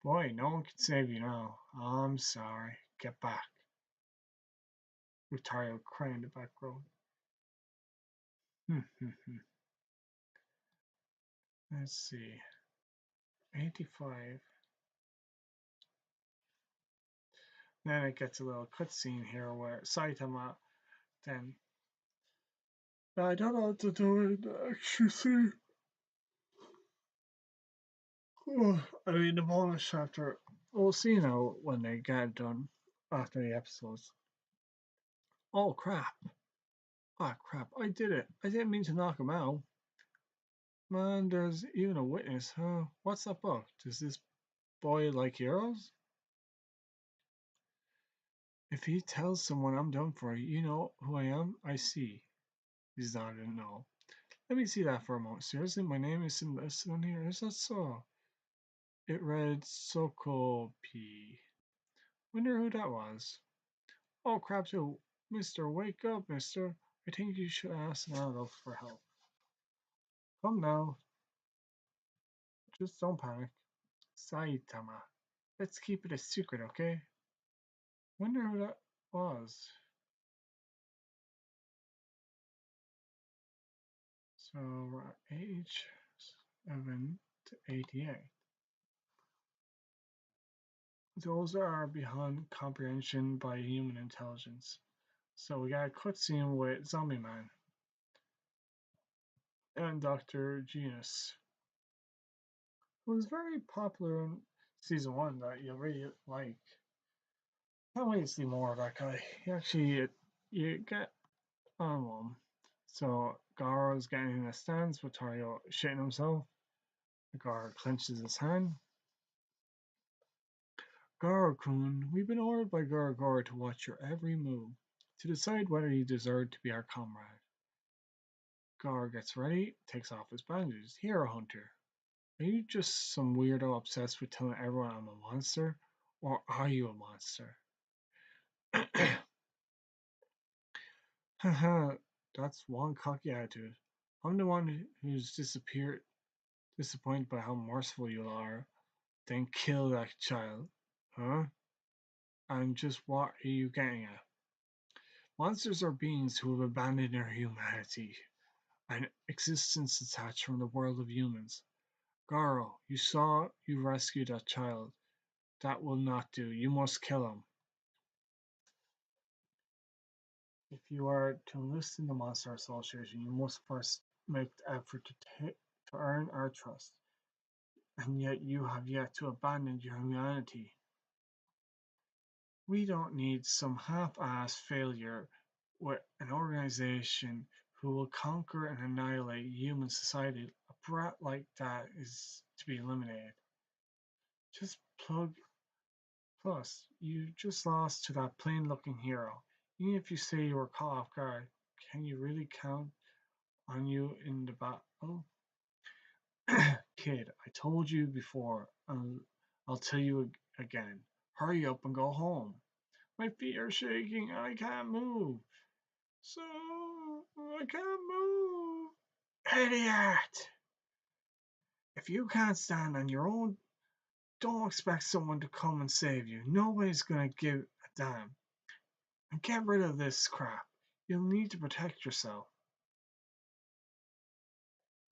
Boy, no one can save you now. I'm sorry. Get back. with Tario crying in the background. Let's see. 85. Then it gets a little cutscene here where Saitama then. I don't know what to do in the extra scene. I mean, the bonus chapter. We'll see now when they get it done after the episodes. Oh crap! Ah crap! I did it! I didn't mean to knock him out. Man, there's even a witness, huh? What's that book? Does this boy like heroes? If he tells someone I'm done for, you know who I am? I see. He's nodding no. Let me see that for a moment. Seriously, my name isn't listed on here. Is that so? It read Soko P. Wonder who that was. Oh crap too. Mister, wake up, mister. I think you should ask Naruto for help. Come now. Just don't panic. Saitama. Let's keep it a secret, okay? Wonder who that was. So we're at age 7 to 88. Those are beyond comprehension by human intelligence. So we got a cutscene with Zombie Man and Dr. Genus, who was very popular in season 1 that you really like. Can't wait to see more of that guy. You get on one. So Garo's getting in a stance with Tario shitting himself. Garo clenches his hand. Garo-kun, we've been ordered by Garo to watch your every move, to decide whether you deserve to be our comrade. Garo gets ready, takes off his bandages. Hero Hunter, are you just some weirdo obsessed with telling everyone I'm a monster? Or are you a monster? Haha, that's one cocky attitude. I'm the one who's disappointed by how merciful you are. Then kill that child. Huh? And just what are you getting at? Monsters are beings who have abandoned their humanity, an existence detached from the world of humans. Garo, you rescued that child. That will not do. You must kill him. If you are to enlist in the Monster Association, you must first make the effort to earn our trust. And yet you have yet to abandon your humanity. We don't need some half-assed failure with an organization who will conquer and annihilate human society. A brat like that is to be eliminated. Just plug. Plus, you just lost to that plain-looking hero. Even if you say you were caught off guard, can you really count on you in the battle? Kid, I told you before, I'll tell you again. Hurry up and go home. My feet are shaking and I can't move. So, I can't move. Idiot! If you can't stand on your own, don't expect someone to come and save you. Nobody's gonna give a damn. And get rid of this crap. You'll need to protect yourself.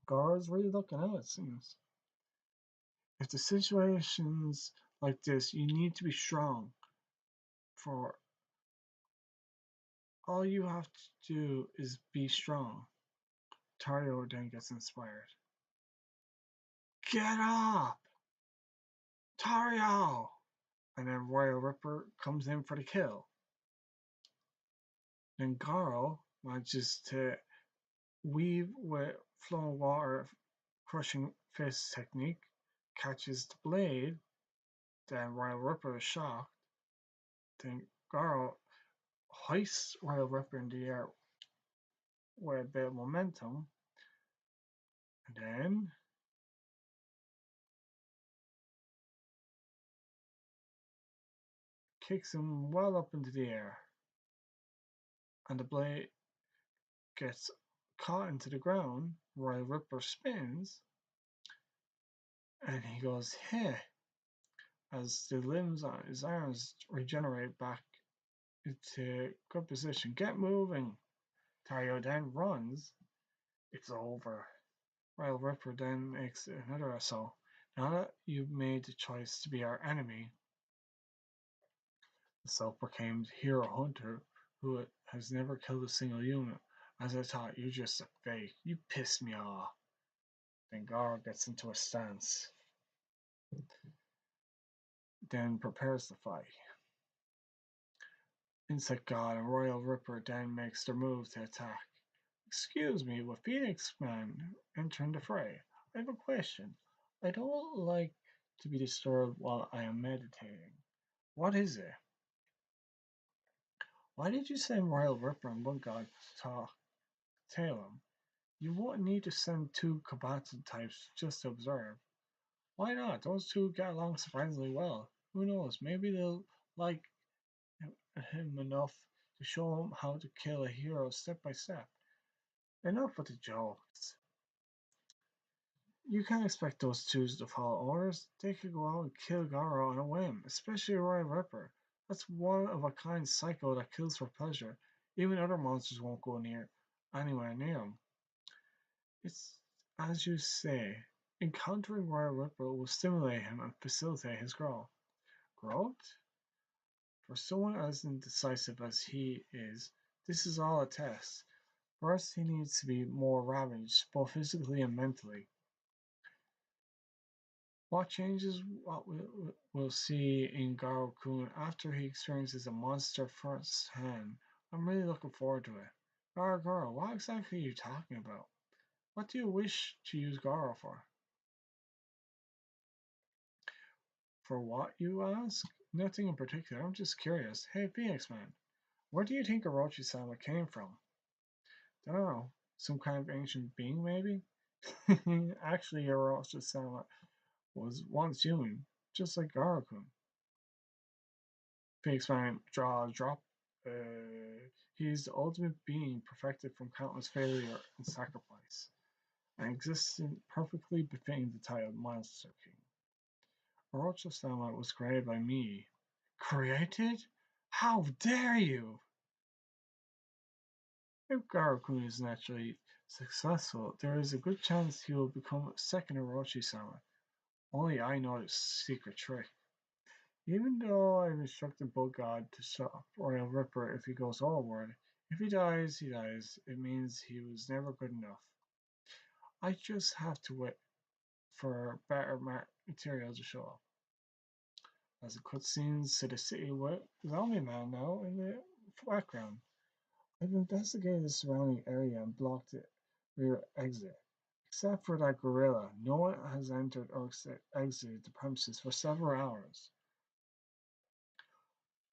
Guards really looking out, it seems. If the situation's like this, you need to be strong. For all you have to do is be strong. Tario then gets inspired. Get up! Tario! And then Royal Ripper comes in for the kill. Then Garo manages to weave with flowing water crushing fist technique, catches the blade, then Royal Ripper is shocked. Then Garo hoists Royal Ripper in the air with a bit of momentum, and then kicks him well up into the air. And the blade gets caught into the ground. Royal Ripper spins, and he goes, hey, as the limbs on his arms regenerate back It's a good position. Get moving. Tayo then runs. It's over. While Ripper then makes another assault. Now that you've made the choice to be our enemy, the self-proclaimed hero hunter who has never killed a single human. As I thought, you're just a fake. You pissed me off. Then Garo gets into a stance. Then prepares to fight. Insect God and Royal Ripper then makes their move to attack. Excuse me, with Phoenix Man entering the fray, I have a question. I don't like to be disturbed while I am meditating. What is it? Why did you send Royal Ripper and Blood God to tail him? You won't need to send two combatant types just to observe. Why not? Those two get along surprisingly well. Who knows? Maybe they'll like him enough to show him how to kill a hero step by step. Enough with the jokes. You can't expect those two to follow orders. They could go out and kill Garo on a whim, especially Royal Ripper. That's one of a kind psycho that kills for pleasure. Even other monsters won't go anywhere near him. It's as you say, encountering Royal Ripper will stimulate him and facilitate his growth. Growth? For someone as indecisive as he is, this is all a test. First, he needs to be more ravaged, both physically and mentally. What changes what we'll see in Garo-kun after he experiences a monster firsthand? I'm really looking forward to it. Garo, what exactly are you talking about? What do you wish to use Garo for? For what, you ask? Nothing in particular, I'm just curious. Hey, Phoenix Man, where do you think Orochi-sama came from? Dunno, some kind of ancient being, maybe? Actually, Orochi-sama was once human, just like Garo-kun. Phoenix Man jaw drop. He is the ultimate being perfected from countless failure and sacrifice, an existence perfectly befitting the title Monster King. Orochi-sama was created by me. Created? How dare you! If Garo-kun is naturally successful, there is a good chance he will become a second Orochi-sama. Only I know this secret trick. Even though I've instructed Blood God to stop Royal Ripper if he goes overboard, if he dies, he dies. It means he was never good enough. I just have to wait for better material to show up. As the cutscenes to the city with Zombie Man now in the background. I've investigated the surrounding area and blocked the rear exit. Except for that gorilla, no one has entered or exited the premises for several hours.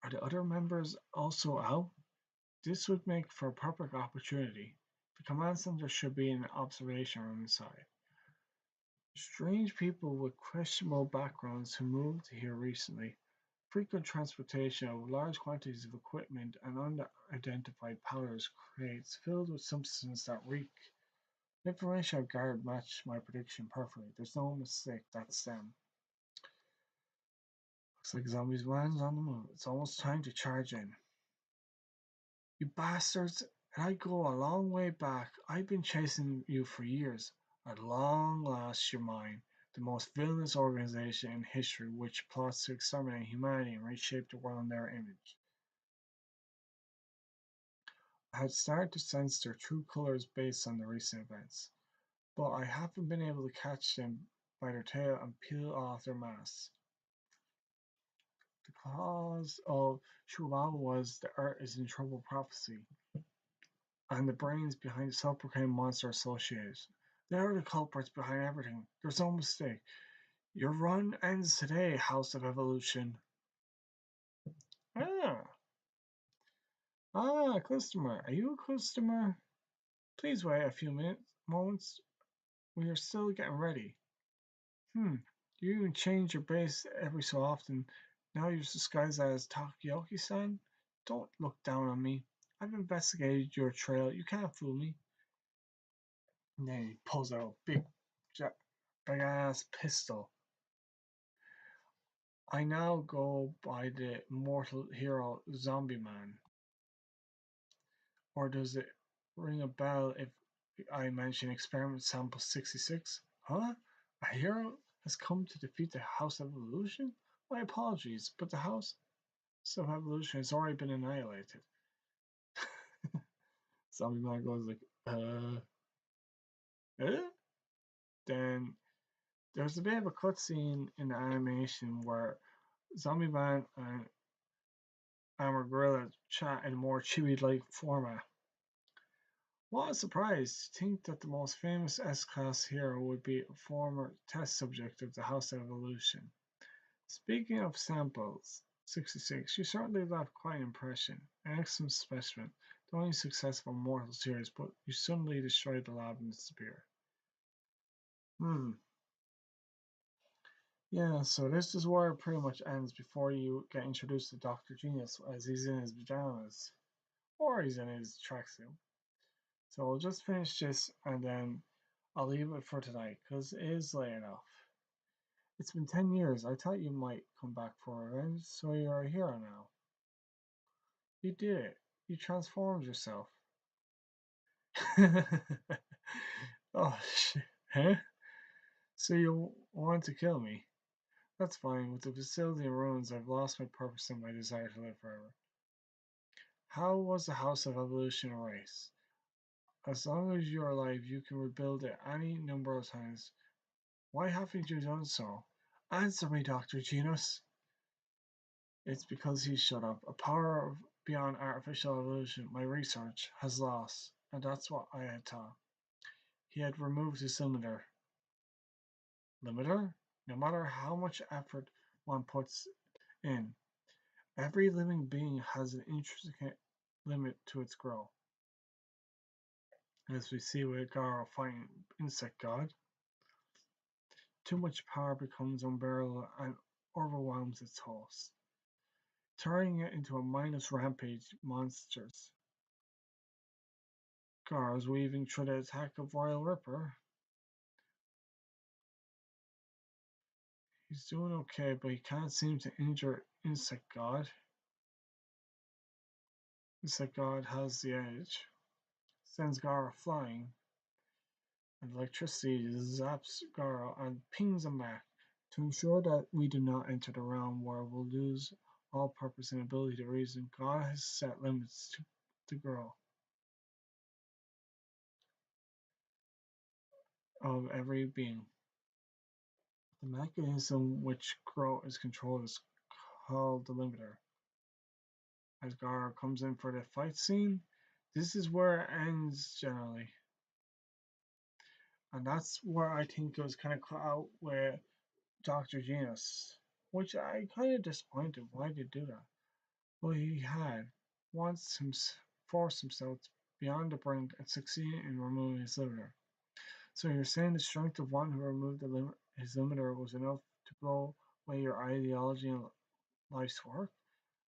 Are the other members also out? This would make for a perfect opportunity. The command center should be in the observation room inside. Strange people with questionable backgrounds who moved here recently. Frequent transportation of large quantities of equipment and unidentified powders crates filled with substances that reek. The information I've gathered matched my prediction perfectly. There's no mistake, that's them. Looks like Zombies Man's on the move. It's almost time to charge in. You bastards, and I go a long way back. I've been chasing you for years. At long last, you're mine. The most villainous organization in history which plots to exterminate humanity and reshape the world in their image. I had started to sense their true colors based on the recent events, but I haven't been able to catch them by their tail and peel off their masks. The cause of Chihuahua was the Earth is in trouble prophecy, and the brains behind the self-proclaimed monster associates. They are the culprits behind everything. There's no mistake. Your run ends today, House of Evolution. Customer. Are you a customer? Please wait a few moments. We are still getting ready. You even change your base every so often. Now you're disguised as Takoyaki-san? Don't look down on me. I've investigated your trail. You can't fool me. And then he pulls out a big ass pistol. I now go by the mortal hero Zombie Man. Or does it ring a bell if I mention experiment sample 66? Huh? A hero has come to defeat the House of Evolution? My apologies, but the House of Evolution has already been annihilated. Zombie Man goes like, Then there's a bit of a cutscene in the animation where Zombie Man and Armor Gorilla chat in a more Chewie-like format. What a surprise to think that the most famous S-Class hero would be a former test subject of the House of Evolution. Speaking of samples, 66, you certainly left quite an impression. An excellent specimen, the only successful mortal series, but you suddenly destroyed the lab and disappeared. Yeah, so this is where it pretty much ends before you get introduced to Dr. Genius as he's in his pajamas. Or he's in his tracksuit. So I'll just finish this and then I'll leave it for tonight because it is late enough. It's been 10 years. I thought you might come back for revenge, so you're a hero now. You did it. You transformed yourself. Oh, shit. Huh? So you want to kill me? That's fine. With the facility in ruins, I've lost my purpose and my desire to live forever. How was the House of Evolution erased? As long as you're alive, you can rebuild it any number of times. Why haven't you done so? Answer me, Dr. Genus. It's because he shut up. A power beyond artificial evolution, my research, has lost, and that's what I had taught. He had removed his limiter. Limiter? No matter how much effort one puts in, every living being has an intricate limit to its growth. As we see with Garo fighting Insect God, too much power becomes unbearable and overwhelms its host, turning it into a mindless rampage monsters. Garo's weaving through the attack of Royal Ripper. He's doing okay, but he can't seem to injure Insect God. Insect God has the edge. Sends Garo flying, and electricity zaps Garo and pings him back. To ensure that we do not enter the realm where we'll lose all purpose and ability to reason, God has set limits to grow of every being. The mechanism which growth is controlled is called the limiter. As Garo comes in for the fight scene, this is where it ends generally. And that's where I think it was kind of cut out with Dr. Genus, which I kind of disappointed. Why did he do that? Well, he had once forced himself beyond the brink and succeeded in removing his limiter. So you're saying the strength of one who removed his limiter was enough to blow away your ideology and life's work?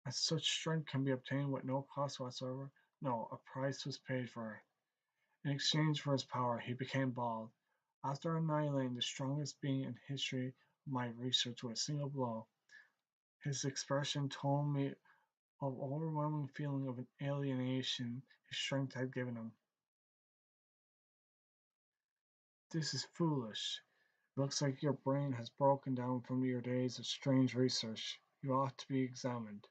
And such strength can be obtained with no cost whatsoever? No, a price was paid for it. In exchange for his power, he became bald. After annihilating the strongest being in history of my research with a single blow, his expression told me of overwhelming feeling of alienation his strength had given him. This is foolish. It looks like your brain has broken down from your days of strange research. You ought to be examined.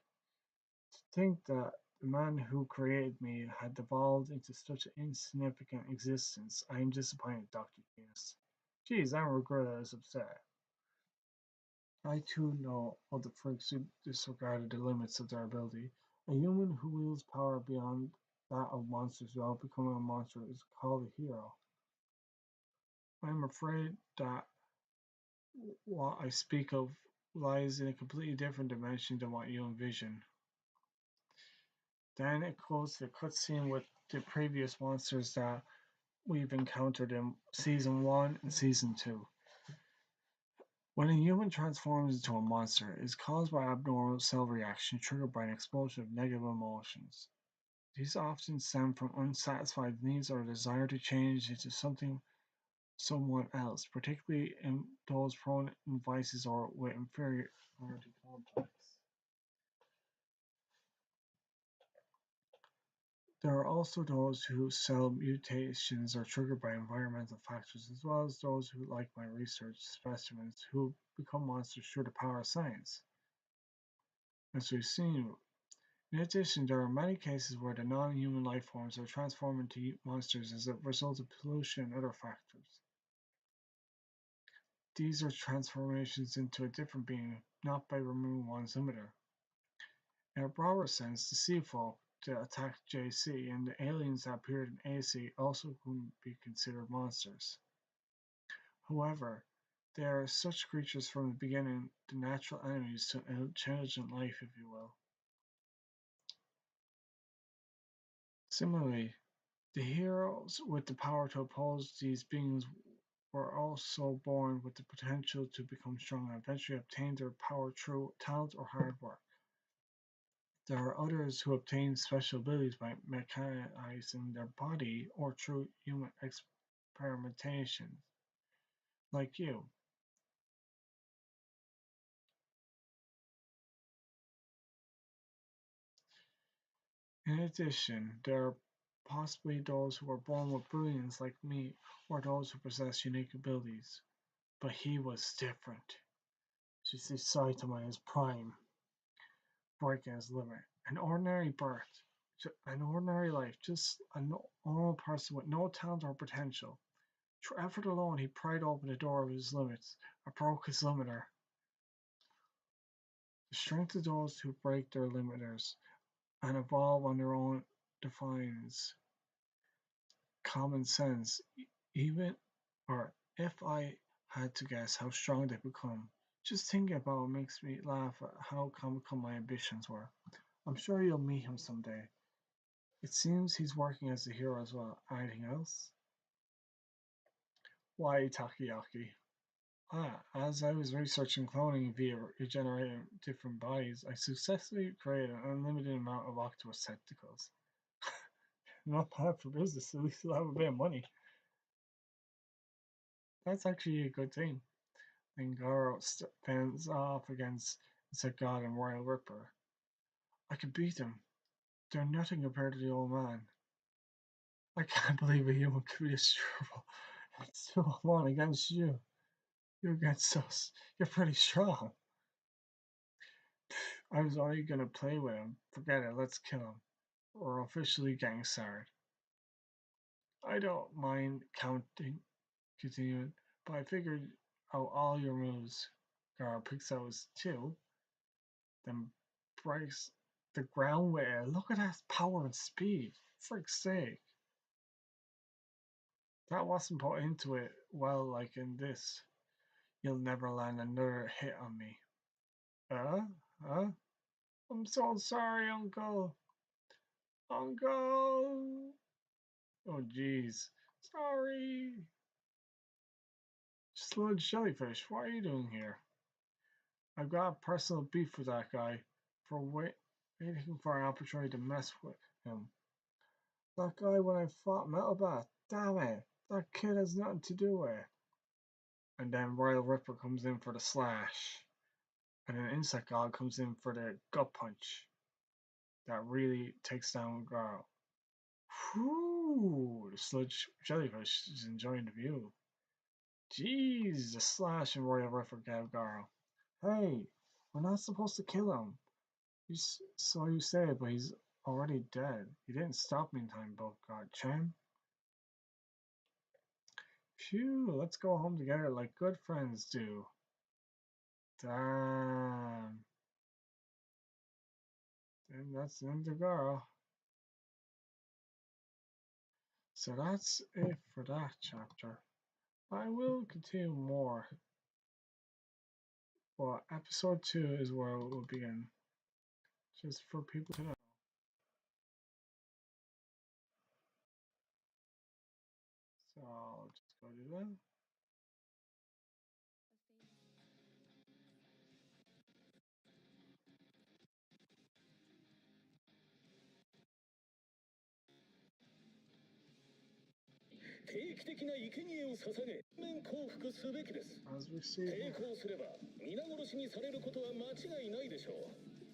To think that the man who created me had devolved into such an insignificant existence. I am disappointed, Dr. Venus. Geez, I regret that I was upset. I too know of the freaks who disregarded the limits of their ability. A human who wields power beyond that of monsters without becoming a monster is called a hero. I am afraid that what I speak of lies in a completely different dimension than what you envision. Then it goes to the cutscene with the previous monsters that we've encountered in Season 1 and Season 2. When a human transforms into a monster, it is caused by abnormal cell reaction triggered by an explosion of negative emotions. These often stem from unsatisfied needs or a desire to change into someone else, particularly in those prone in vices or with inferiority complex. There are also those who cell mutations are triggered by environmental factors, as well as those who, like my research specimens, who become monsters through the power of science. As we've seen, in addition, there are many cases where the non-human life forms are transformed into monsters as a result of pollution and other factors. These are transformations into a different being, not by removing one's limiter. In a broader sense, the sea folk that attacked JC and the aliens that appeared in AC also couldn't be considered monsters. However, they are such creatures from the beginning, the natural enemies to intelligent life, if you will. Similarly, the heroes with the power to oppose these beings were also born with the potential to become strong and eventually obtain their power through talent or hard work. There are others who obtain special abilities by mechanizing their body or through human experimentation, like you. In addition, there are possibly those who are born with brilliance like me, or those who possess unique abilities. But he was different. She sees Saitama in his prime, breaking his limit. An ordinary birth, an ordinary life, just a normal person with no talent or potential. Through effort alone, he pried open the door of his limits, or broke his limiter. The strength of those who break their limiters and evolve on their own defines common sense. Even, or if I had to guess how strong they become, just thinking about it makes me laugh at how comical my ambitions were. I'm sure you'll meet him someday. It seems he's working as a hero as well. Anything else? Why Takoyaki? As I was researching cloning via regenerating different bodies, I successfully created an unlimited amount of octopus tentacles. Not bad for business, at least you'll have a bit of money. That's actually a good thing. Then Garo fends off against Insect God and Royal Ripper. I could beat them. They're nothing compared to the old man. I can't believe a human could be this terrible. It's 2-1 against you. You're against us. You're pretty strong. I was only gonna play with him. Forget it, let's kill him. We're officially getting started. I don't mind continuing, but I figured out all your moves. Garo picks out his 2, then breaks the ground with it. Look at that power and speed. Frick's sake. That wasn't put into it well like in this. You'll never land another hit on me. Huh? I'm so sorry, Uncle. Uncle! Oh, jeez. Sorry. Sludge Jellyfish, what are you doing here? I've got a personal beef with that guy for waiting for an opportunity to mess with him. That guy when I fought Metalbat. Damn it. That kid has nothing to do with it. And then Royal Ripper comes in for the slash. And then Insect God comes in for the gut punch. That really takes down Garo. Whew, the sludge jellyfish is enjoying the view. Jeez, the slash and Royal Ripper gave Garo. Hey, we're not supposed to kill him. So you say, but he's already dead. He didn't stop me in time, both God Chen. Phew, let's go home together like good friends do. Damn. And that's the end of Garo. So that's it for that chapter. I will continue more. But episode 2 is where it will begin. Just for people to know. So I'll just go do that. As we see. 抵抗すれば皆殺しにされることは間違いないでしょう。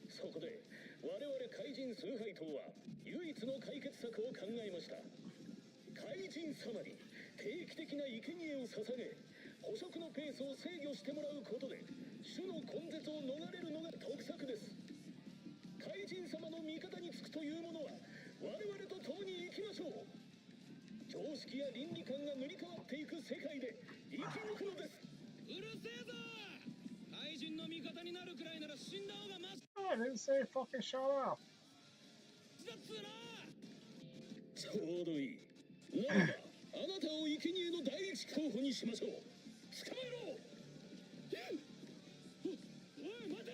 そこで我々怪人崇拝党は唯一の解決策を考えました。怪人様に定期的な生贄を捧げ、捕食のペースを制御してもらうことで種の根絶を逃れるのが得策です。怪人様の味方につくというものは我々と共に生きましょう。常識や倫理観が塗り替わっていく世界で生き抜くのです。うるせえぞ。怪人の味方になるくらいなら死んだ方がマシ I didn't say fucking shut up. だっつうな。ちょうどいい。ならばあなたを生贄の第一候補にしましょう。捕まえろ。おい待て。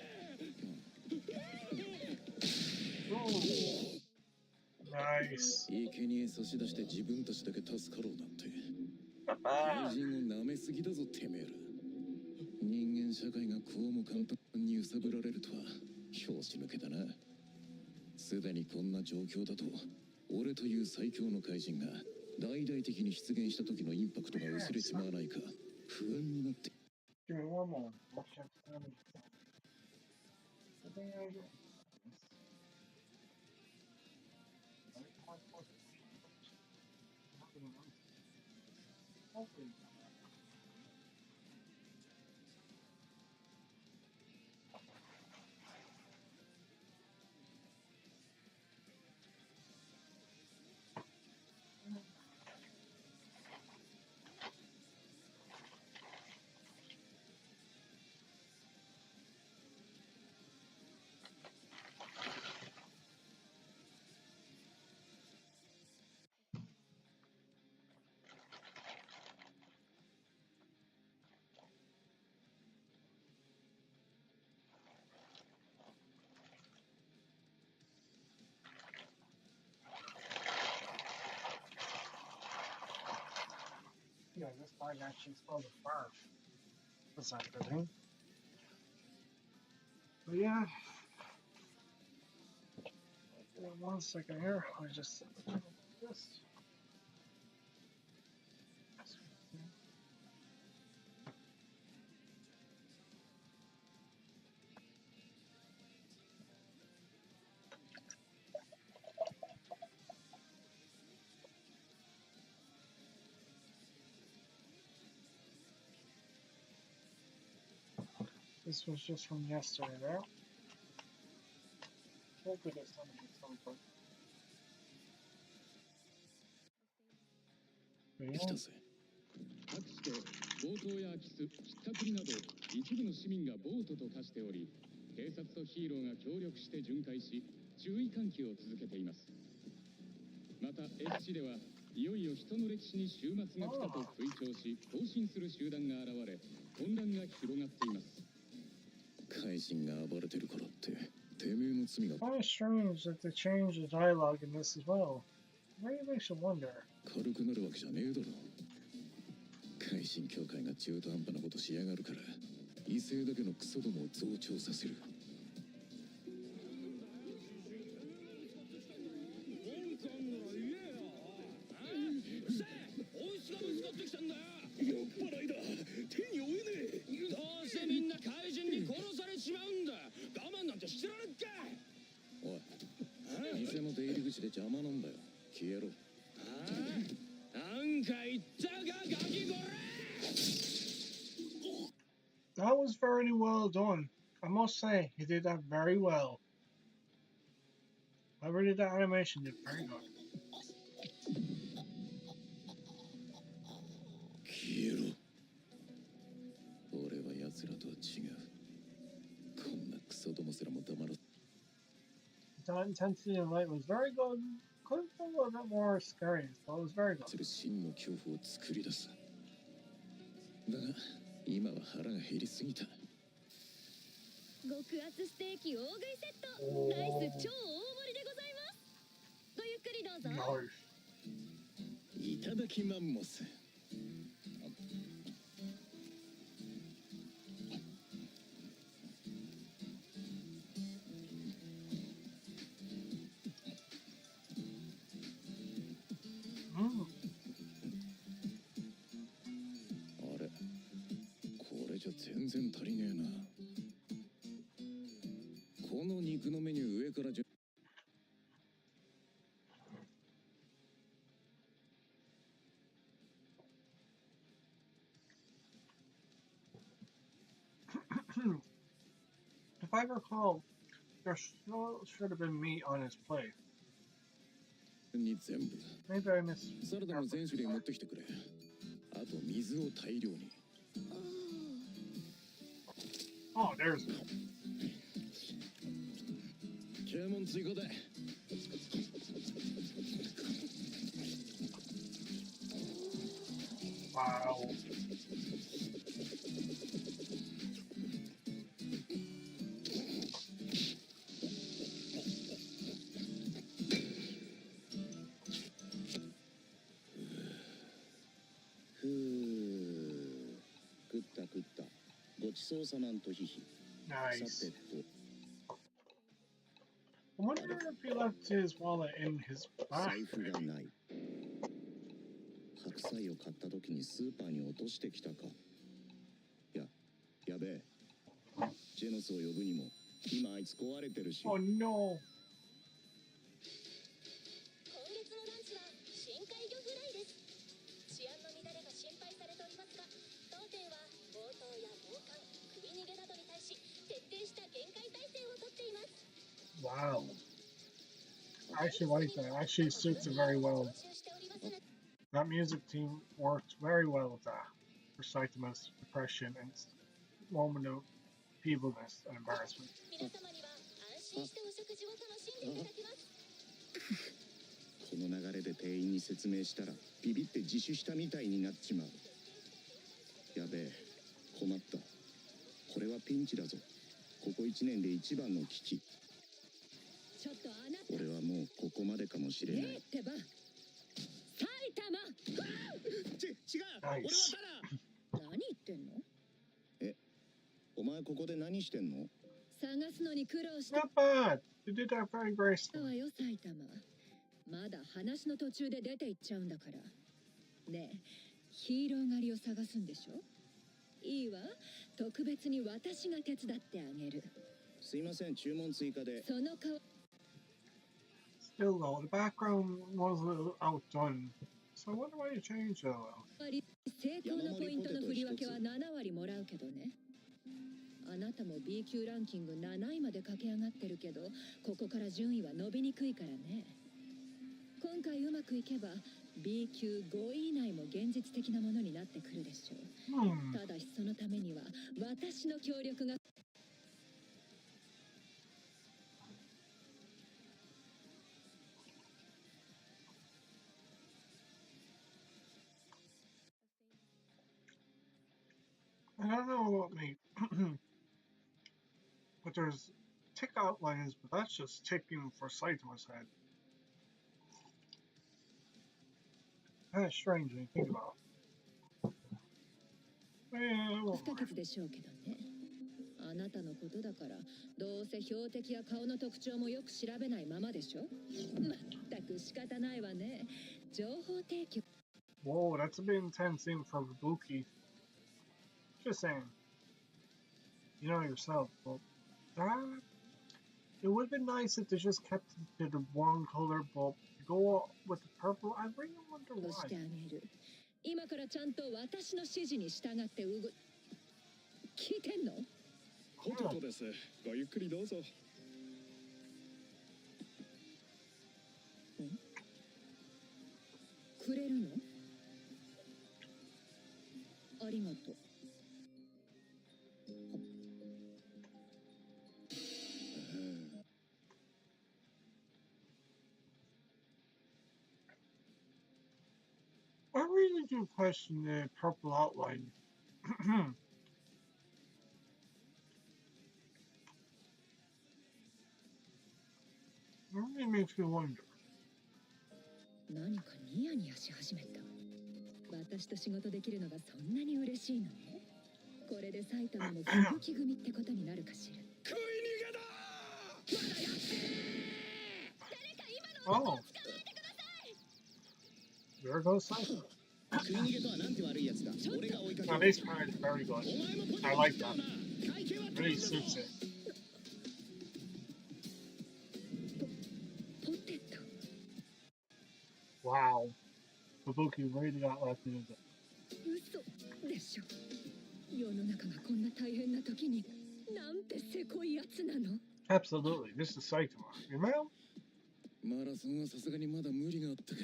Nice. 生贄差し出して自分たちだけ助かろうなんて怪人を舐めすぎだぞてめえら。人間社会がこうも簡単に揺さぶられるとは拍子抜けだな。すでにこんな状況だと俺という最強の怪人が大々的に出現した時のインパクトが薄れちまわないか不安になって。 Give me one more. I'll check the damage. I think I do. Hopefully. Yeah, this bag actually smells of barf. That's not a good thing. But yeah. One second here. I just this. This was just from yesterday there. Hopefully there's something at some point. 来たぜ。かくして強盗や空き巣、ひったくりなど一部の市民が暴徒と化しており、警察とヒーローが協力して巡回し、注意喚起を続けています。また F 市ではいよいよ人の歴史に終末が来たと推奨し、行進する集団が現れ、混乱が広がっています。怪人が暴れてるからっててめえの罪が。 Kind of strange that they changed the dialogue in this as well. Maybe makes you wonder. 軽くなるわけじゃねえだろ。怪人協会が中途半端なことしやがるから異性だけのクソどもを増長させる。酔っ払いだ。手に負えねえ。どうせみんな怪人に殺されちまうんだ。我慢なんてしてられっか。おい、店の出入り口で邪魔なんだよ。消えろ。なんか言ったかガキゴラ。 That was very well done. I must say, he did that very well. Whoever did that animation did very good. 消えろ。俺は奴らとは違う。こんなクソどもすらも黙ら。 The intensity and light was very good. Could have been a little bit more scary, but it was very good. する真の恐怖を作り出す。だが今は腹が減りすぎた。極厚ステーキ大食いセット、ライス超大盛りでございます。ごゆっくりどうぞ。いただきマンモス。あれ、これじゃ全然足りねえな。この苦肉のメニュー上から順 If I recall, there should have been meat on his plate. に全部 Maybe I missed. サラダも全種類持ってきてくれ。あと水を大量に。 Oh, there's. 注文追加で。 Wow. Nice. I wonder if he left his wallet in his bag. 財布がない。白菜を買った時にスーパーに落としてきたか。やべえ。ジェノスを呼ぶにも今あいつ壊れてるし。Oh no. 今月のランチは深海魚フライです。治安の乱れが心配されておりますが、当店は強盗や暴漢、食い逃げなどに対し徹底した厳戒態勢をとっています。 Wow. I actually like that. It actually suits it very well. That music team worked very well with that. For Saitama's depression and moment of feebleness and embarrassment. 皆様には安心してお食事を楽しんでいただきます。この流れで店員に説明したらビビって自首したみたいになっちまう。やべえ、困った。これはピンチだぞ。ここ1年で一番の危機。ちょっとあなた。俺はもうここまでかもしれない。ねえってば。埼玉。違う。俺はただ。何言ってんの？お前ここで何してんの？探すのに苦労した。Not bad. You did that very gracefully. わよ埼玉。まだ話の途中で出て行っちゃうんだから。ねえ、ヒーロー狩りを探すんでしょ？いいわ。特別に私が手伝ってあげる。すいません、注文追加で。その顔。Still though, the background was a little outdone. So I wonder why you changed that. 正当なポイントの振り分けは7割もらうけどね。あなたも B 級ランキング7位まで駆け上がってるけど、ここから順位は伸びにくいからね。今回うまくいけば B 級5位以内も現実的なものになってくるでしょう。ただしそのためには私の協力が。I don't know about me, but there's tick outlines, but that's just ticking for Saitama's head. Kind of strange when you think about it. 不可欠でしょうけどね。あなたのことだからどうせ標的や顔の特徴もよく調べないままでしょ。まったく仕方ないわね。情報提供。 Whoa, that's a bit intense even for Kabuki. Just saying. You know yourself, but it would have been nice if they just kept it to the one color, but go with the purple. I really wonder why. 今からちゃんと私の指示に従って聞いてんの？ポテトです。ごゆっくりどうぞ。くれるの？ありがとう。I really do question the purple outline. It really makes me wonder. 何かニヤニヤし始めた。私と仕事できるのがそんなに嬉しいのね。これで埼玉も吹雪組ってことになるかしら。食い逃げだー！まだやってー！誰か今の男を捕まえてください。There goes Saitama. 食い逃げとはなんて悪いやつだ。俺が追いかける。Now this part is very good. I like that. Really suits it. Wow. Kabuki really got left in it. 嘘でしょ。世の中がこんな大変な時になんてせこいやつなの。 Absolutely. This is Saitama. You know? マラソンはさすがにまだ無理があったか。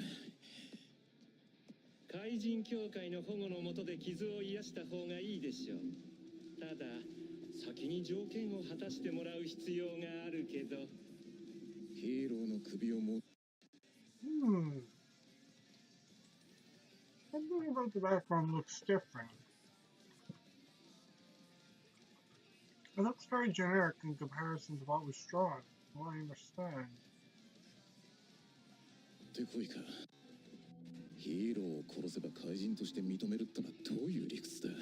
怪人協会の保護の下で傷を癒した方がいいでしょう。ただ先に条件を果たしてもらう必要があるけど。ヒーローの首をも。Something about the background looks different. It looks very generic in comparison to what was drawn. I understand. てこいか。ヒーローを殺せば怪人として認めるってのはどういう理屈だ。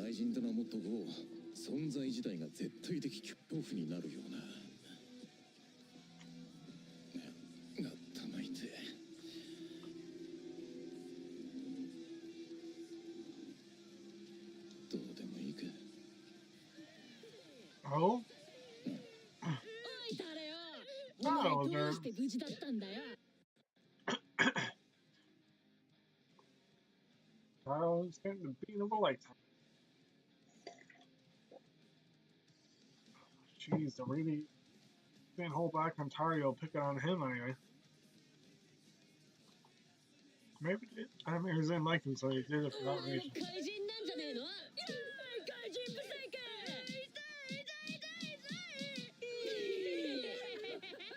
怪人と名乗っとこう。存在自体が絶対的恐怖になるような。頭痛い。どうでもいいか。Oh? おい誰よ。お前どうして無事だったんだよ。Oh, it's getting the beat of a lifetime. Jeez, they really didn't hold back Ontario picking on him anyway. Maybe they did. I mean, he didn't like him, so he did it for that reason. 怪人なんじゃねえの。怪人不正解。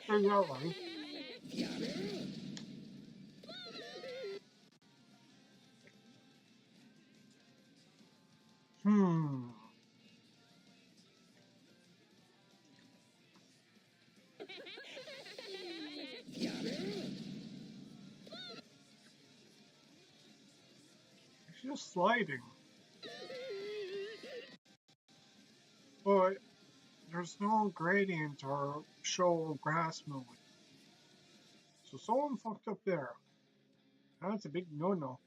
There's no one. It's just sliding. But there's no gradient or show of grass moving. So someone fucked up there. That's a big no-no.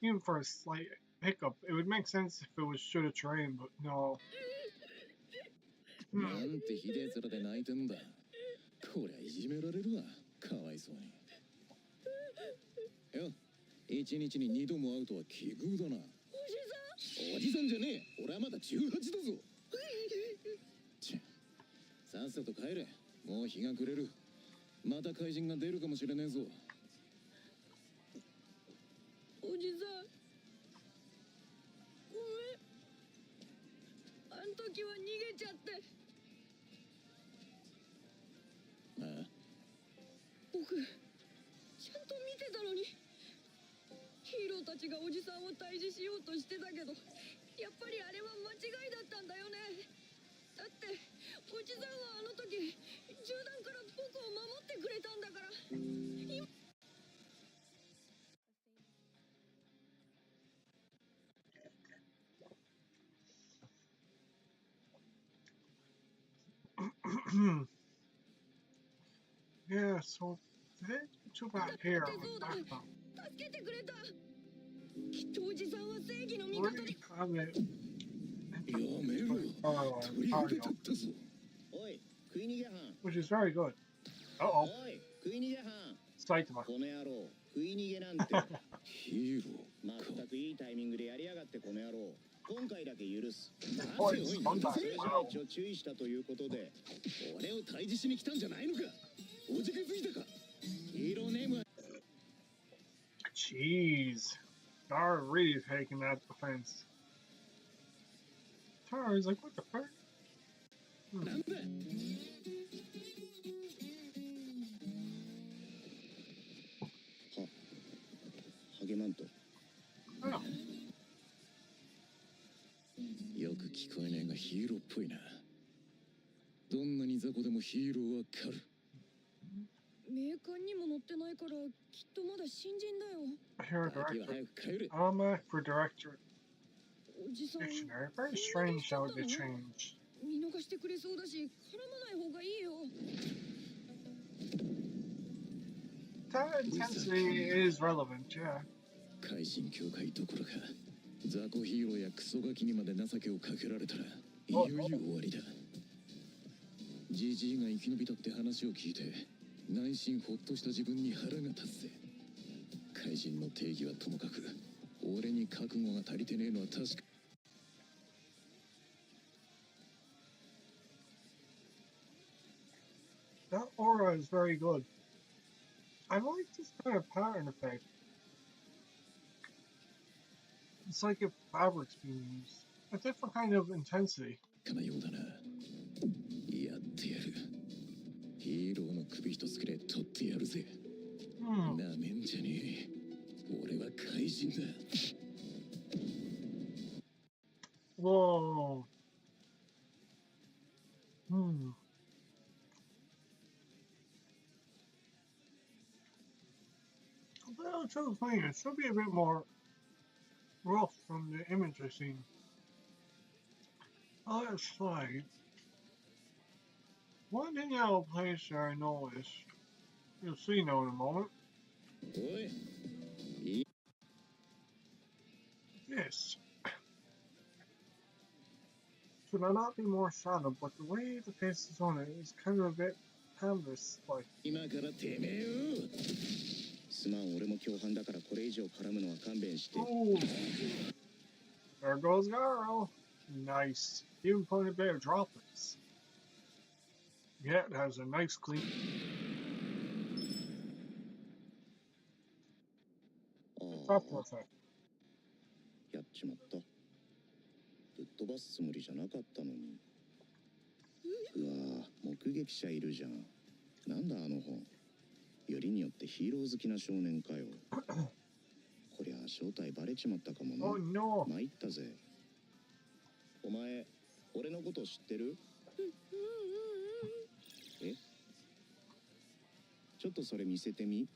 Even for a slight hiccup, it would make sense if it was should have terrain, but no. なんてひでえ面で泣いてんだ。こりゃいじめられるわ。かわいそうに。よ、一日に2度も会うとは奇遇だな。おじさんじゃねえ。俺はまだ18だぞ。さっさと帰れ。もう日が暮れる。また怪人が出るかもしれねえぞ。おじさんごめん。あん時は逃げちゃって。ああ、僕ちゃんと見てたのに。ヒーローたちがおじさんを退治しようとしてたけど、やっぱりあれは間違いだったんだよね。だっておじさんはあの時銃弾から僕を守ってくれたんだから。Yeah, so they too bad here. 助けてくれた。きっとおじさんは正義の味方で。やめろ。鳥が出たったぞ。おい、食い逃げ犯。Which is very good. Uh-oh. おい、食い逃げ犯。Saitama. この野郎、食い逃げなんて。ヒーロー。まったくいいタイミングでやりやがってこの野郎。今回だけ許す。おい、そんな。それじゃ一応注意したということで。俺を退治しに来たんじゃないのか。おじけづいたか。ヒーローネームは。Jeez. They're really taking that offense. Tara's like, what the fuck? なんだ。励まんと。よく聞こえねえがヒーローっぽいな。どんなに雑魚でもヒーローは狩る。名鑑にも載ってないからきっとまだ新人だよ。Here, director. Alma for director. おじさん。 Dictionary. Very strange how they changed. 見逃してくれそうだし絡まない方がいいよ。That intensity is relevant, yeah. 怪人協会どころか雑魚ヒーローやクソガキにまで情けをかけられたらいよいよ終わりだ。ジジイが生き延びたって話を聞いて内心ほっとした自分に腹が立つぜ。怪人の定義はともかく、俺に覚悟が足りてねえのは確か。That aura is very good. I like this kind of pattern effect. It's like if fabric's being used. A different kind of intensity. かなようだな。やってやる。ヒーローの首一つくれ取ってやるぜ。なめんじゃねえ。俺は怪人だ。Whoa. Hmm. Well, to explain, it should be a bit more rough from the image I've seen. Let's say, one thing I'll place there I know is, you'll see now in a moment. This should not be more shadow, but the way the face is on it is kind of a bit canvas-like. 今からてめえよ。すまん、俺も共犯だからこれ以上絡むのは勘弁して。Ooh. There goes Garo. Nice. Even putting a bit of droplets. Yeah, it has a nice clean. やっちまった。ぶっ飛ばすつもりじゃなかったのに。うわぁ、目撃者いるじゃん。なんだあの本。よりによってヒーロー好きな少年かよ。こりゃ正体バレちまったかもな。Oh, no. 参ったぜ。お前、俺のこと知ってる？え？ちょっとそれ見せてみ。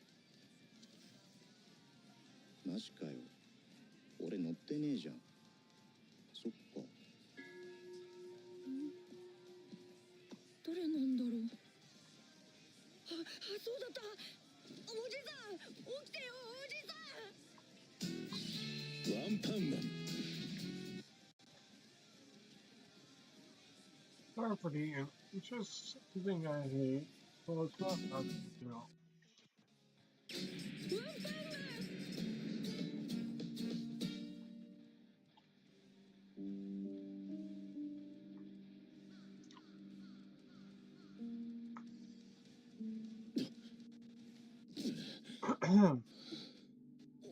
マジかよ。俺乗ってねえじゃん。そっか。誰なんだろう。そうだった。おじさん、起きてよ、おじさん。ワンパンマン。They're pretty, it's just something I hate, so it's not that, you know.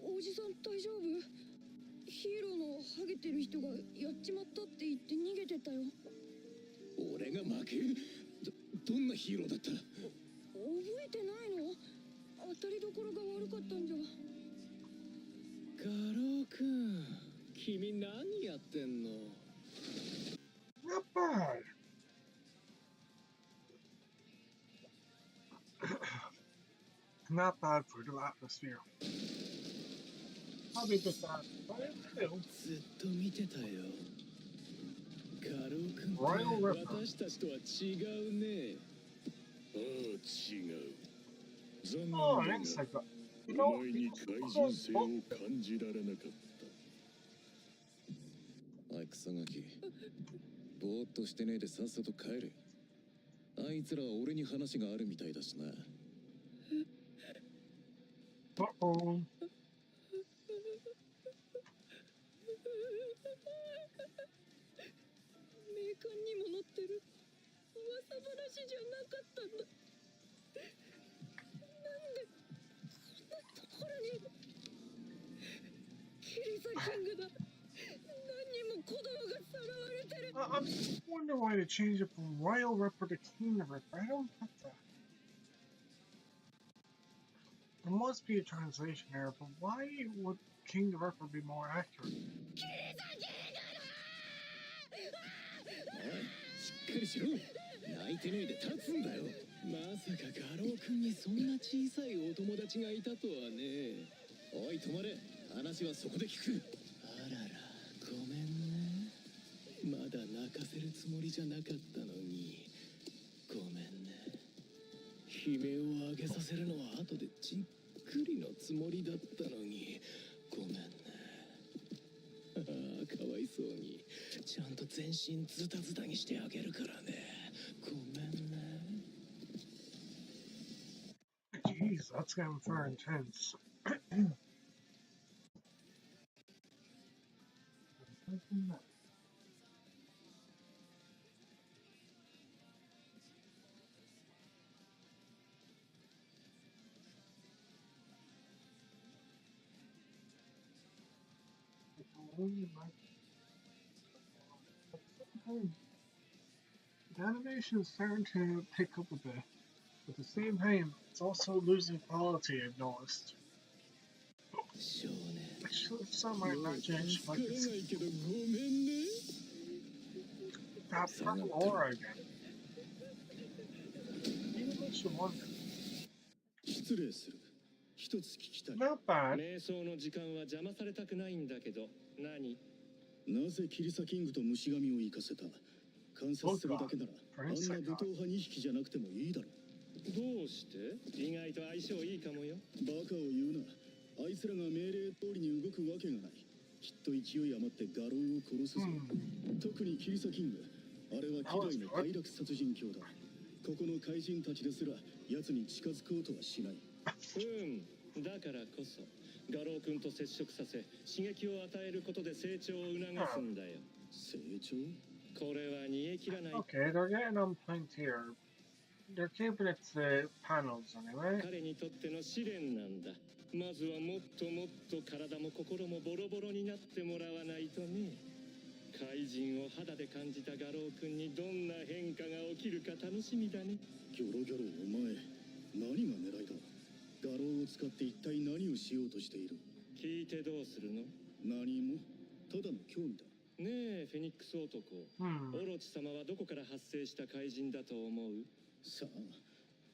おじさん大丈夫？ヒーローのハゲてる人がやっちまったって言って逃げてたよ。俺が負ける？どんなヒーローだった？覚えてないの？当たりどころが悪かったんじゃ。ガロー君、君何やってんの？ Not bad. Not bad for the atmosphere. Probably just that, but still. ずっと見てたよ。ガロー君って私たちとは違うね。ああ、違う。残念だ Oh, が、 next like that. お前に怪人性を感じられなかった。おい、クソガキ。ぼーっとしてねえでさっさと帰れ。あいつらは俺に話があるみたいだしな。Uh-oh. 名鑑にも載ってる噂話じゃなかったんだ。なんでこんなところに。キリサキングだ。何人も子供がさらわれてる。I just wonder why they changed it from Royal Ripper to King Ripper. I don't get that. There must be a translation error, but why would King the Ripper be more accurate? キリサキングだ。おい、しっかりしろ。泣いてねえで立つんだよ。まさかガロー君にそんな小さいお友達がいたとはね。おい、止まれ。話はそこで聞く。あらら、ごめんね。まだ泣かせるつもりじゃなかったのに。ごめんね。悲鳴を上げさせるのは後でじっくりのつもりだったのに。ごめんね。ああ、かわいそうに。ちゃんと全身ズタズタにしてあげるからね。ごめんね。That's getting very intense. The animation is starting to pick up a bit. At the same time, it's also losing quality, I've noticed. Actually, it's not my imagination, like it's that purple aura again. Even makes you wonder. Not bad. 瞑想の時間は邪魔されたくないんだけど、何？なぜキリサキングと虫神を生かせた？観察するだけならあんな武闘派2匹じゃなくてもいいだろう。どうして？意外と相性いいかもよ。バカを言うな。あいつらが命令通りに動くわけがない。きっと勢い余って画廊を殺すぞ。特にキリサキング。あれは希代の快楽殺人狂だ。ここの怪人たちですら奴に近づこうとはしない。だからこそ画廊君と接触させ刺激を与えることで成長を促すんだよ。成長？これは煮え切らない。Okay, they're getting on point here. They're keeping it to panels anyway. 彼にとっての試練なんだ。まずはもっともっと体も心もボロボロになってもらわないとね。怪人を肌で感じた画廊君にどんな変化が起きるか楽しみだね。ギョロギョロお前、何が狙いだ？画廊を使って一体何をしようとしている？聞いてどうするの？何も、ただの興味だ。ねえ、フェニックス男。オロチ様はどこから発生した怪人だと思う？さあ、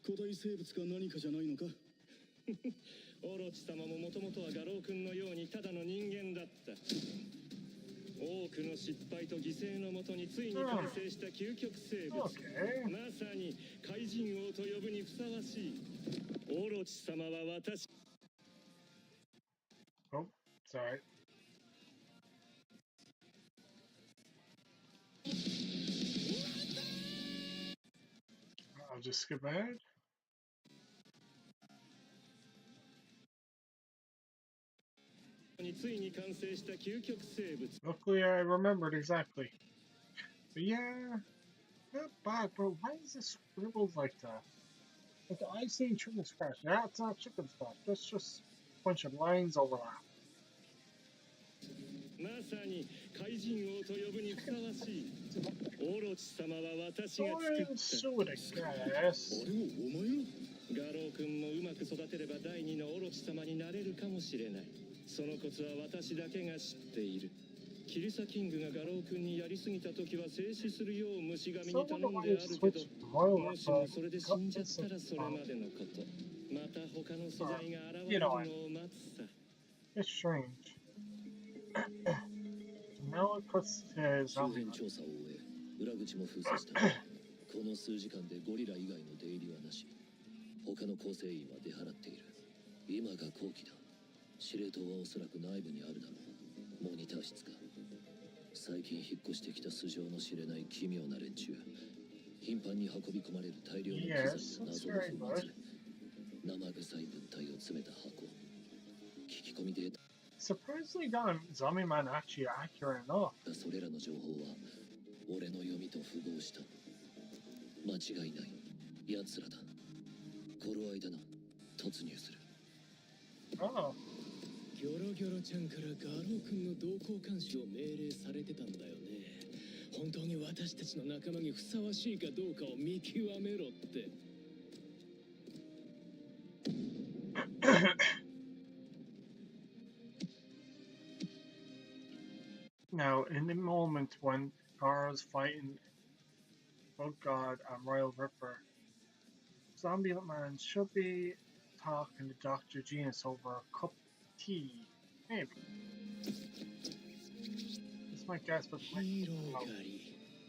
古代生物か何かじゃないのか？オロチ様ももともとは画廊君のようにただの人間だった。多くの失敗と犠牲のもとについに完成した究極生物。まさに怪人王と呼ぶにふさわしい。オロチ様は私。Oh, sorry. I'll just skip ahead. Luckily, I remembered exactly. But yeah, not bad, bro. Why is this scribbled like that? Like, I seen chicken scratch. Yeah, it's not chicken scratch. That's just a bunch of lines overlap. まさに怪人王と呼ぶにふさわしい。オロチ様は私が作った。ガロー君もうまく育てれば第二のオロチ様になれるかもしれない。そのコツは私だけが知っている。キリサキングがガロー君にやりすぎた時は静止するよう虫神に頼んであるけど、もしもそれで死んじゃったらそれまでのこと。また他の素材が現れるのを待つさ。It's strange. Now it puts his 周辺調査を終え、裏口も封鎖した。この数時間でゴリラ以外の出入りはなし。他の構成員は出払っている。今が後期だ。司令塔はおそらく内部にあるだろう。モニター室か。最近引っ越してきた素性の知れない奇妙な連中。頻繁に運び込まれる大量の機材と謎の粉末。生臭い物体を詰めた箱。聞き込みデータ。Surprisingly done, Zombie Man actually accurate enough. それらの情報は俺の読みと符合した。間違いない。奴らだ。頃合いだな。突入する。Oh. ギョロギョロちゃんからガロー君の動向監視を命令されてたんだよね。本当に私たちの仲間にふさわしいかどうかを見極めろって。Now, in the moment when Garo's fighting Bug God and Royal Ripper, Zombie Man should be talking to Dr. Genius over a cup of tea. Maybe. That's my guess, but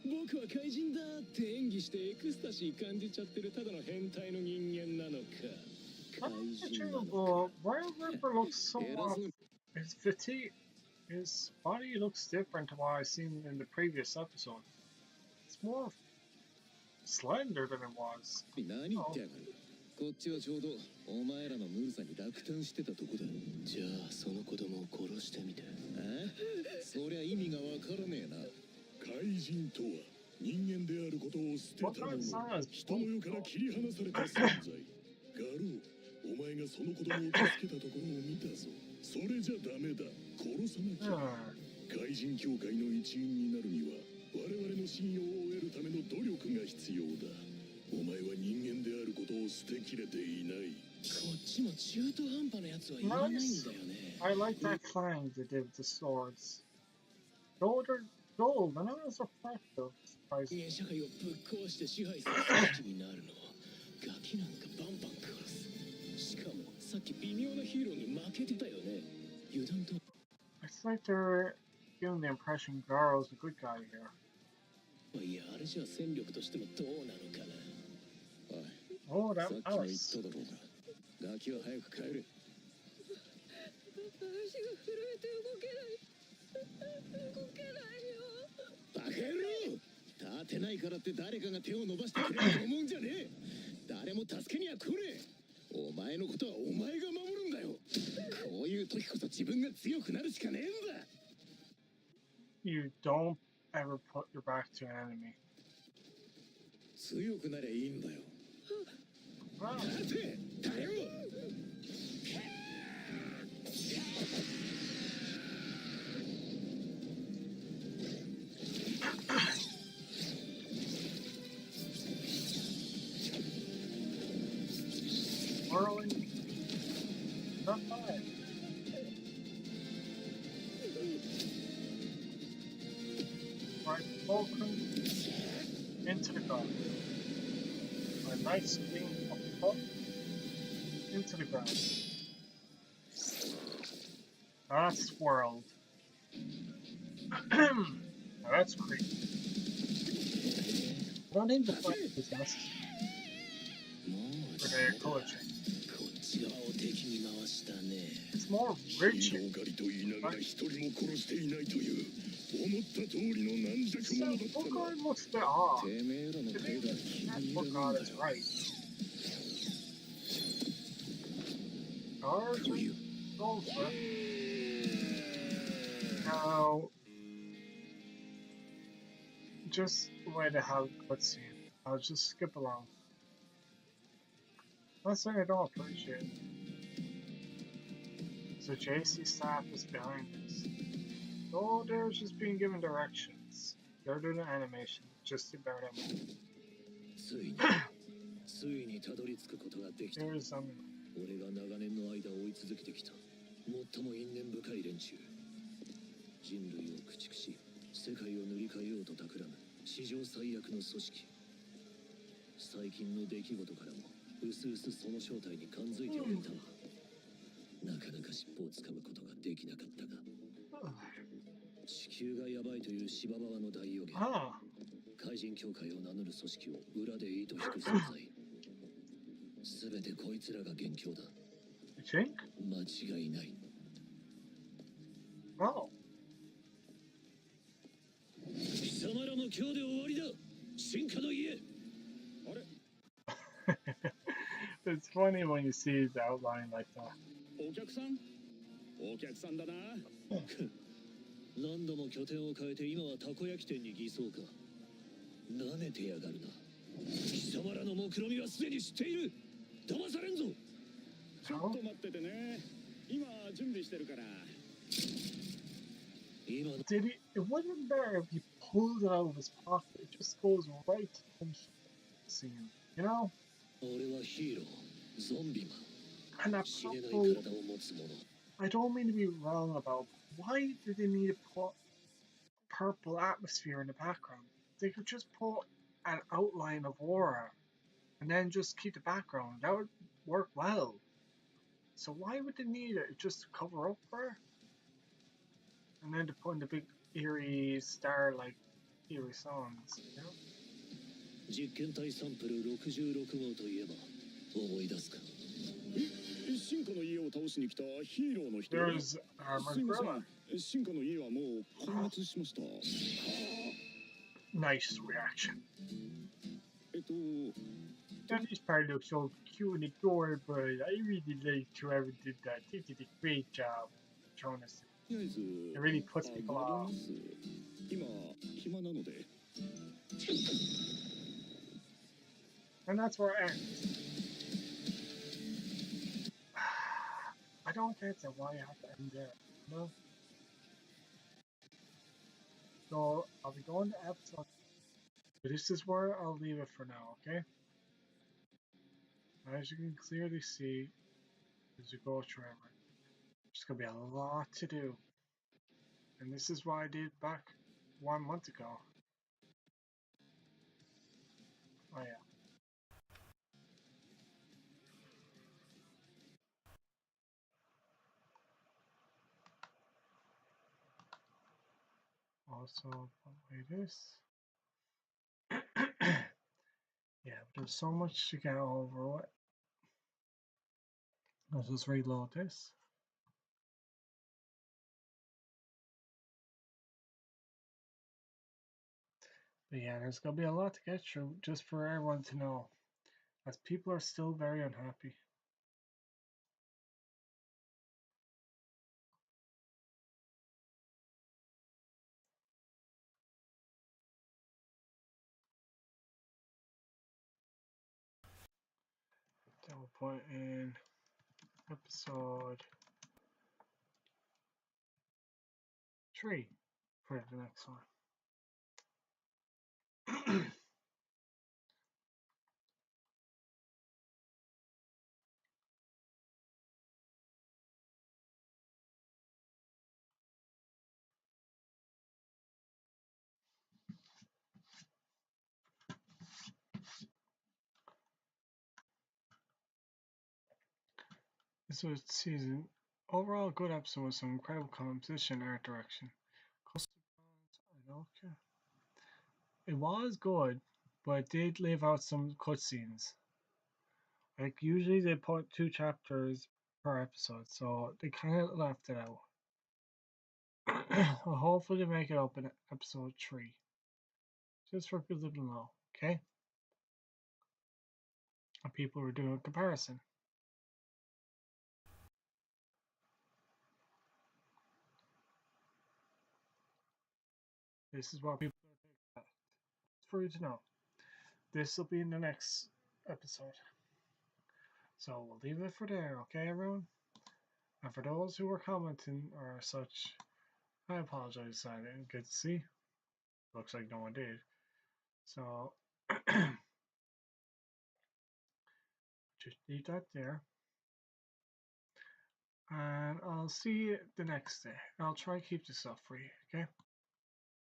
僕は怪人だって演技してエクスタシー感じちゃってるただの変態の人間なのか。怪人なのか。Royal Ripper looks so off. His fatigue, his body looks different to what I've seen in the previous episode. It's more slender than it was. 何言ってやがる。こっちはちょうどお前らのムルさに落胆してたとこだ。じゃあその子供を殺してみて。そりゃ意味がわからねえな。怪人とは人間であることを捨てた者、人の世から切り離された存在。ガロー、お前がその子供を助けたところを見たぞ。それじゃダメだ、殺さなきゃ。怪人協会の一員になるには我々の信用を得るための努力が必要だ。お前は人間であることを捨てきれていない。こっちも中途半端なやつはいらないんだよね。I like that clang they did with the swords. Gold or gold, none of those are practical. 人間社会をぶっ壊して支配する組織になるの。ガキなんかバンバン殺す。しかもさっき微妙なヒーローに負けてたよね。油断と。It's like they're giving the impression Garo's a good guy here. いや、あれじゃ戦力としてもどうなのかな。Oh, that さっきも言っ Alice. ただろうが。ガキは早く帰れ。足が震えて動けない。動けないよ。バカ野郎！立てないからって誰かが手を伸ばしてくれると思うんじゃねえ。誰も助けには来ねえ。お前のことはお前が守るんだよ。こういう時こそ自分が強くなるしかねえんだ。You don't ever put your back to an enemy. 強くなりゃいいんだよ。 Wow. 立て！だよ！ Whirling. Not bad. Right, Vulcan into the ground. A nice clean up top into the ground. That's swirled. Now that's creepy. I don't think the fight is necessary for their coaching. It's more ヒ rich. ーロー狩りと言いながら一人も殺していないという思った通りの軟弱者だったな。 Booker looks bit off. てめえらの手が気に入ら Booker ないん is だよ。 right. Guards You. go for it. Now, just the way to have a cutscene. I'll just skip along. Not saying I don't appreciate it. So JC staff is behind this. Oh, they're just being given directions. They're doing the animation. Just about it. ついにたどり着くことができた。 Here's some. 俺が長年の間追い続けてきた最も因縁深い連中。人類を駆逐し世界を塗り替えようと企む史上最悪の組織。最近の出来事からもうすうすその正体に感づいてはいたわ。なかなか尻尾をつかむことができなかったが、地球がヤバいというシババワの大予言、 Ah, 怪人協会を名乗る組織を裏で糸引く存在。すべてこいつらが元凶だ。 you think? 間違いない。 Oh. 貴様らも今日で終わりだ。進化の家。 It's funny when you see the outline like that. お客さんお客さんだな。何度も拠点を変えて今はたこ焼き店に偽装か。舐めてやがるな。貴様らの目論みはすでに知っている。騙されんぞ。ちょっと待っててね。今準備してるから。今の Did he? It wouldn't better if he pulled it out of his pocket. It just goes right to him seeing, you know? 俺はヒーロー、ゾンビマン。 And that 死ねない purple, 体を持つ者。 I don't mean to be wrong about why did they need to put purple atmosphere in the background? They could just put an outline of aura and then just keep the background. That would work well. So why would they need it just to cover up for her? And then to put in the big eerie star like eerie songs, you know? 実験体サンプル66号といえば思い出すか。進化の家を倒しに来たヒーローの人。 There's す Armored いま Gorilla. せん。進化の家はもう壊滅しました。 Nice reaction. This part looks so cute and adorable. I really like whoever did that. They did a great job showing us. It really puts people off. 今暇なので And that's where it ends. I don't get that why I have to end there. No. So I'll be going to episode. But this is where I'll leave it for now, okay? As you can clearly see, as you go through it, there's gonna be a lot to do. And this is what I did back 1 month ago. Oh yeah. Also, play this. Yeah, but there's so much to get over it. I'll just reload this. But yeah, there's gonna be a lot to get through just for everyone to know, as people are still very unhappy. Then we'll put in episode 3 for the next one. This was season. Overall, good episode with some incredible composition and art direction. Okay. It was good, but it did leave out some cutscenes. Like, usually they put 2 chapters per episode, so they kind of left it out. Well, hopefully they make it up in episode 3. Just for people to know, okay? And people were doing a comparison. This is what people are doing. For you to know. This will be in the next episode. So we'll leave it for there, okay, everyone? And for those who were commenting or such, I apologize. I didn't get to see. Looks like no one did. So just leave that there. And I'll see you the next day. I'll try to keep this up for you, okay?